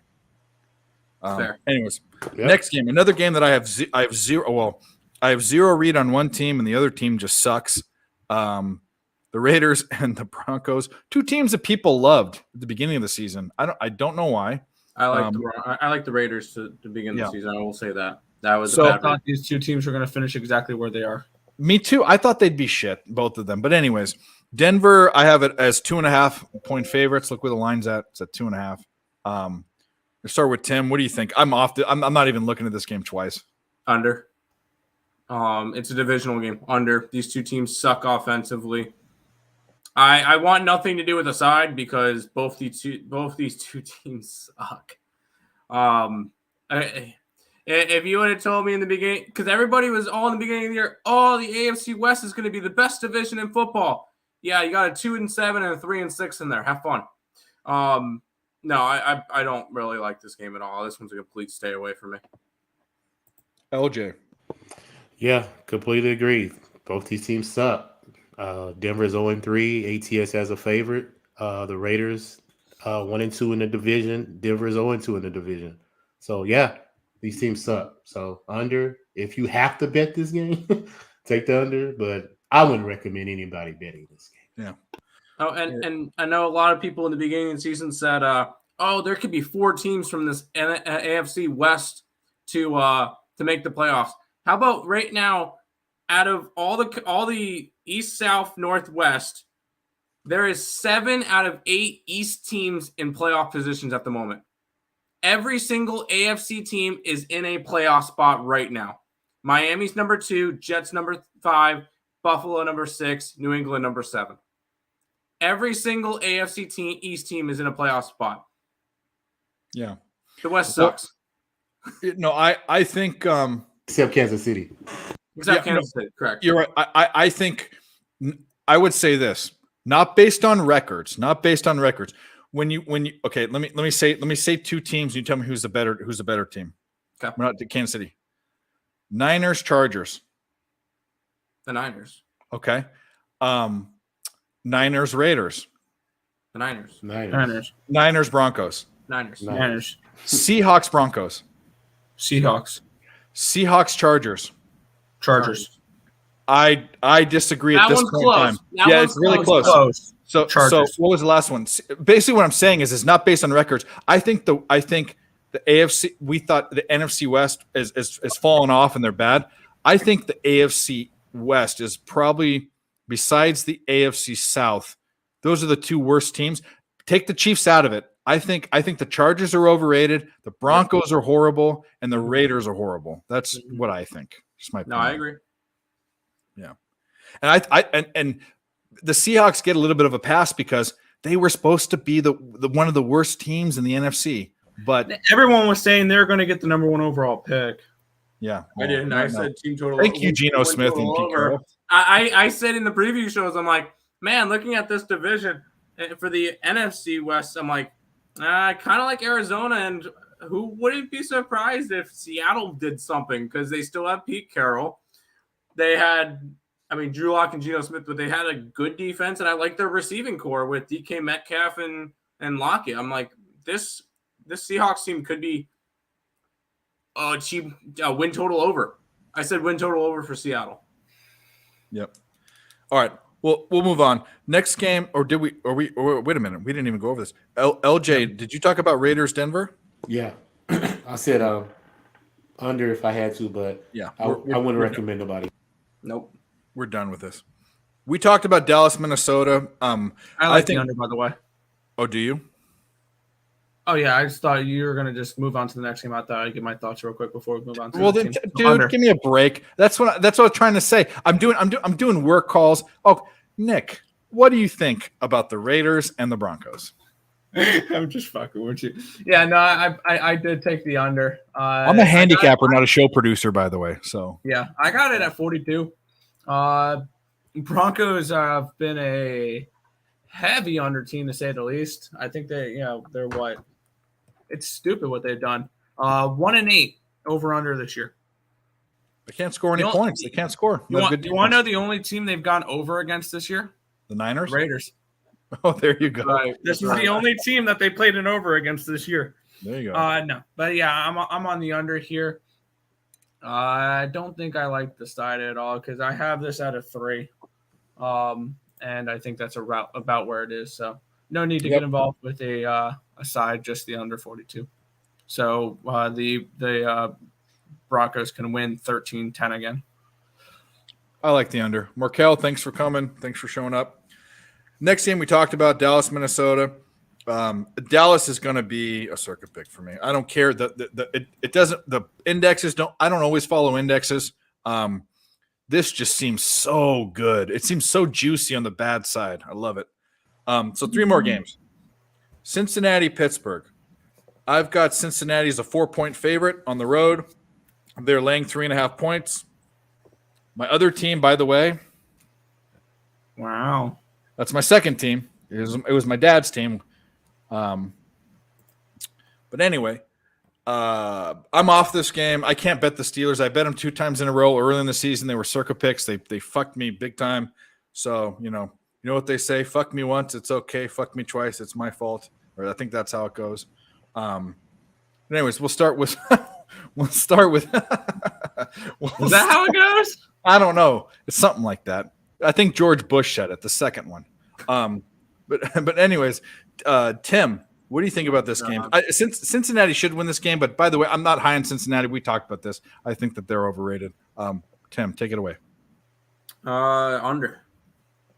Fair. Anyways, next game, another game that I have zero. Well, I have zero read on one team, and the other team just sucks. The Raiders and the Broncos, two teams that people loved at the beginning of the season. I don't know why. I like the Raiders to begin the season. I will say that was. I thought these two teams were going to finish exactly where they are. Me too. I thought they'd be shit, both of them. But anyways, Denver, I have it as 2.5 point favorites. Look where the line's at. It's at 2.5. Let's start with Tim. What do you think? I'm not even looking at this game twice. Under. It's a divisional game. Under. These two teams suck offensively. I want nothing to do with the side because both these two teams suck. If you would have told me in the beginning, because everybody was all in the beginning of the year, the AFC West is going to be the best division in football. Yeah, you got a 2-7 and a 3-6 in there. Have fun. No, I don't really like this game at all. This one's a complete stay away from me. LJ. Yeah, completely agree. Both these teams suck. Denver's 0-3. ATS as a favorite. The Raiders 1-2 in the division. Denver's 0-2 in the division. So yeah, these teams suck. So under, if you have to bet this game, take the under. But I wouldn't recommend anybody betting this game. Yeah. Oh, and I know a lot of people in the beginning of the season said, there could be 4 teams from this AFC West to make the playoffs. How about right now, out of all the East, South, Northwest, There is 7 out of 8 East teams in playoff positions at the moment. Every single AFC team is in a playoff spot right now. Miami's number 2, Jets number 5, Buffalo number 6, New England number 7. Every single AFC team, East team is in a playoff spot. Yeah. The West sucks. No, I think Except Kansas City. Except Kansas City, correct. you're right. I think I would say this, not based on records. When you okay, let me say 2 teams. You tell me who's the better team. Okay. We're not Kansas City. Niners, Chargers. The Niners. Okay. Niners, Raiders. The Niners. Niners, Broncos. Niners. Seahawks, Broncos. Seahawks. Seahawks, Chargers. Chargers. I disagree at That this one's point close. in time. That Yeah, one's it's really close. Close. So Chargers. what was the last one? Basically, what I'm saying is not based on records. I think the AFC. We thought the NFC West is fallen off and they're bad. I think the AFC West is probably, besides the AFC South, those are the 2 worst teams. Take the Chiefs out of it. I think the Chargers are overrated. The Broncos are horrible, and the Raiders are horrible. That's what I think. Just my opinion. No, I agree. Yeah, and and the Seahawks get a little bit of a pass because they were supposed to be the one of the worst teams in the NFC. But Everyone was saying they're going to get the number 1 overall pick. yeah, I didn't. I said team total. Thank you, Geno win Smith total and Pete over. Carroll. I said in the preview shows, I'm like, man, looking at this division for the NFC West, I'm like, I kind of like Arizona, and who wouldn't be surprised if Seattle did something because they still have Pete Carroll. They had, Drew Lock and Geno Smith, but they had a good defense, and I like their receiving core with DK Metcalf and Lockett. I'm like, this Seahawks team could be a win total over. I said win total over for Seattle. Yep. All right. Well, we'll move on. Next game, or did we? Or wait a minute. We didn't even go over this. LJ, did you talk about Raiders Denver? Yeah. I said under if I had to, but Yeah, I wouldn't recommend nobody. Nope. We're done with this. We talked about Dallas, Minnesota. I think the under, by the way. Oh, do you? Oh, yeah. I just thought you were going to just move on to the next game. I thought I'd get my thoughts real quick before we move on to Well, the then, next game. dude, Under. give me a break. That's what I was trying to say. I'm doing work calls. Oh, Nick, what do you think about the Raiders and the Broncos? I'm just fucking with you. Yeah, no, I did take the under. I'm a handicapper, not a show producer, by the way. So yeah, I got it at 42. Broncos have been a heavy under team to say the least. I think they're what? It's stupid what they've done. 1-8 over under this year. they can't score any points. They can't score. You want to know the only team they've gone over against this year? The Niners? Raiders. Oh, there you go. Right. This is the only team that they played an over against this year. There you go. No, but yeah, I'm on the under here. I don't think I like the side at all because I have this at a 3, and I think that's about where it is. So no need to get involved with a side, just the under 42. So the Broncos can win 13-10 again. I like the under. Markel, thanks for coming. Thanks for showing up. Next game we talked about, Dallas, Minnesota. Dallas is going to be a circuit pick for me. I don't care. It doesn't. The indexes don't. I don't always follow indexes. This just seems so good. It seems so juicy on the bad side. I love it. So 3 more games. Cincinnati, Pittsburgh. I've got Cincinnati as a 4-point favorite on the road. They're laying 3.5 points. My other team, by the way, Wow. that's my second team. It was my dad's team. But anyway, I'm off this game. I can't bet the Steelers. I bet them 2 times in a row early in the season. They were circa picks. They fucked me big time. So, you know what they say? Fuck me once, it's okay. Fuck me twice, it's my fault. Or I think that's how it goes. Anyways, we'll start with Is that how it goes? I don't know. It's something like that. I think George Bush said it, the second one. But anyways, Tim, what do you think about this game? Cincinnati should win this game, but by the way, I'm not high on Cincinnati. We talked about this. I think that they're overrated. Tim, take it away. Under.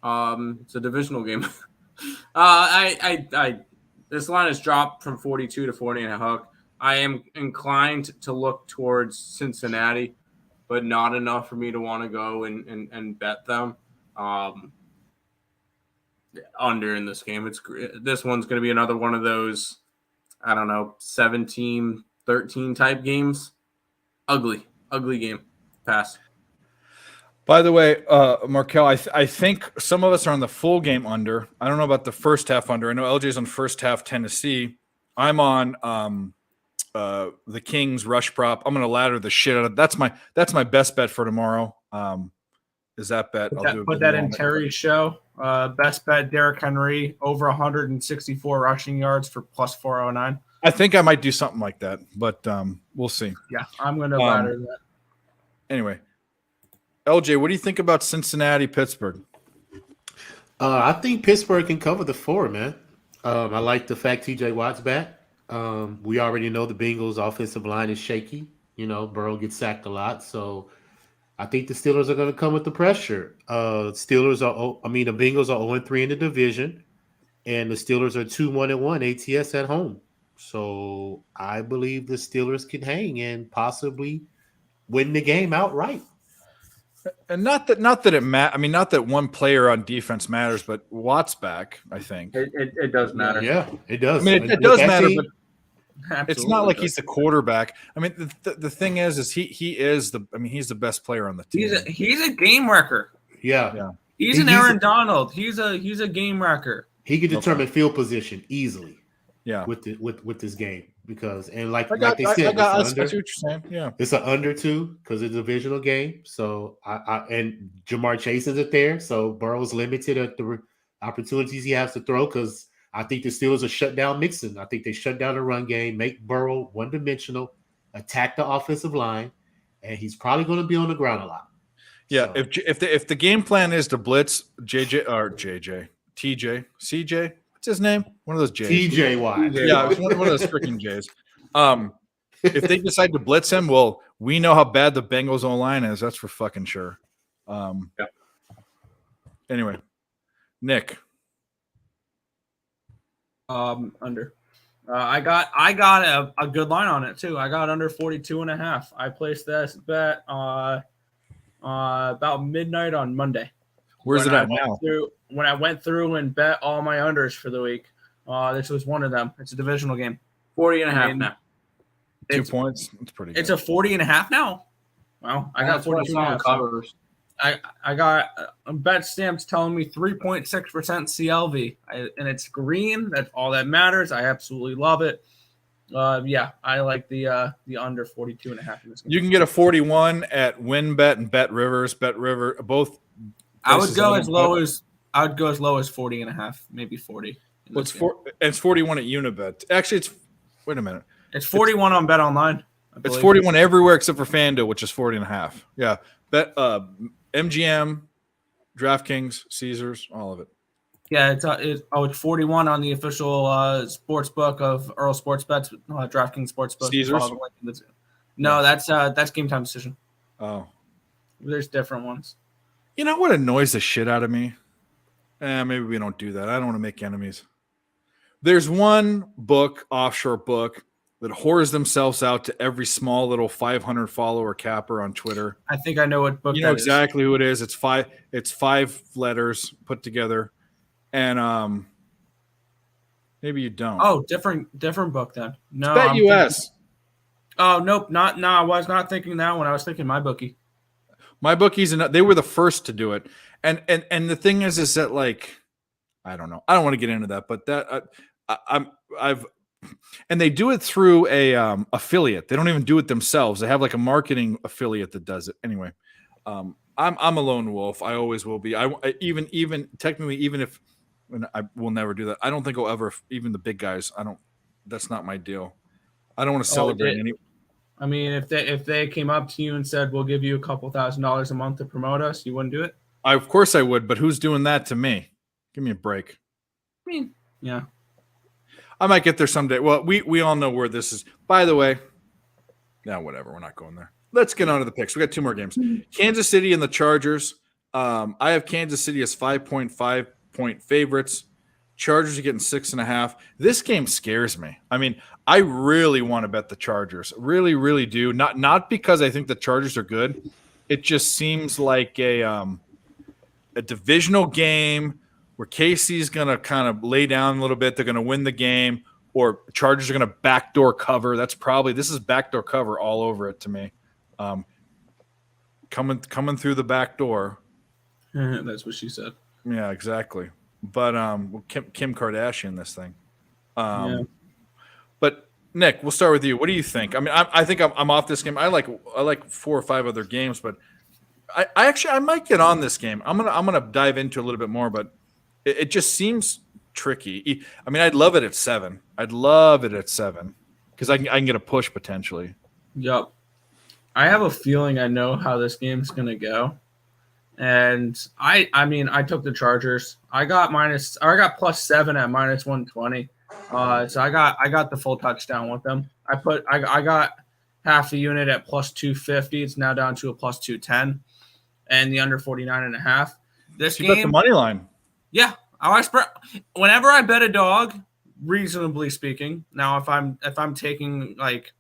It's a divisional game. I this line has dropped from 42 to 40 and a hook. I am inclined to look towards Cincinnati, but not enough for me to want to go and bet them under in this game. This one's going to be another one of those, I don't know, 17-13 type games. Ugly game. Pass. By the way, Markel, I think some of us are on the full game under. I don't know about the first half under. I know LJ's on first half Tennessee. I'm on the Kings rush prop. I'm going to ladder the shit out of that's my best bet for tomorrow. Is that bet? Put that in Terry's show. Best bet: Derrick Henry over 164 rushing yards for plus 409. I think I might do something like that, but we'll see. Yeah, I'm going to ladder that. Anyway, LJ, what do you think about Cincinnati, Pittsburgh? I think Pittsburgh can cover the 4, man. I like the fact TJ Watt's back. We already know the Bengals' offensive line is shaky. Burrow gets sacked a lot, so I think the Steelers are going to come with the pressure. The Bengals are 0-3 in the division, and the Steelers are 2-1-1 ATS at home. So I believe the Steelers can hang and possibly win the game outright. And not that it not that one player on defense matters, but Watt's back. I think it does matter. Yeah, it does. I mean, it does matter, but Absolutely. it's not like he's the quarterback. I mean, the thing is he's the best player on the team. He's a game wrecker. Yeah. He's an Aaron Donald. He's a game wrecker. He can determine field position easily. Yeah, with this game because like they said, I see what you're saying. Yeah, it's an under 2 because it's a divisional game. So and Jamar Chase isn't there, so Burrow's limited at the opportunities he has to throw because I think the Steelers are shut down Mixon. I think they shut down the run game, make Burrow one-dimensional, attack the offensive line, and he's probably going to be on the ground a lot. Yeah, so. If the game plan is to blitz TJ, CJ. What's his name? One of those J's. TJ Watt. Yeah, one of those freaking J's. If they decide to blitz him, well, we know how bad the Bengals O-line is. That's for fucking sure. Anyway, Nick. Under. I got a good line on it too. I got under 42.5. I placed this bet about midnight on Monday. Where's it at now? When I went through and bet all my unders for the week, this was one of them. It's a divisional game. 40.5 now. 2 points. It's pretty good. It's a 40.5 now. Well, I got 42.5 covers. I got bet stamps telling me 3.6% CLV, and it's green. That's all that matters. I absolutely love it. Yeah, I like the under 42.5 in this game. You can get a 41 at WinBet and Bet Rivers. Bet River both. I would go as low as 40.5, maybe 40. It's 41 at Unibet. Actually, wait a minute. It's 41 on Bet Online. It's 41 everywhere except for FanDuel, which is 40.5. Yeah, Bet MGM, DraftKings, Caesars, all of it. Yeah, it's 41 on the official sports book of Earl Sports Bets, DraftKings Sportsbook. Caesars? No, that's Game Time Decision. Oh, there's different ones. You know what annoys the shit out of me? Maybe we don't do that. I don't want to make enemies. There's one offshore book, that whores themselves out to every small little 500 follower capper on Twitter. I think I know what book. You know exactly who it is. It's five letters put together, and maybe you don't. Oh, different book then. No, Bet US. Oh nope, I was not thinking that one. I was thinking MyBookie. MyBookie's they were the first to do it, and the thing is that like, I don't know. I don't want to get into that, but that and they do it through a affiliate. They don't even do it themselves. They have like a marketing affiliate that does it. Anyway, I'm a lone wolf. I always will be. I even technically, even if I will never do that. I don't think I'll ever. Even the big guys. That's not my deal. I don't want to celebrate any. I mean, if they came up to you and said, "We'll give you a couple $1,000s a month to promote us," you wouldn't do it? Of course I would, but who's doing that to me? Give me a break. I mean, yeah. I might get there someday. Well, we all know where this is. By the way, whatever. We're not going there. Let's get on to the picks. We got 2 more games. Kansas City and the Chargers. I have Kansas City as 5.5 point favorites. Chargers are getting 6.5. This game scares me. I mean, I really want to bet the Chargers. Really, really do. Not because I think the Chargers are good. It just seems like a divisional game where KC's going to kind of lay down a little bit. They're going to win the game, or Chargers are going to backdoor cover. This is backdoor cover all over it to me. Coming through the back door. That's what she said. Yeah, exactly. But Kim Kardashian, this thing. Yeah. But Nick, we'll start with you. What do you think? I mean, I think I'm off this game. I like 4 or 5 other games, but I might get on this game. I'm gonna dive into a little bit more, but it just seems tricky. I mean, I'd love it at 7. I'd love it at 7 because I can get a push potentially. Yep. I have a feeling I know how this game's gonna go. And I mean, I took the Chargers. I got +7 at -120. So I got the full touchdown with them. I got half a unit at +250. It's now down to a +210, and the under 49.5. This You bet the money line. Yeah, whenever I bet a dog, reasonably speaking. Now, if I'm taking like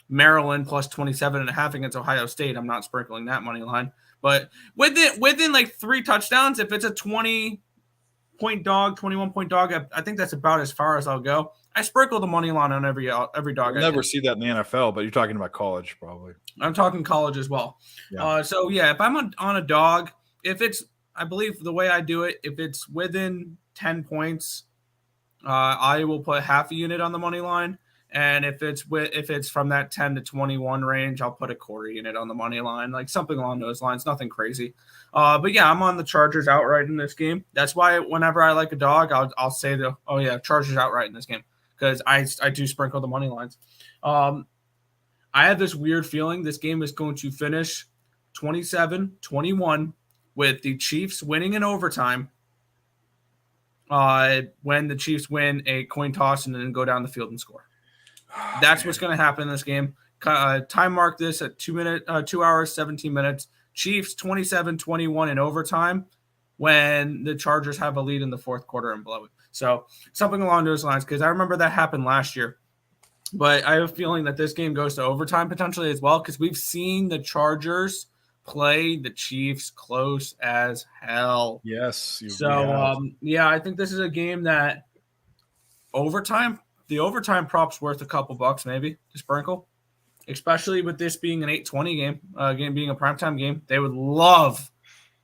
Maryland +27.5 against Ohio State, I'm not sprinkling that money line. But within like 3 touchdowns, if it's a 20-point dog, 21-point dog, I think that's about as far as I'll go. I sprinkle the money line on every dog. You'll never see that in the NFL, but you're talking about college probably. I'm talking college as well. Yeah. So yeah, if I'm on a dog, I believe the way I do it, if it's within 10 points, I will put half a unit on the money line. And if it's from that 10 to 21 range, I'll put a quarter unit on the money line, like something along those lines. Nothing crazy. But yeah, I'm on the Chargers outright in this game. That's why whenever I like a dog, I'll say Chargers outright in this game because I do sprinkle the money lines. I have this weird feeling this game is going to finish 27-21 with the Chiefs winning in overtime. When the Chiefs win a coin toss and then go down the field and score. That's what's going to happen in this game. Time mark this at 2 hours, 17 minutes. Chiefs 27-21 in overtime when the Chargers have a lead in the fourth quarter and blow it. So something along those lines, because I remember that happened last year. But I have a feeling that this game goes to overtime potentially as well, because we've seen the Chargers play the Chiefs close as hell. Yes. I think this is a game that the overtime prop's worth a couple bucks maybe to sprinkle, especially with this being an 8:20 game being a primetime game. They would love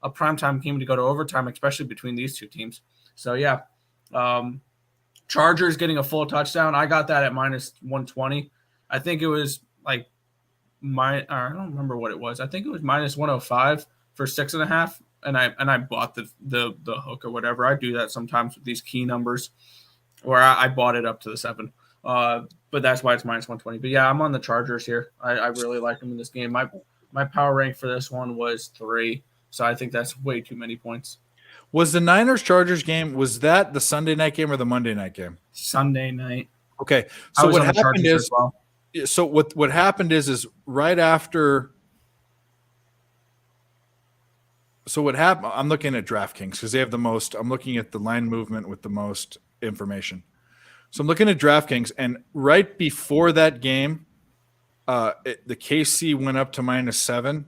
a primetime game to go to overtime, especially between these two teams. So yeah, Chargers getting a full touchdown. I got that at -120. I think it was like I don't remember what it was. I think it was -105 for 6.5, and I bought the hook or whatever. I do that sometimes with these key numbers, where I bought it up to the 7. But that's why it's -120. But yeah, I'm on the Chargers here. I really like them in this game. My power rank for this one was 3, so I think that's way too many points. Was the Niners-Chargers game, was that the Sunday night game or the Monday night game? Sunday night. Okay. So what happened is, what happened is right after. So what happened? I'm looking at DraftKings because they have the most. I'm looking at the line movement with the most information. So I'm looking at DraftKings, and right before that game, the KC went up to -7,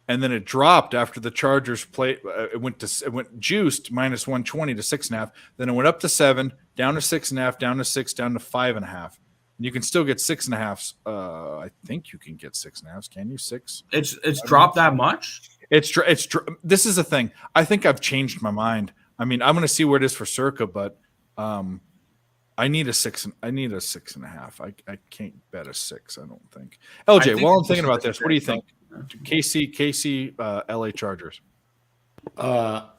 and then it dropped after the Chargers played. It went juiced -120 to 6.5. Then it went up to 7, down to 6.5, down to 6, down to 5.5. And you can still get 6.5s. I think you can get 6.5s. Can you 6? It's dropped that much. This is the thing. I think I've changed my mind. I mean, I'm going to see where it is for Circa, but I need a 6. I need a 6.5. I can't bet a 6. I don't think. LJ, while I'm thinking about this, what do you think? KC, LA Chargers. I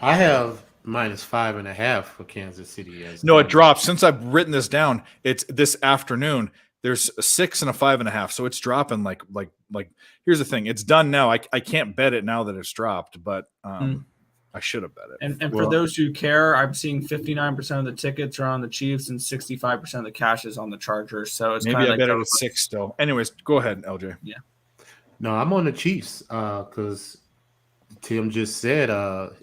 have -5.5 for Kansas City. No, it dropped. Since I've written this down, it's this afternoon. There's a 6 and a 5.5, so it's dropping like. Here's the thing: it's done now. I can't bet it now that it's dropped, but I should have bet it. And for those who care, I'm seeing 59% of the tickets are on the Chiefs and 65% of the cash is on the Chargers. So it's maybe I bet it was 6 still. Anyways, go ahead, LJ. Yeah. No, I'm on the Chiefs because Tim just said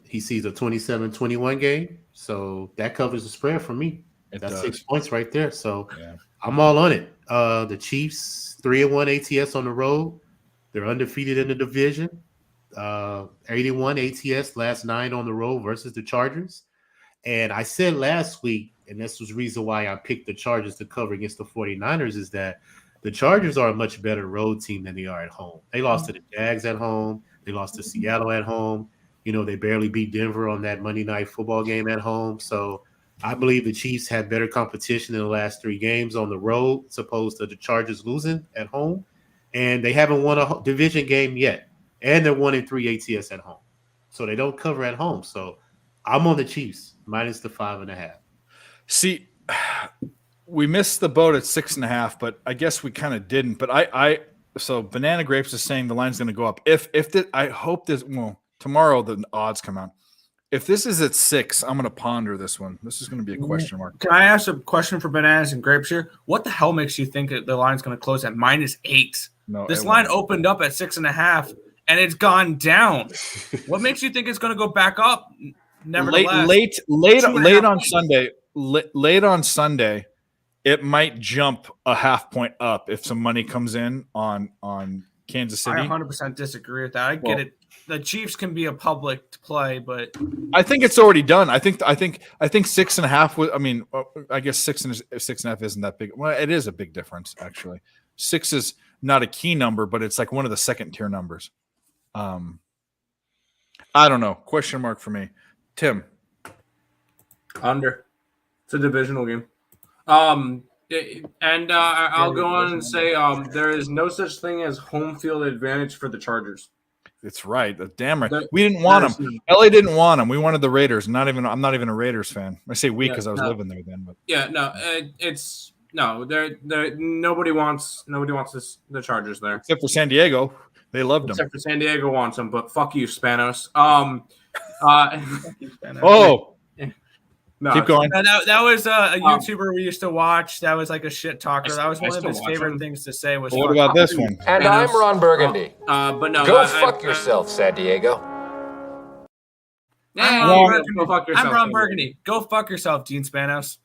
he sees a 27-21 game. So that covers the spread for me. That's does. 6 points right there. So Yeah. I'm all on it. The Chiefs 3-1 ATS on the road. They're undefeated in the division. 81 ATS last 9 on the road versus the Chargers. And I said last week, and this was the reason why I picked the Chargers to cover against the 49ers, is that the Chargers are a much better road team than they are at home. They lost to the Jags at home. They lost to Seattle at home. You know, they barely beat Denver on that Monday Night Football game at home. So I believe the Chiefs had better competition in the last 3 games on the road, as opposed to the Chargers losing at home. And they haven't won a division game yet. And they're 1-3 ATS at home. So they don't cover at home. So I'm on the Chiefs minus the 5.5. See, we missed the boat at 6.5, but I guess we kind of didn't. But so Banana Grapes is saying the line's going to go up. I hope this, well, tomorrow the odds come out. If this is at 6, I'm going to ponder this one. This is going to be a question mark. Can I ask a question for Bananas and Grapes here? What the hell makes you think that the line's going to close at -8? No, this line opened up at 6.5 and it's gone down. What makes you think it's going to go back up? Nevertheless, late on Sunday. Late on Sunday, it might jump a half point up if some money comes in on Kansas City. I 100% disagree with that. I get it. The Chiefs can be a public play, but I think it's already done. I think 6.5 was. I mean, I guess 6.5 isn't that big. Well, it is a big difference actually. 6 is not a key number, but it's like one of the second tier numbers. I don't know. Question mark for me. Tim. Under. It's a divisional game. I'll go on and say there is no such thing as home field advantage for the Chargers. It's right. Damn right. We didn't want them. LA didn't want them. We wanted the Raiders. I'm not even a Raiders fan. I say we because I was living there then. But nobody wants the Chargers there. Except for San Diego. They loved them. Except for San Diego wants them, but fuck you, Spanos. No, keep going. That was a YouTuber we used to watch. That was like a shit talker. That was one of his favorite things to say. Was what about this one? And I'm Ron Burgundy. But no, go fuck yourself, San Diego. I'm Ron Burgundy. Go fuck yourself, Gene Spanos.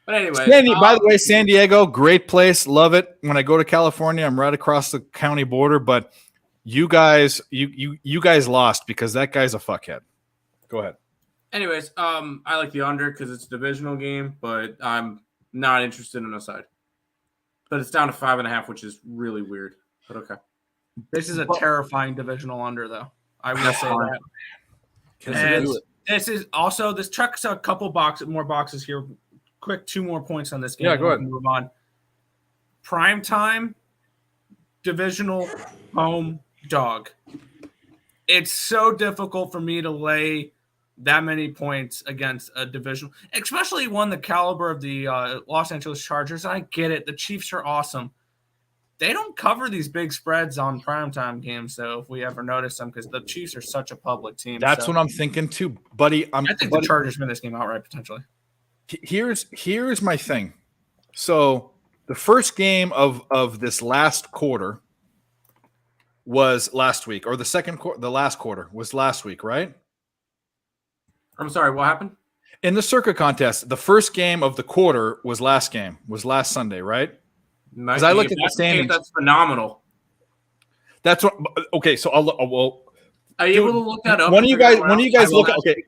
But anyway, by the way, San Diego, great place, love it. When I go to California, I'm right across the county border. But you guys lost because that guy's a fuckhead. Go ahead. Anyways, I like the under because it's a divisional game, but I'm not interested in the side. But it's down to 5.5, which is really weird. But okay. This is a terrifying divisional under, though. I will say that. And this is also this checks a couple more boxes here. Quick, 2 more points on this game. Yeah, go ahead. Move on. Prime time, divisional home dog. It's so difficult for me to lay that many points against a division, especially one the caliber of the Los Angeles Chargers. I get it. The Chiefs are awesome. They don't cover these big spreads on primetime games, though, if we ever notice them, because the Chiefs are such a public team. That's what I'm thinking too, buddy. I think the Chargers win this game outright, potentially. Here's my thing. So the first game of this last quarter was last week, or the last quarter was last week, right? I'm sorry, what happened? In the circuit contest, the first game of the quarter was last Sunday, right? Because I looked at the standings. That's phenomenal. That's what. Okay, so are you able to look that up? One of you guys look. Okay,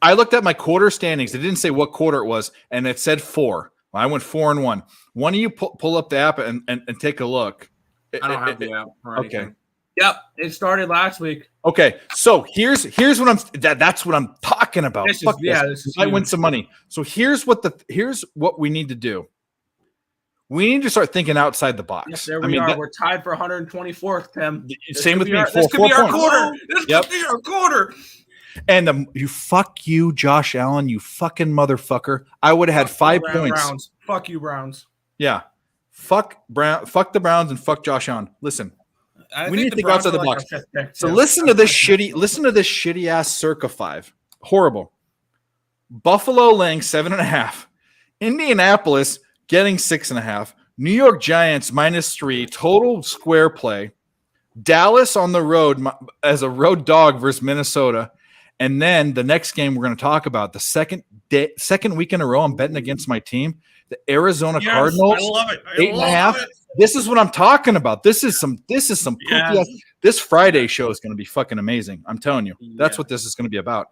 I looked at my quarter standings. It didn't say what quarter it was, and it said 4. I went 4-1. One of you pull up the app and take a look. I don't have the app. Okay. Yep, it started last week. Okay, so here's what that's what I'm talking about. This I win some money. So here's what we need to do. We need to start thinking outside the box. Yes, there we are. We're tied for 124th, Tim. Same with me. This could be our quarter. This could be our quarter. And fuck you, Josh Allen, you fucking motherfucker. I would have had 5 points. Browns. Fuck you, Browns. Yeah. Fuck the Browns and fuck Josh Allen. Listen. We need to think outside the box. So listen to this shitty ass circa 5. Horrible. Buffalo laying 7.5. Indianapolis getting 6.5. New York Giants -3. Total square play. Dallas on the road as a road dog versus Minnesota. And then the next game we're going to talk about, the second week in a row, I'm betting against my team, the Arizona Cardinals. I love it. 8.5. This is what I'm talking about. This is some Yeah. This Friday show is going to be fucking amazing. I'm telling you. That's what this is going to be about.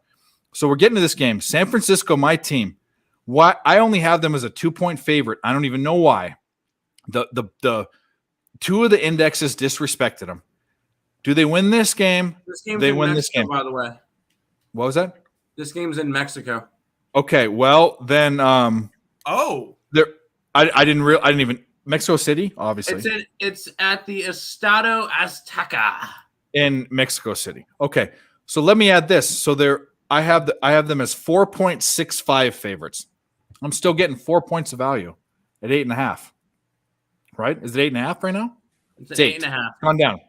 So we're getting to this game. San Francisco, my team. Why I only have them as a 2-point favorite. I don't even know why. The two of the indexes disrespected them. Do they win this game? They win this game. By the way, what was that? this game's in Mexico. Okay, well then, there. I didn't even Mexico City, obviously. It's at the Estadio Azteca in Mexico City. Okay, so let me add this. So I have them as 4.65 favorites. I'm still getting 4 points of value at 8.5. Right? Is it 8.5 right now? It's 8.5. Gone down.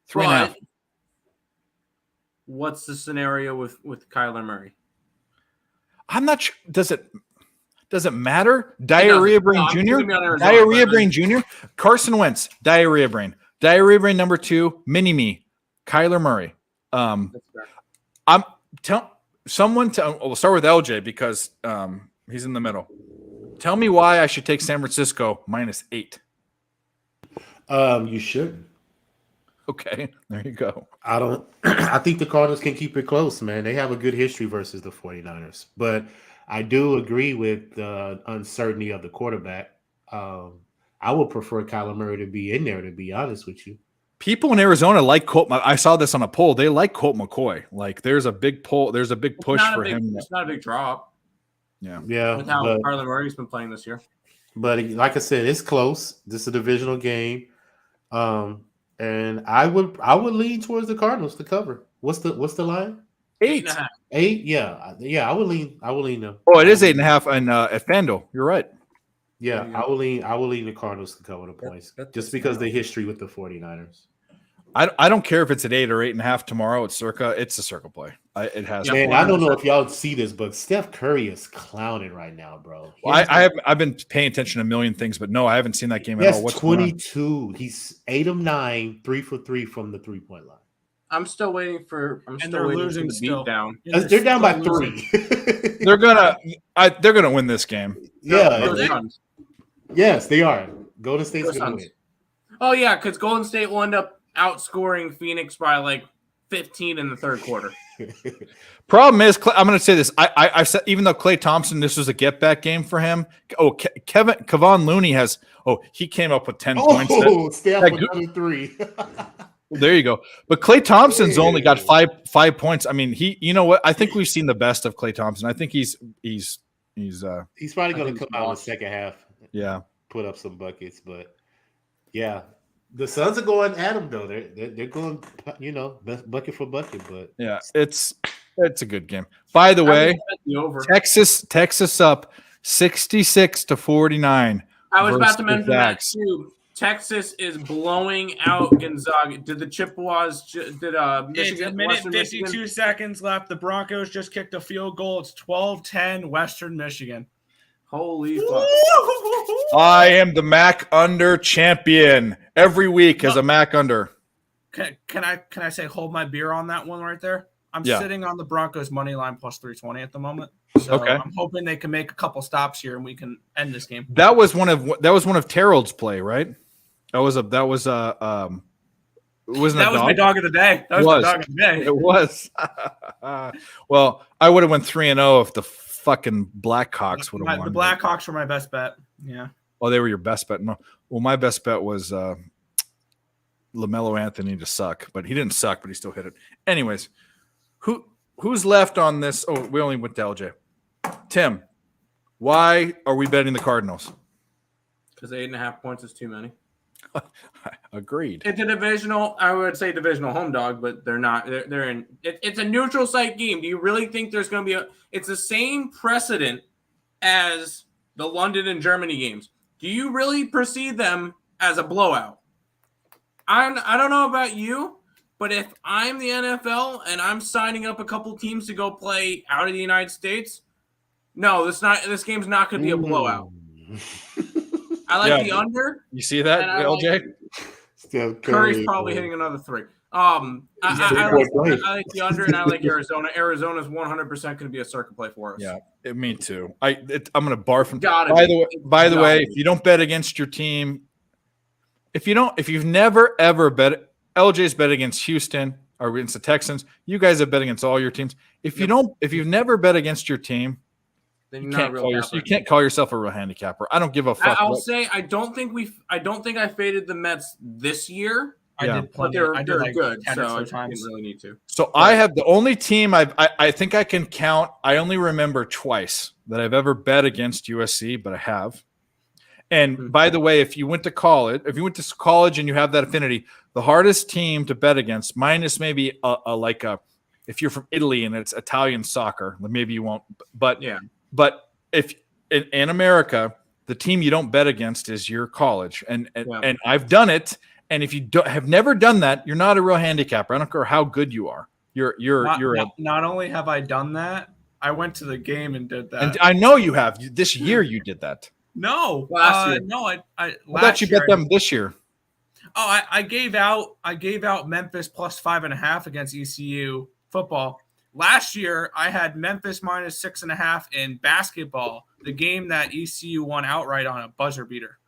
3.5. What's the scenario with Kyler Murray? I'm not sure. Does it matter? Diarrhea brain junior? Diarrhea brain junior? Carson Wentz, diarrhea brain. Diarrhea brain number 2, mini-me. Kyler Murray. We'll start with LJ because he's in the middle. Tell me why I should take San Francisco -8. You should. Okay, there you go. I think the Cardinals can keep it close, man. They have a good history versus the 49ers. But I do agree with the uncertainty of the quarterback. I would prefer Kyler Murray to be in there, to be honest with you. People in Arizona like Colt. I saw this on a poll. They like Colt McCoy. Like there's a big pull. There's a big push for him. It's not a big drop. Yeah. With how Kyler Murray's been playing this year. But like I said, it's close. This is a divisional game. And I would lean towards the Cardinals to cover. What's the line? 8.5. 8? Yeah. I would lean them. Oh, it is 8.5 and at FanDuel. You're right. Yeah, I will lean the Cardinals to cover the points just because of the history with the 49ers. I don't care if it's at 8 or 8.5 tomorrow. It's a circa play. It has. Man, I don't know if y'all see this, but Steph Curry is clowning right now, bro. I've been paying attention to a million things, but no, I haven't seen that game at all. What's 22. He's 8 of 9, 3 for 3 from the 3-point line. I'm still waiting for. They're losing the still. beatdown. They're down by 3. They're gonna win this game. Yeah. Yes, they are. Golden State's going to win. Oh yeah, because Golden State will end up outscoring Phoenix by like 15 in the third quarter. Problem is, I'm going to say this. I said even though Klay Thompson, this was a get back game for him. Oh, Kevon Looney he came up with 10 points. Oh, Steph with another 3. There you go. But Klay Thompson's only got 5 points. I mean, you know what? I think we've seen the best of Klay Thompson. I think he's probably going to come out in the second half. Yeah, put up some buckets, but yeah, the Suns are going at him though. They're going, bucket for bucket. But yeah, it's a good game. By the way, Texas up 66-49. I was about to mention that too. Texas is blowing out Gonzaga. Did the Chippewas? Did Michigan? It's a minute 52 seconds left. The Broncos just kicked a field goal. It's 12-10 Western Michigan. Holy fuck! I am the MAC under champion every week as a MAC under. Can I say hold my beer on that one right there? I'm sitting on the Broncos money line plus 320 at the moment. So I'm hoping they can make a couple stops here and we can end this game. That was one of Terrell's play, right? That was my dog of the day. That was my dog of the day. It was. Well, I would have went 3-0 if the fucking Blackhawks would have won. The Blackhawks were my best bet. Yeah. Oh, they were your best bet. No. Well, my best bet was LaMelo Anthony to suck, but he didn't suck, but he still hit it. Anyways, who's left on this? Oh, we only went to LJ. Tim, why are we betting the Cardinals? Because 8.5 points is too many. Agreed. It's a divisional. I would say divisional home dog, but they're not. They're in. It's a neutral site game. Do you really think there's going to be It's the same precedent as the London and Germany games. Do you really perceive them as a blowout? I don't know about you, but if I'm the NFL and I'm signing up a couple teams to go play out of the United States, no, this game's not going to be a blowout. I like the under. You see that, LJ? Steph Curry's probably hitting another 3. I like the under, and I like Arizona. Arizona's 100% going to be a circuit play for us. Yeah, me too. I'm going to barf. By the way, if you don't bet against your team, if you've never ever bet, LJ's bet against Houston or against the Texans. You guys have bet against all your teams. If you've never bet against your team, then you can't call yourself a real handicapper. I don't give a fuck. I'll say I don't think I faded the Mets this year. I did plenty. But they're like good, 10 so or I so times. didn't really need to. So I have the only team I think I can count. I only remember twice that I've ever bet against USC, but I have. And by the way, if you went to college and you have that affinity, the hardest team to bet against, minus maybe if you're from Italy and it's Italian soccer, maybe you won't. But yeah. But if in America, the team you don't bet against is your college, and I've done it. And if you have never done that, you're not a real handicapper. I don't care how good you are. Not only have I done that, I went to the game and did that. And I know you have. This year you did that. No, last year. no. I thought you bet them this year. Oh, I gave out Memphis plus 5.5 against ECU football. Last year, I had Memphis minus 6.5 in basketball, the game that ECU won outright on a buzzer beater.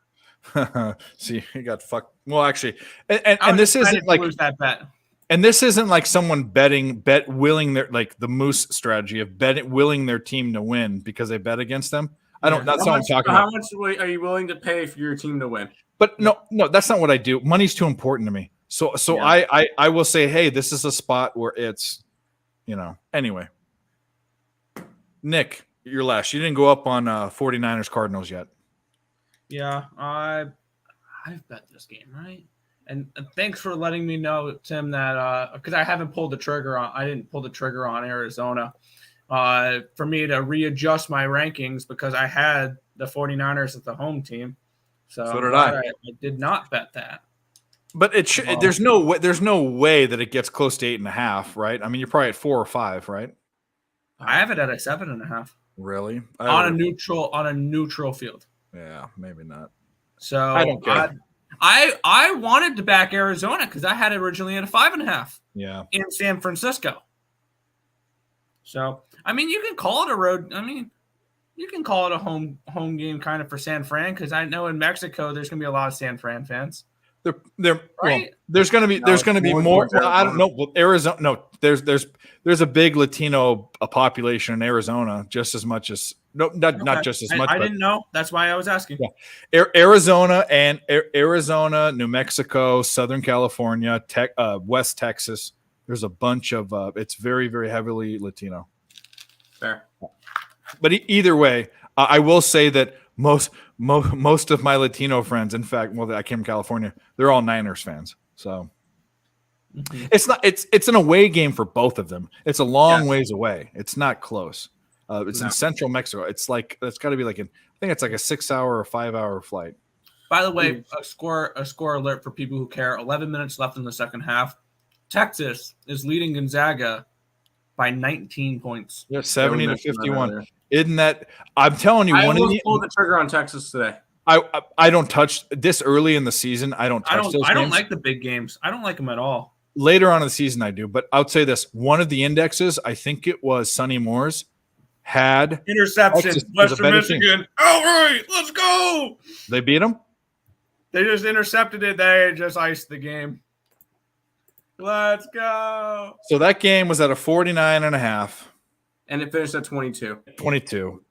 See, he got fucked. Well, actually, and this isn't like lose that bet. And this isn't like someone willing their like the moose strategy of willing their team to win because they bet against them. That's not what I'm talking about. How much are you willing to pay for your team to win? But no, that's not what I do. Money's too important to me. So yeah. I will say, hey, this is a spot where it's, anyway. Nick, you're last. You didn't go up on 49ers Cardinals yet. Yeah, I've bet this game, right? And thanks for letting me know, Tim, that because I didn't pull the trigger on Arizona. For me to readjust my rankings because I had the 49ers as the home team. So did I. I did not bet that. But there's no way that it gets close to 8.5, right? I mean, you're probably at 4 or 5, right? I have it at a 7.5. Really? On a neutral field. Yeah, maybe not. So I don't care. I wanted to back Arizona because I had it originally at a 5.5. Yeah. In San Francisco. So I mean, you can call it a road. I mean, you can call it a home game kind of for San Fran because I know in Mexico there's going to be a lot of San Fran fans. Right? Well, there's going to be more. Well, I don't know. Well, Arizona. No, there's a big Latino population in Arizona, just as much as not just as much. I didn't know. That's why I was asking. Yeah. Arizona, New Mexico, Southern California, West Texas. There's a bunch of. It's very, very heavily Latino. Fair. But either way, I will say that most of my Latino friends, in fact, I came from California, they're all Niners fans. So it's an away game for both of them. It's a long ways away. It's not close. It's in central Mexico. It's got to be I think it's like a 6-hour or 5-hour flight. By the way, a score alert for people who care. 11 minutes left in the second half. Texas is leading Gonzaga by 19 points. Yeah, 70-51. Isn't that? I'm telling you, I almost pulled the trigger on Texas today. I don't touch this early in the season. I don't touch those. I don't like the big games. I don't like them at all. Later on in the season, I do. But I would say this: one of the indexes, I think it was Sonny Moore's, had interception. Western Michigan. All right, let's go. They beat them. They just intercepted it. They just iced the game. Let's go. So that game was at a 49.5. And it finished at 22. 22.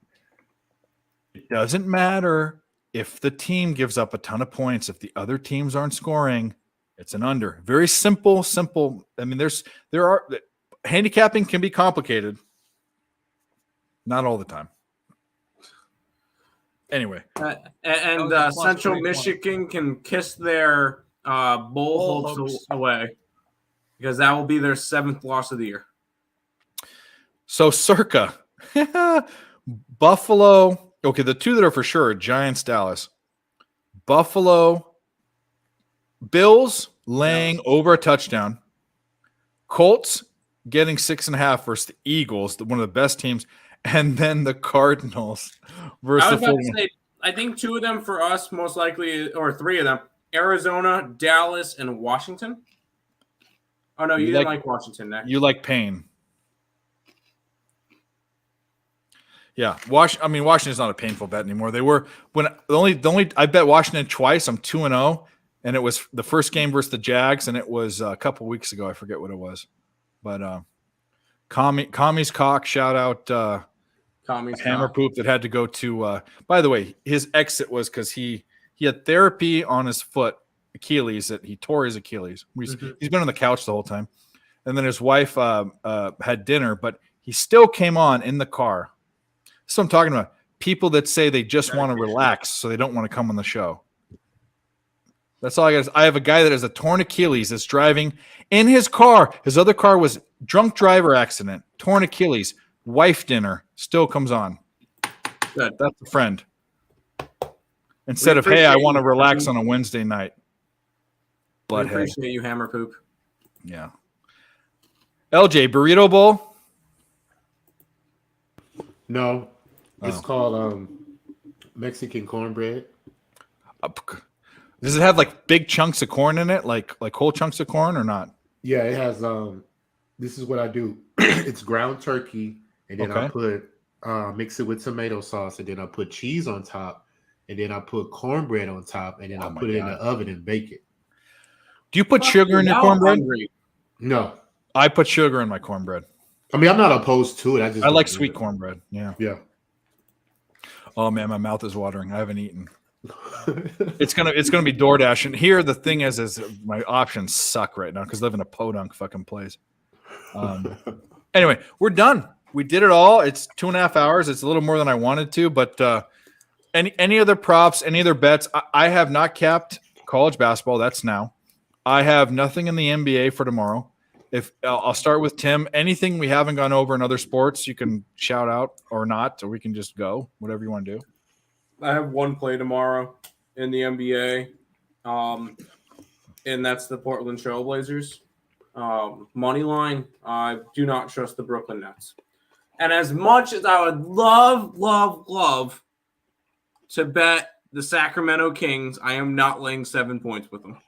It doesn't matter if the team gives up a ton of points. If the other teams aren't scoring, it's an under. Very simple. I mean, handicapping can be complicated. Not all the time. Anyway. And Central Michigan can kiss their bowl hopes away because that will be their 7th loss of the year. So circa Buffalo. Okay, the two that are for sure are Giants, Dallas. Buffalo, Bills laying over a touchdown. Colts getting 6.5 versus the Eagles, one of the best teams. And then the Cardinals versus I was about to say, I think 2 of them for us, most likely, or 3 of them. Arizona, Dallas, and Washington. Oh no, you didn't like Washington, Nick. You like pain. Yeah, Washington's not a painful bet anymore. They were when the only I bet Washington twice. I'm 2-0, and it was the first game versus the Jags, and it was a couple weeks ago. I forget what it was, but Commie's cock. Shout out Tommy's Hammer cock. Poop that had to go to. By the way, his exit was because he had therapy on his foot Achilles that he tore his Achilles. He's been on the couch the whole time, and then his wife had dinner, but he still came on in the car. So I'm talking about people that say they just want to relax, so they don't want to come on the show. That's all I got. I have a guy that has a torn Achilles that's driving in his car. His other car was drunk driver accident, torn Achilles, wife dinner, still comes on. Good. That's a friend. Instead of, hey, I want to relax on a Wednesday night. We appreciate you, Hammer Poop. Yeah. LJ, Burrito Bowl? No. It's called Mexican cornbread. Does it have like big chunks of corn in it, like whole chunks of corn, or not? Yeah, it has. This is what I do. It's ground turkey, and then I put mix it with tomato sauce, and then I put cheese on top, and then I put cornbread on top, and then I put it in the oven and bake it. Do you put sugar in your cornbread? No, I put sugar in my cornbread. I mean, I'm not opposed to it. I like sweet cornbread. Yeah. Yeah. Oh man, my mouth is watering. I haven't eaten. It's gonna be DoorDash, and here the thing is my options suck right now because I live in a podunk fucking place. Anyway, we're done. We did it all. It's 2.5 hours. It's a little more than I wanted to, but any other props, any other bets? I have not capped college basketball. That's now. I have nothing in the NBA for tomorrow. If I'll start with Tim. Anything we haven't gone over in other sports, you can shout out or not, or we can just go. Whatever you want to do. I have one play tomorrow in the NBA, and that's the Portland Trailblazers. Money line, I do not trust the Brooklyn Nets. And as much as I would love to bet the Sacramento Kings, I am not laying 7 points with them.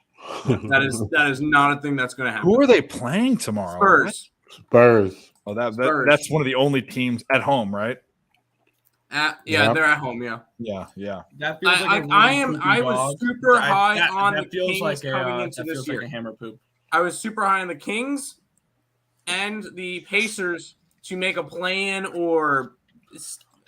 That is not a thing that's going to happen. Who are they playing tomorrow? Spurs. Oh, Spurs. That's one of the only teams at home, right? They're at home. Yeah. That feels like I was super high on the Kings coming into this year. Like a hammer poop. I was super high on the Kings and the Pacers to make a play-in or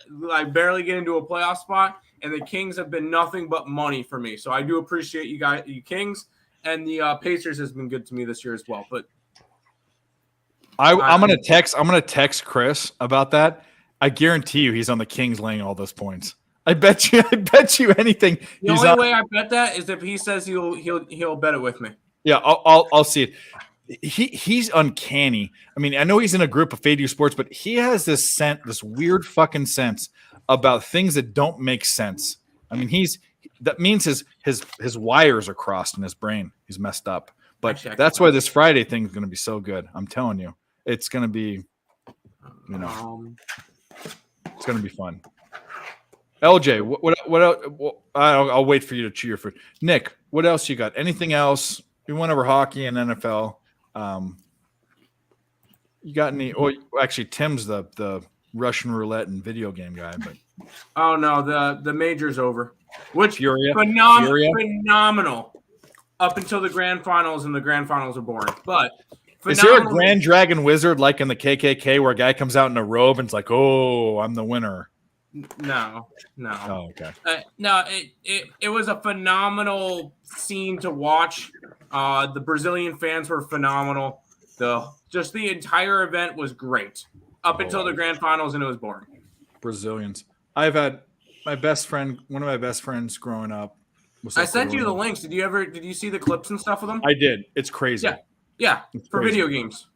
like barely get into a playoff spot, and the Kings have been nothing but money for me. So I do appreciate you guys, you Kings, and the Pacers has been good to me this year as well. But I'm gonna text Chris about that. I guarantee you he's on the Kings laying all those points. I bet you anything. The only way I bet that is if he says he'll bet it with me. Yeah, I'll see it. He's uncanny. I mean, I know he's in a group of Fade Sports, but he has this weird fucking sense about things that don't make sense. I mean, that means his wires are crossed in his brain. He's messed up. But that's why this Friday thing is going to be so good. I'm telling you, it's going to be, it's going to be fun. LJ, what else? I'll wait for you to cheer for Nick. What else you got? Anything else? We went over hockey and NFL. You got any? Oh, actually, Tim's the Russian roulette and video game guy. But oh no, the major's over. Which Furia? Phenomenal. Up until the grand finals, and the grand finals are boring. But is there a Grand Dragon Wizard like in the KKK where a guy comes out in a robe and it's like, oh, I'm the winner? No. Oh, okay. No, it was a phenomenal scene to watch. The Brazilian fans were phenomenal. The entire event was great up until the grand finals, and it was boring. Brazilians. I've had one of my best friends growing up. I sent you the links. Did you see the clips and stuff of them? I did. It's crazy. Yeah. It's for crazy. Video games.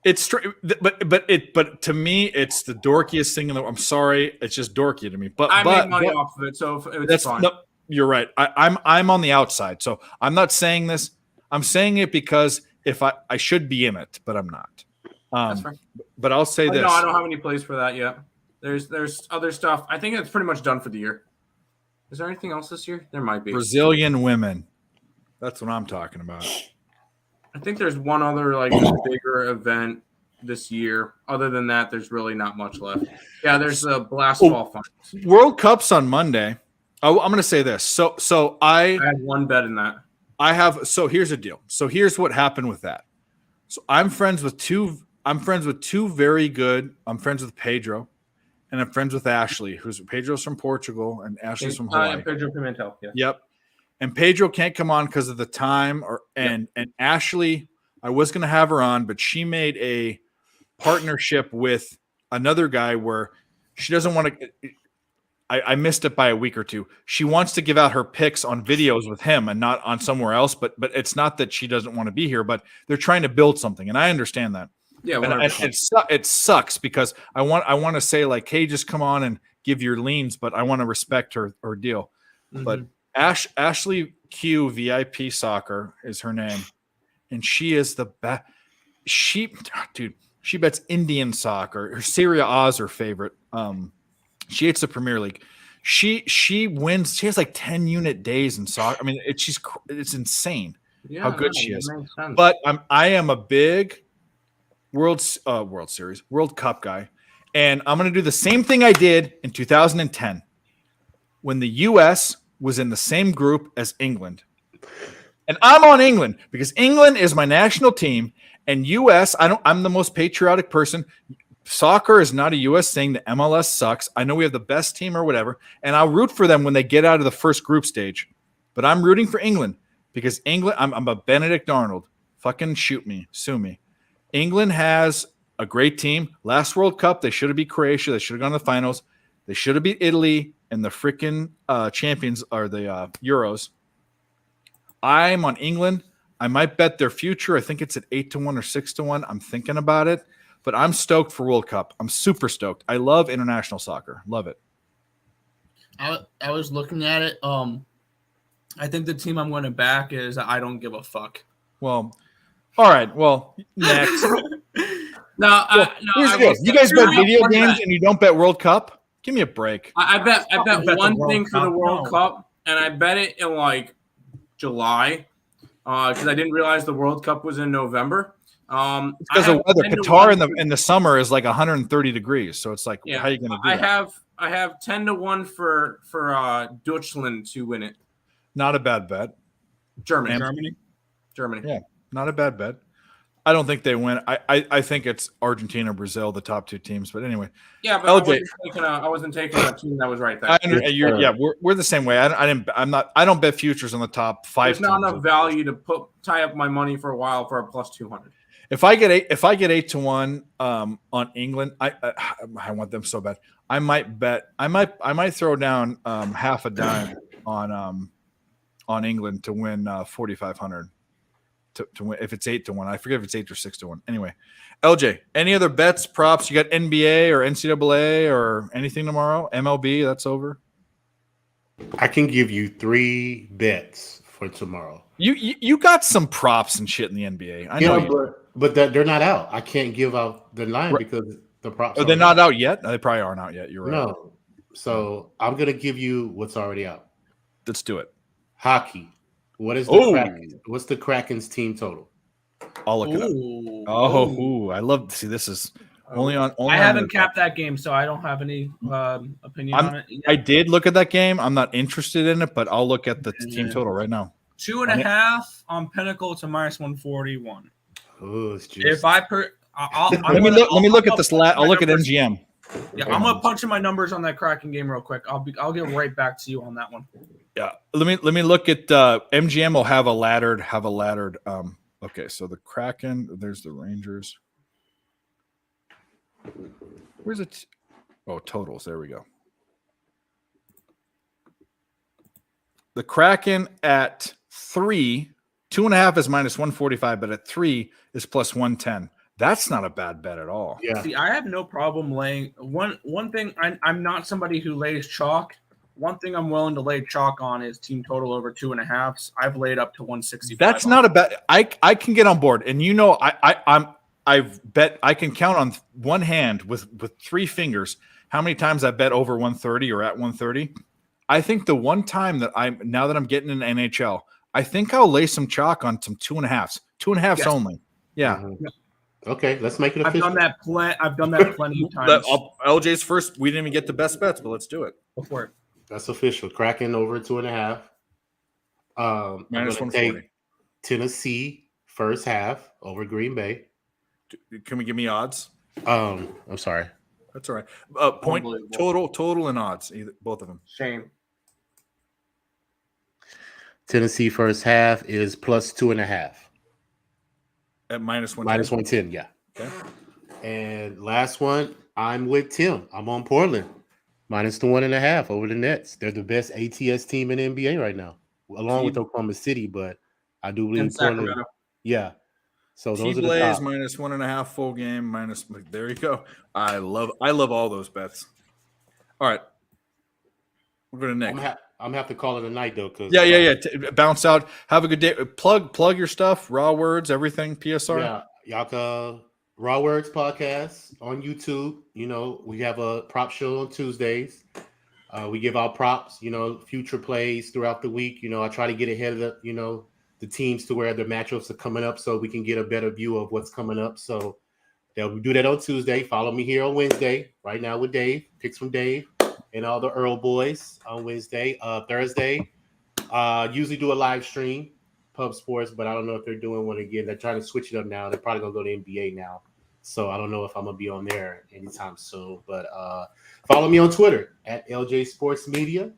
It's but to me, it's the dorkiest thing in the world. I'm sorry, it's just dorky to me. But I make money off of it, so it's fine. No, you're right. I'm on the outside, so I'm not saying this. I'm saying it because if I should be in it, but I'm not. That's fine. But I'll say this. No, I don't have any plays for that yet. There's other stuff. I think it's pretty much done for the year. Is there anything else this year? There might be. Brazilian women. That's what I'm talking about. I think there's one other like bigger event this year. Other than that, there's really not much left. Yeah, there's the Blast Fall Finals. World Cup's on Monday. I'm going to say this. So I had one bet in that. So here's the deal. So here's what happened with that. So I'm friends with two very good. I'm friends with Pedro, and I'm friends with Ashley, Pedro's from Portugal and Ashley's from Hawaii. Pedro Pimentel. Yeah. Yep. And Pedro can't come on because of the time, and Ashley, I was going to have her on, but she made a partnership with another guy where she doesn't want to. I missed it by a week or two. She wants to give out her picks on videos with him and not on somewhere else. But it's not that she doesn't want to be here, but they're trying to build something, and I understand that. Yeah, and it sucks because I want to say like, hey, just come on and give your leans, but I want to respect her deal. Mm-hmm. But Ashley Q VIP Soccer is her name, and she is the best. She bets Indian soccer. Her Serie A is her favorite. She hates the Premier League. She wins. She has like 10 unit days in soccer. I mean, it's insane how good she is. But I am a big World Cup guy, and I'm going to do the same thing I did in 2010 when the U.S. was in the same group as England. And I'm on England because England is my national team, and U.S. I'm the most patriotic person. Soccer is not a U.S. thing. The MLS sucks. I know we have the best team or whatever, and I'll root for them when they get out of the first group stage. But I'm rooting for England because England. I'm a Benedict Arnold. Fucking shoot me, sue me. England has a great team. Last World Cup, they should have beat Croatia. They should have gone to the finals. They should have beat Italy, and the freaking champions are the Euros. I'm on England. I might bet their future. I think it's at 8-1 or 6-1. I'm thinking about it. But I'm stoked for World Cup. I'm super stoked. I love international soccer. Love it. I was looking at it. I think the team I'm going to back is I don't give a fuck. Well, all right. Well, next. No, you guys bet video games and you don't bet World Cup? Give me a break. I bet one thing for the World Cup, and I bet it in like July because I didn't realize the World Cup was in November. Because of weather. Qatar in the summer is like 130 degrees, so it's like, how are you going to do that? I have 10-1 for Deutschland to win it. Not a bad bet. Germany. Yeah, not a bad bet. I don't think they win. I think it's Argentina, Brazil, the top two teams. But anyway, yeah. But I wasn't taking a team that was right there. We're the same way. I don't bet futures on the top five. There's not enough value to tie up my money for a while for a plus 200. If I get 8-1 on England, I want them so bad. I might bet. I might throw down half a dime on England to win 4,500 to win if it's 8-1. I forget if it's 8 or 6-1. Anyway, LJ, any other bets, props? You got NBA or NCAA or anything tomorrow? MLB, that's over. I can give you 3 bets for tomorrow. You got some props and shit in the NBA. I know, but they're not out. I can't give out the line because the props. Are they not out yet? They probably aren't out yet. You're right. No. So I'm gonna give you what's already out. Let's do it. Hockey. What's the Kraken's team total? I'll look it up. I love to see this is only on. I haven't capped that game, so I don't have any opinion on it. I did look at that game. I'm not interested in it, but I'll look at the team total right now. 2.5 on Pinnacle to -141. Oh, if I let me look at this. I'll look at MGM. Yeah, I'm gonna punch in my numbers on that Kraken game real quick. I'll get right back to you on that one. Yeah, let me look at MGM. Will have a laddered. Okay, so the Kraken. There's the Rangers. Where's it? Oh, totals. There we go. The Kraken at 3, 2.5 is -145, but at 3 is +110. That's not a bad bet at all. Yeah. See, I have no problem laying one thing. I'm not somebody who lays chalk. One thing I'm willing to lay chalk on is team total over 2.5s. I've laid up to 165. That's not a bet. I can get on board, and I've bet I can count on one hand with 3 fingers how many times I bet over 130 or at 130. I think the one time that now that I'm getting in NHL, I think I'll lay some chalk on some 2.5s. 2.5s Yes. only. Yeah. Mhm. Okay, let's make it I've official. done that I've done that plenty of times LJ's first. We didn't even get the best bets, but let's do it. before. That's official. Kraken over 2.5. I'm Minus going to 140. take Tennessee first half over Green Bay. Can we give me odds? I'm sorry. That's all right. Point Unbelievable. total and odds, both of them. Shame. Tennessee first half is plus 2.5. At minus 110. Minus 110, yeah. Okay. And last one, I'm with Tim. I'm on Portland. Minus the 1.5 over the Nets. They're the best ATS team in the NBA right now, along with Oklahoma City, but I do believe And Portland. Sacramento. Yeah. So those are the T-Blaze top. minus 1.5 full game minus. There you go. I love all those bets. All right, we're going to Nick. I'm gonna have to call it a night though, because Yeah. Bounce out. Have a good day. Plug your stuff. Raw words, everything. PSR. Yeah, y'all can Raw Words podcast on YouTube. You know, we have a prop show on Tuesdays. We give out props, future plays throughout the week. I try to get ahead of the teams to where the matchups are coming up so we can get a better view of what's coming up. So we do that on Tuesday. Follow me here on Wednesday, right now with Dave. Picks from Dave and all the Earl boys on Wednesday. Thursday, usually do a live stream, Pub Sports, but I don't know if they're doing one again. They're trying to switch it up now. They're probably going to go to NBA now. So I don't know if I'm going to be on there anytime soon. But follow me on Twitter at LJ Sports Media.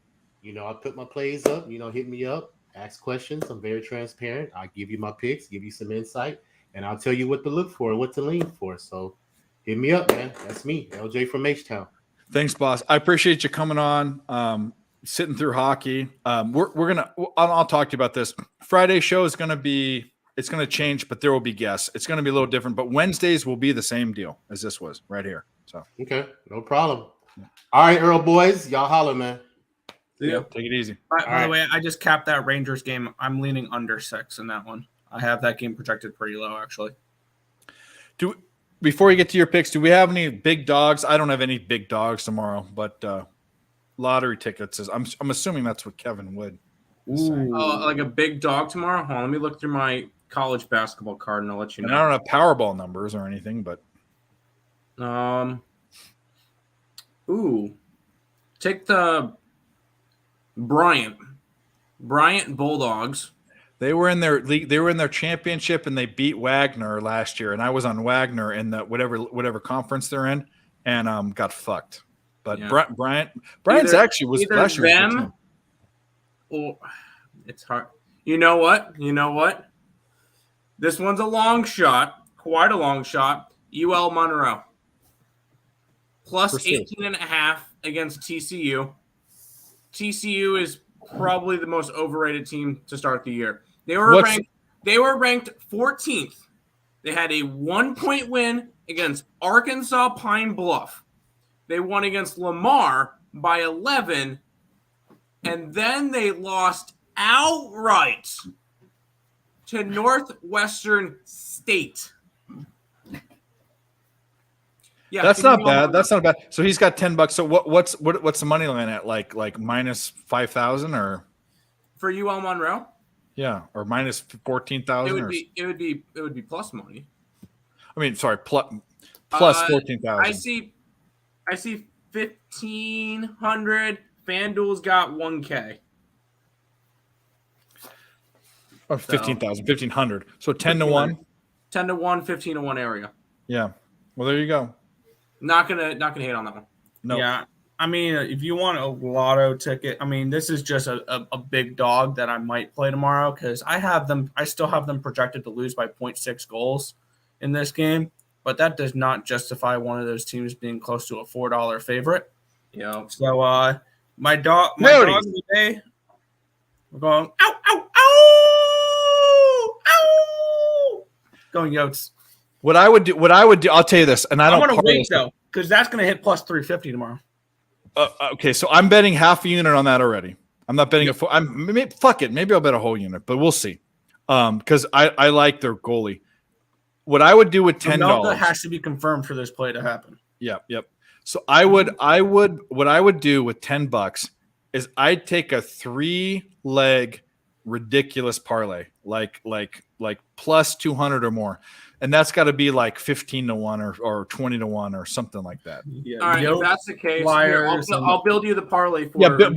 I put my plays up. Hit me up. Ask questions. I'm very transparent. I'll give you my picks, give you some insight, and I'll tell you what to look for and what to lean for. So hit me up, man. That's me, LJ from H-Town. Thanks, boss. I appreciate you coming on, sitting through hockey. We're gonna. I'll talk to you about this. Friday show is gonna be. It's gonna change, but there will be guests. It's gonna be a little different, but Wednesdays will be the same deal as this was right here. So okay, no problem. All right, Earl boys, y'all holler, man. Yeah. Take it easy. By the way, I just capped that Rangers game. I'm leaning under 6 in that one. I have that game projected pretty low, actually. Before you get to your picks, do we have any big dogs? I don't have any big dogs tomorrow, but lottery tickets is. I'm assuming that's what Kevin would. Like a big dog tomorrow? Hold on, let me look through my college basketball card and I'll let you And know. I don't have Powerball numbers or anything, but Take the Bryant Bulldogs. they were in their league. They were in their championship, and they beat Wagner last year. And I was on Wagner in the whatever conference they're in, and got fucked. But Yeah. Bryant's actually was either last year. them or it's hard. You know what? This one's a long shot, quite a long shot. UL Monroe plus For sure. 18.5 against TCU. TCU is probably the most overrated team to start the year. They were ranked 14th. They had a 1-point win against Arkansas Pine Bluff. They won against Lamar by 11, and then they lost outright to Northwestern State. Yeah, That's not bad. That's not bad. So he's got $10. So what's the money line at? Like minus 5,000 or for UL Monroe? Yeah, or minus 14,000. It would be plus money. I mean, sorry, plus 14,000. I see 1,500. FanDuel's got 1K. Or 15,000, 1,500. So 10 to 1. 10 to 1, 15 to 1 area. Yeah. Well, there you go. Not gonna hate on that one. No. Yeah. I mean, if you want a lotto ticket, I mean, this is just a big dog that I might play tomorrow because I still have them projected to lose by 0.6 goals in this game, but that does not justify one of those teams being close to a $4 favorite. Yeah. So my dog of the day, we're going ow, ow, ow, ow, going Yotes. What I would do, I'll tell you this, and I don't want to wait though, because that's going to hit plus 350 tomorrow. Okay, so I'm betting half a unit on that already. I'm not betting fuck it. Maybe I'll bet a whole unit, but we'll see. Because I like their goalie. What I would do with $10 has to be confirmed for this play to happen. Yep. So what I would do with $10 is I'd take a 3-leg ridiculous parlay, like plus 200 or more, and that's got to be like 15-1 or 20-1 or something like that. Yeah, All right, if Yotes, that's the case, here, Flyers, I'll build you the parlay for. Yeah,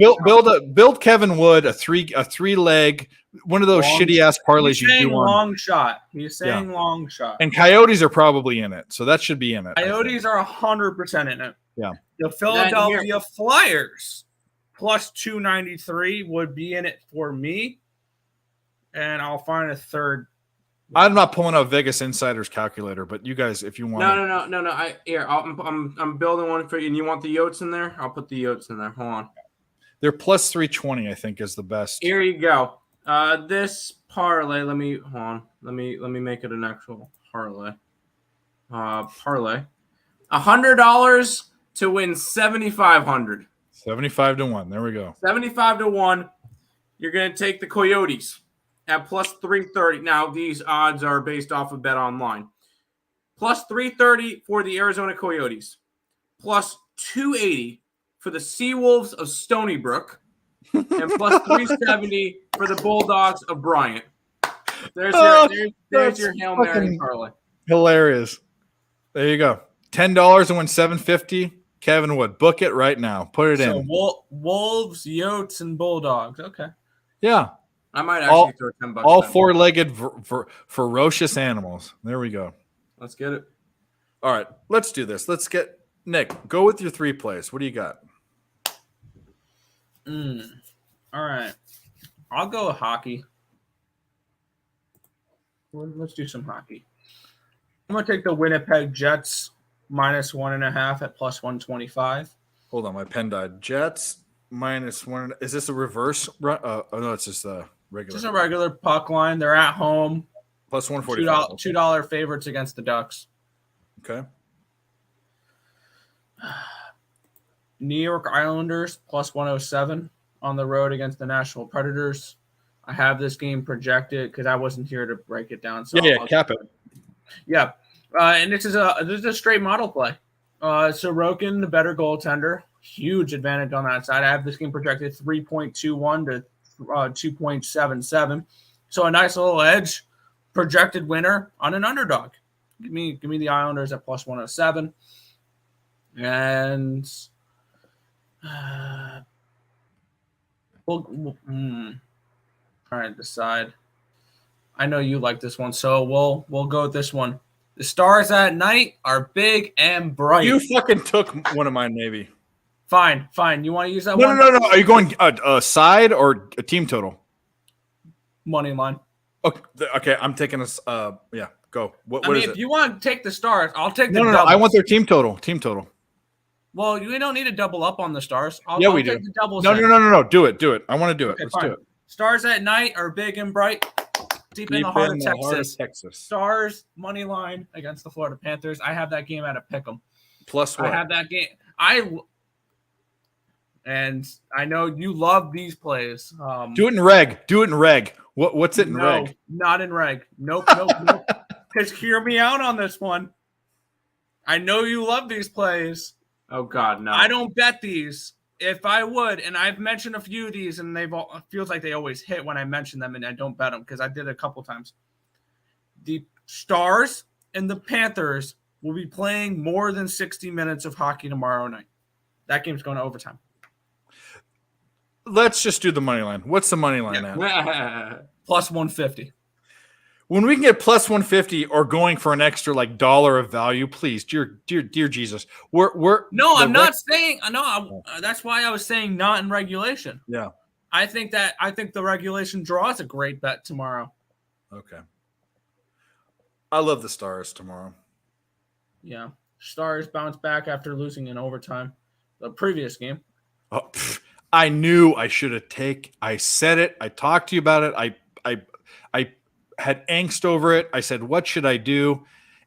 build Kevin Wood a three leg, one of those shitty ass parlays he's you saying do on. long shot. He's saying long shot. And Coyotes are probably in it, so that should be in it. Coyotes are 100% in it. Yeah. The Philadelphia Flyers plus 293 would be in it for me, and I'll find a third. I'm not pulling out Vegas Insider's calculator, but you guys, if you want, No. I'm building one for you. And you want the Yotes in there? I'll put the Yotes in there. Hold on. they're plus 320. I think is the best. Here you go. This parlay. Let me hold on. Let me make it an actual parlay. Parlay. $100 to win 7,500. 75-1. There we go. 75-1. You're gonna take the Coyotes at plus 330. Now these odds are based off of Bet Online. Plus 330 for the Arizona Coyotes. Plus 280 for the Seawolves of Stony Brook. And plus 370 for the Bulldogs of Bryant. There's your Hail Mary parlay. Hilarious. There you go. $10 to win 750. Kevin Wood, book it right now. Put it in. Wolves, Yotes, and Bulldogs. Okay. Yeah. I might actually throw $10. All four-legged, ferocious animals. There we go. Let's get it. All right, let's do this. Let's get Nick. Go with your 3 plays. What do you got? All right. I'll go with hockey. Let's do some hockey. I'm going to take the Winnipeg Jets minus 1.5 at plus 125. Hold on, my pen died. Jets minus 1. Is this a reverse run? Oh, no, it's just a regular. Just a regular puck line. They're at home. Plus 145. $2 favorites against the Ducks. Okay. New York Islanders plus 107 on the road against the Nashville Predators. I have this game projected because I wasn't here to break it down. So Yeah, cap it. Yeah. And this is a straight model play. Sorokin, the better goaltender, huge advantage on that side. I have this game projected 3.21 to 2.77. So a nice little edge, projected winner on an underdog. Give me the Islanders at plus 107. And we'll try to decide. I know you like this one, so we'll go with this one. The stars at night are big and bright. You fucking took one of mine, maybe. Fine. You want to use that No, one? No. Are you going a side or a team total? Money line. Okay, I'm taking this. Yeah, go. What is it? If you want to take the stars, I'll take the No. doubles. I want their team total. Team total. Well, you don't need to double up on the stars. I'll we take do. the doubles. No. Do it. I want to do it. Okay, Let's fine. do it. Stars at night are big and bright. Deep in the heart of Texas. Stars money line against the Florida Panthers. I have that game at a pick'em. Plus what? I have that game. And I know you love these plays. Do it in reg. What's it in reg? No, not in reg. Nope. Because hear me out on this one. I know you love these plays. Oh God, no! I don't bet these. If I would, and I've mentioned a few of these, and it feels like they always hit when I mention them, and I don't bet them because I did it a couple times. The Stars and the Panthers will be playing more than 60 minutes of hockey tomorrow night. That game's going to overtime. Let's just do the money line. What's the money line at? Plus 150. When we can get plus 150 or going for an extra like dollar of value, please, dear Jesus, I'm not saying. That's why I was saying not in regulation. Yeah, I think the regulation draw is a great bet tomorrow. Okay, I love the Stars tomorrow. Yeah, Stars bounce back after losing in overtime the previous game. Oh, I knew I should have I said it. I talked to you about it. I had angst over it. I said, what should I do?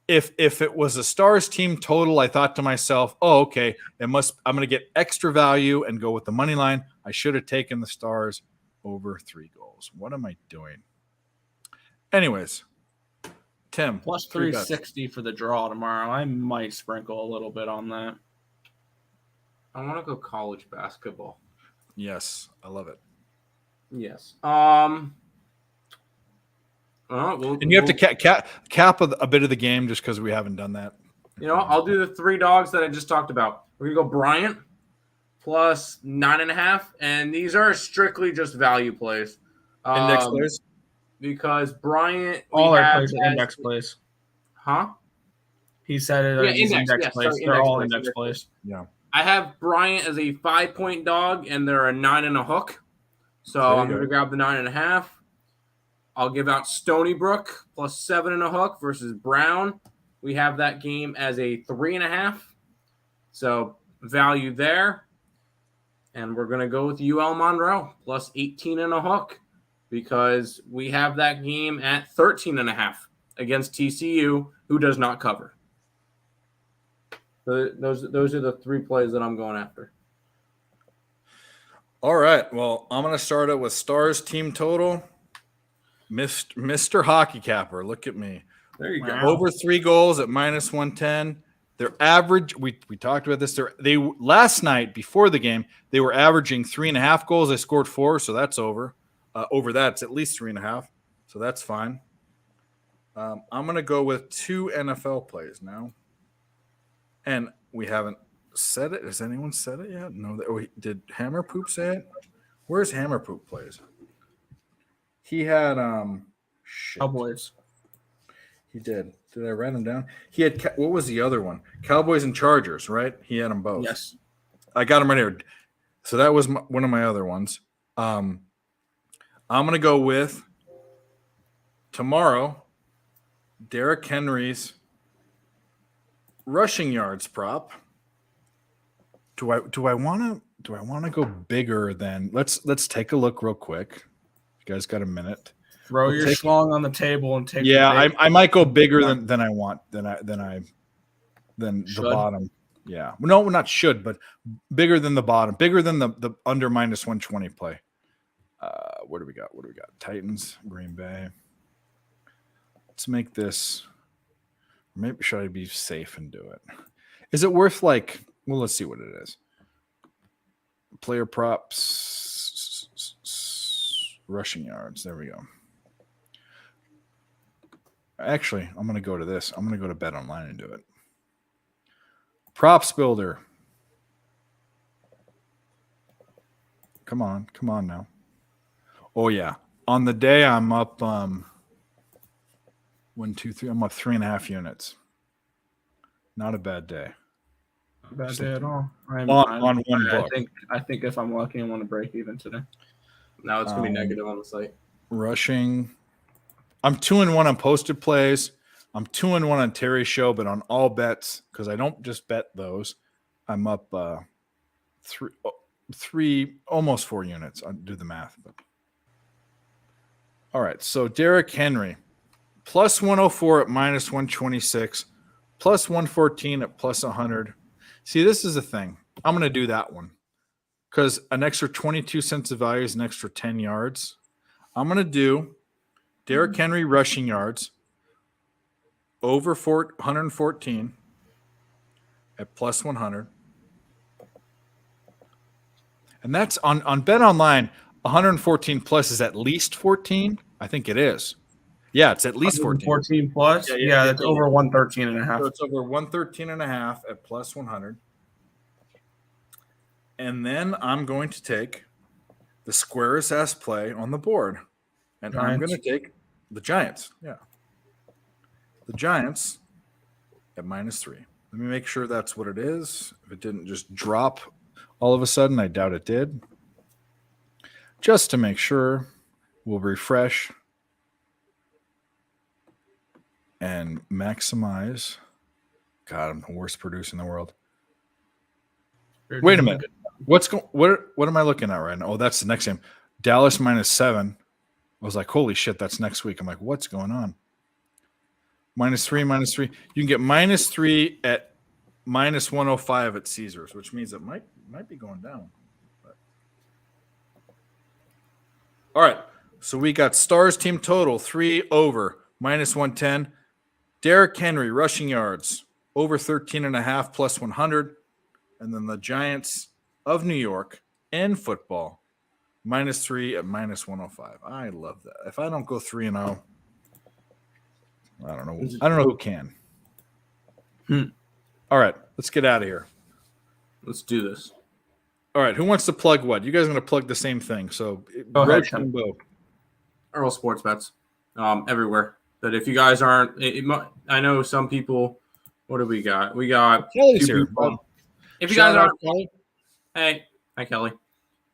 If it was a Stars team total, I thought to myself, oh, okay, I'm going to get extra value and go with the money line. I should have taken the Stars over 3 goals. What am I doing? Anyways, Tim. Plus 360 for the draw tomorrow. I might sprinkle a little bit on that. I want to go college basketball. Yes, I love it. Yes. And you have to cap a bit of the game just because we haven't done that. I'll do the 3 dogs that I just talked about. We're going to go Bryant plus 9.5. And these are strictly just value plays. Index plays? Because Bryant. All our plays are index plays. Huh? He said it. Yeah, index plays. Sorry, They're all index plays. Yeah. I have Bryant as a 5-point dog, and they're a 9 and a hook. So I'm going to grab the 9.5. I'll give out Stony Brook plus 7 and a hook versus Brown. We have that game as a 3.5. So value there. And we're going to go with UL Monroe plus 18 and a hook because we have that game at 13.5 against TCU, who does not cover. So those are the 3 plays that I'm going after. All right. Well, I'm going to start it with Stars team total. Mr. Hockey Capper, look at me. There you go. Over 3 goals at -110. Their average, we talked about this. They last night before the game, they were averaging 3.5 goals. They scored 4, so that's over. Over that, it's at least 3.5, so that's fine. I'm going to go with 2 NFL plays now. And we haven't said it. Has anyone said it yet? No. Did Hammer Poop say it? Where's Hammer Poop plays? He had Cowboys. He did. Did I write them down? He had what was the other one? Cowboys and Chargers, right? He had them both. Yes. I got them right here. So that was one of my other ones. I'm going to go with tomorrow Derrick Henry's rushing yards prop. Do I want to go bigger than let's take a look real quick. You guys got a minute? Throw your schlong on the table and take. Yeah, I might go bigger than I want than the bottom. Yeah, no, not should, but bigger than the bottom, bigger than the under -120 play. What do we got? Titans, Green Bay. Let's make this. Maybe should I be safe and do it? Is it worth like? Well, let's see what it is. Player props, rushing yards. There we go. Actually, I'm going to go to this. I'm going to go to Bet Online and do it. Props Builder. Come on now. Oh yeah. On the day I'm up 1, 2, 3. I'm up 3.5 units. Not a bad day. Not a bad day at all. On one book. I think if I'm lucky, I'm going to break even today. Now it's going to be negative on the site. Rushing. I'm 2-1 on posted plays. I'm 2-1 on Terry's show, but on all bets, because I don't just bet those, I'm up 3, almost 4 units. I'll do the math. But. All right, so Derrick Henry, plus 104 at -126, plus 114 at plus 100. See, this is the thing. I'm going to do that one because an extra 22 cents of value is an extra 10 yards. I'm going to do Derrick Henry rushing yards over 114 at plus 100. And that's on Bet Online. 114 plus is at least 14. I think it is. Yeah, it's at least 14. 14 plus? Yeah, that's over 113.5. So it's over 113.5 at plus 100. And then I'm going to take the squarest ass play on the board. And Giants. I'm going to take the Giants. Yeah. The Giants at -3. Let me make sure that's what it is. If it didn't just drop all of a sudden, I doubt it did. Just to make sure, we'll refresh and maximize. God, I'm the worst producer in the world. Wait a minute. What am I looking at right now? Oh, that's the next game. Dallas -7. I was like, holy shit, that's next week. I'm like, what's going on? -3. You can get -3 at -105 at Caesars, which means it might be going down. But. All right. So we got Stars team total 3 over -110. Derrick Henry rushing yards over 13.5 plus 100. And then the Giants of New York in football -3 at -105. I love that. If I don't go 3-0, I don't know. I don't know who can. Hmm. All right, let's get out of here. Let's do this. All right, who wants to plug what? You guys are going to plug the same thing. So, Go ahead, Roach Tim. and Bo. Earl Sports Bets, everywhere. But if you guys aren't, I know some people. What do we got? We got Kelly's two here. people. If you Shout guys out aren't, Kelly. hey, hi Kelly.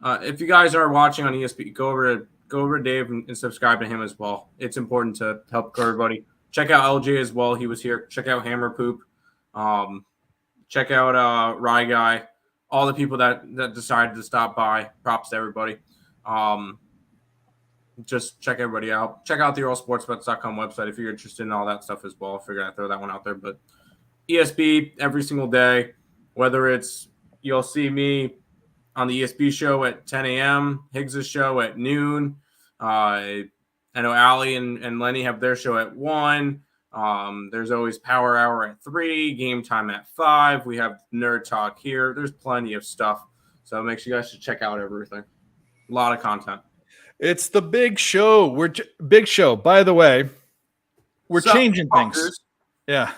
If you guys are watching on ESP, go over to Dave and subscribe to him as well. It's important to help everybody. Check out LJ as well. He was here. Check out Hammer Poop. Check out Rye Guy. All the people that decided to stop by. Props to everybody. Just check everybody out. Check out the earlsportsbets.com website if you're interested in all that stuff as well. I figured I'd throw that one out there. But ESB every single day, whether it's you'll see me on the ESB show at 10 a.m., Higgs' show at noon. I know Allie and Lenny have their show at 1. There's always Power Hour at 3, Game Time at 5. We have Nerd Talk here. There's plenty of stuff. So make sure you guys should check out everything. A lot of content. It's the big show. Big show. By the way, we're changing things. Yeah.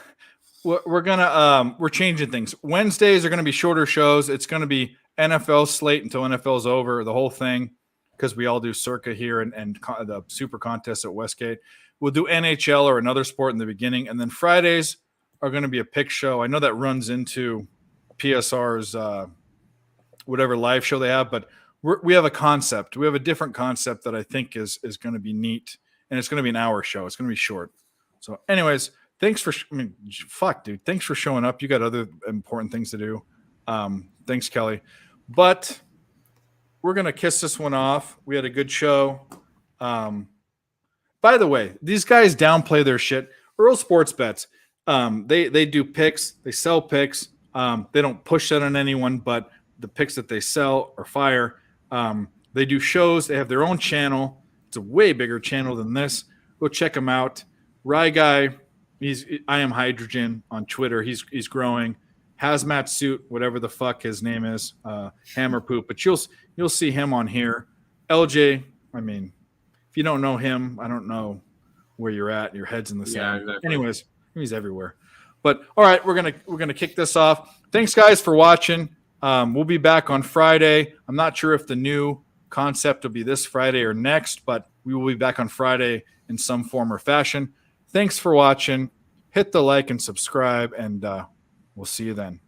We're changing things. Wednesdays are going to be shorter shows. It's going to be NFL slate until NFL's over, the whole thing, because we all do circa here and the super contest at Westgate. We'll do NHL or another sport in the beginning, and then Fridays are going to be a pick show. I know that runs into PSR's whatever live show they have, but we have a concept. We have a different concept that I think is going to be neat, and it's going to be an hour show. It's going to be short. So, anyways, thanks for dude. Thanks for showing up. You got other important things to do. Thanks, Kelly. But we're going to kiss this one off. We had a good show. By the way, these guys downplay their shit. Earl Sports Bets, they do picks. They sell picks. They don't push that on anyone, but the picks that they sell are fire. They do shows. They have their own channel. It's a way bigger channel than this. Go check them out. Rye Guy, I Am Hydrogen on Twitter. He's growing. Hazmat Suit, whatever the fuck his name is, Hammer Poop. But you'll see him on here. LJ, I mean, if you don't know him, I don't know where you're at. Your head's in the sand. Yeah, exactly. Anyways, he's everywhere. But all right, we're gonna kick this off. Thanks, guys, for watching. We'll be back on Friday. I'm not sure if the new concept will be this Friday or next, but we will be back on Friday in some form or fashion. Thanks for watching. Hit the like and subscribe, and we'll see you then.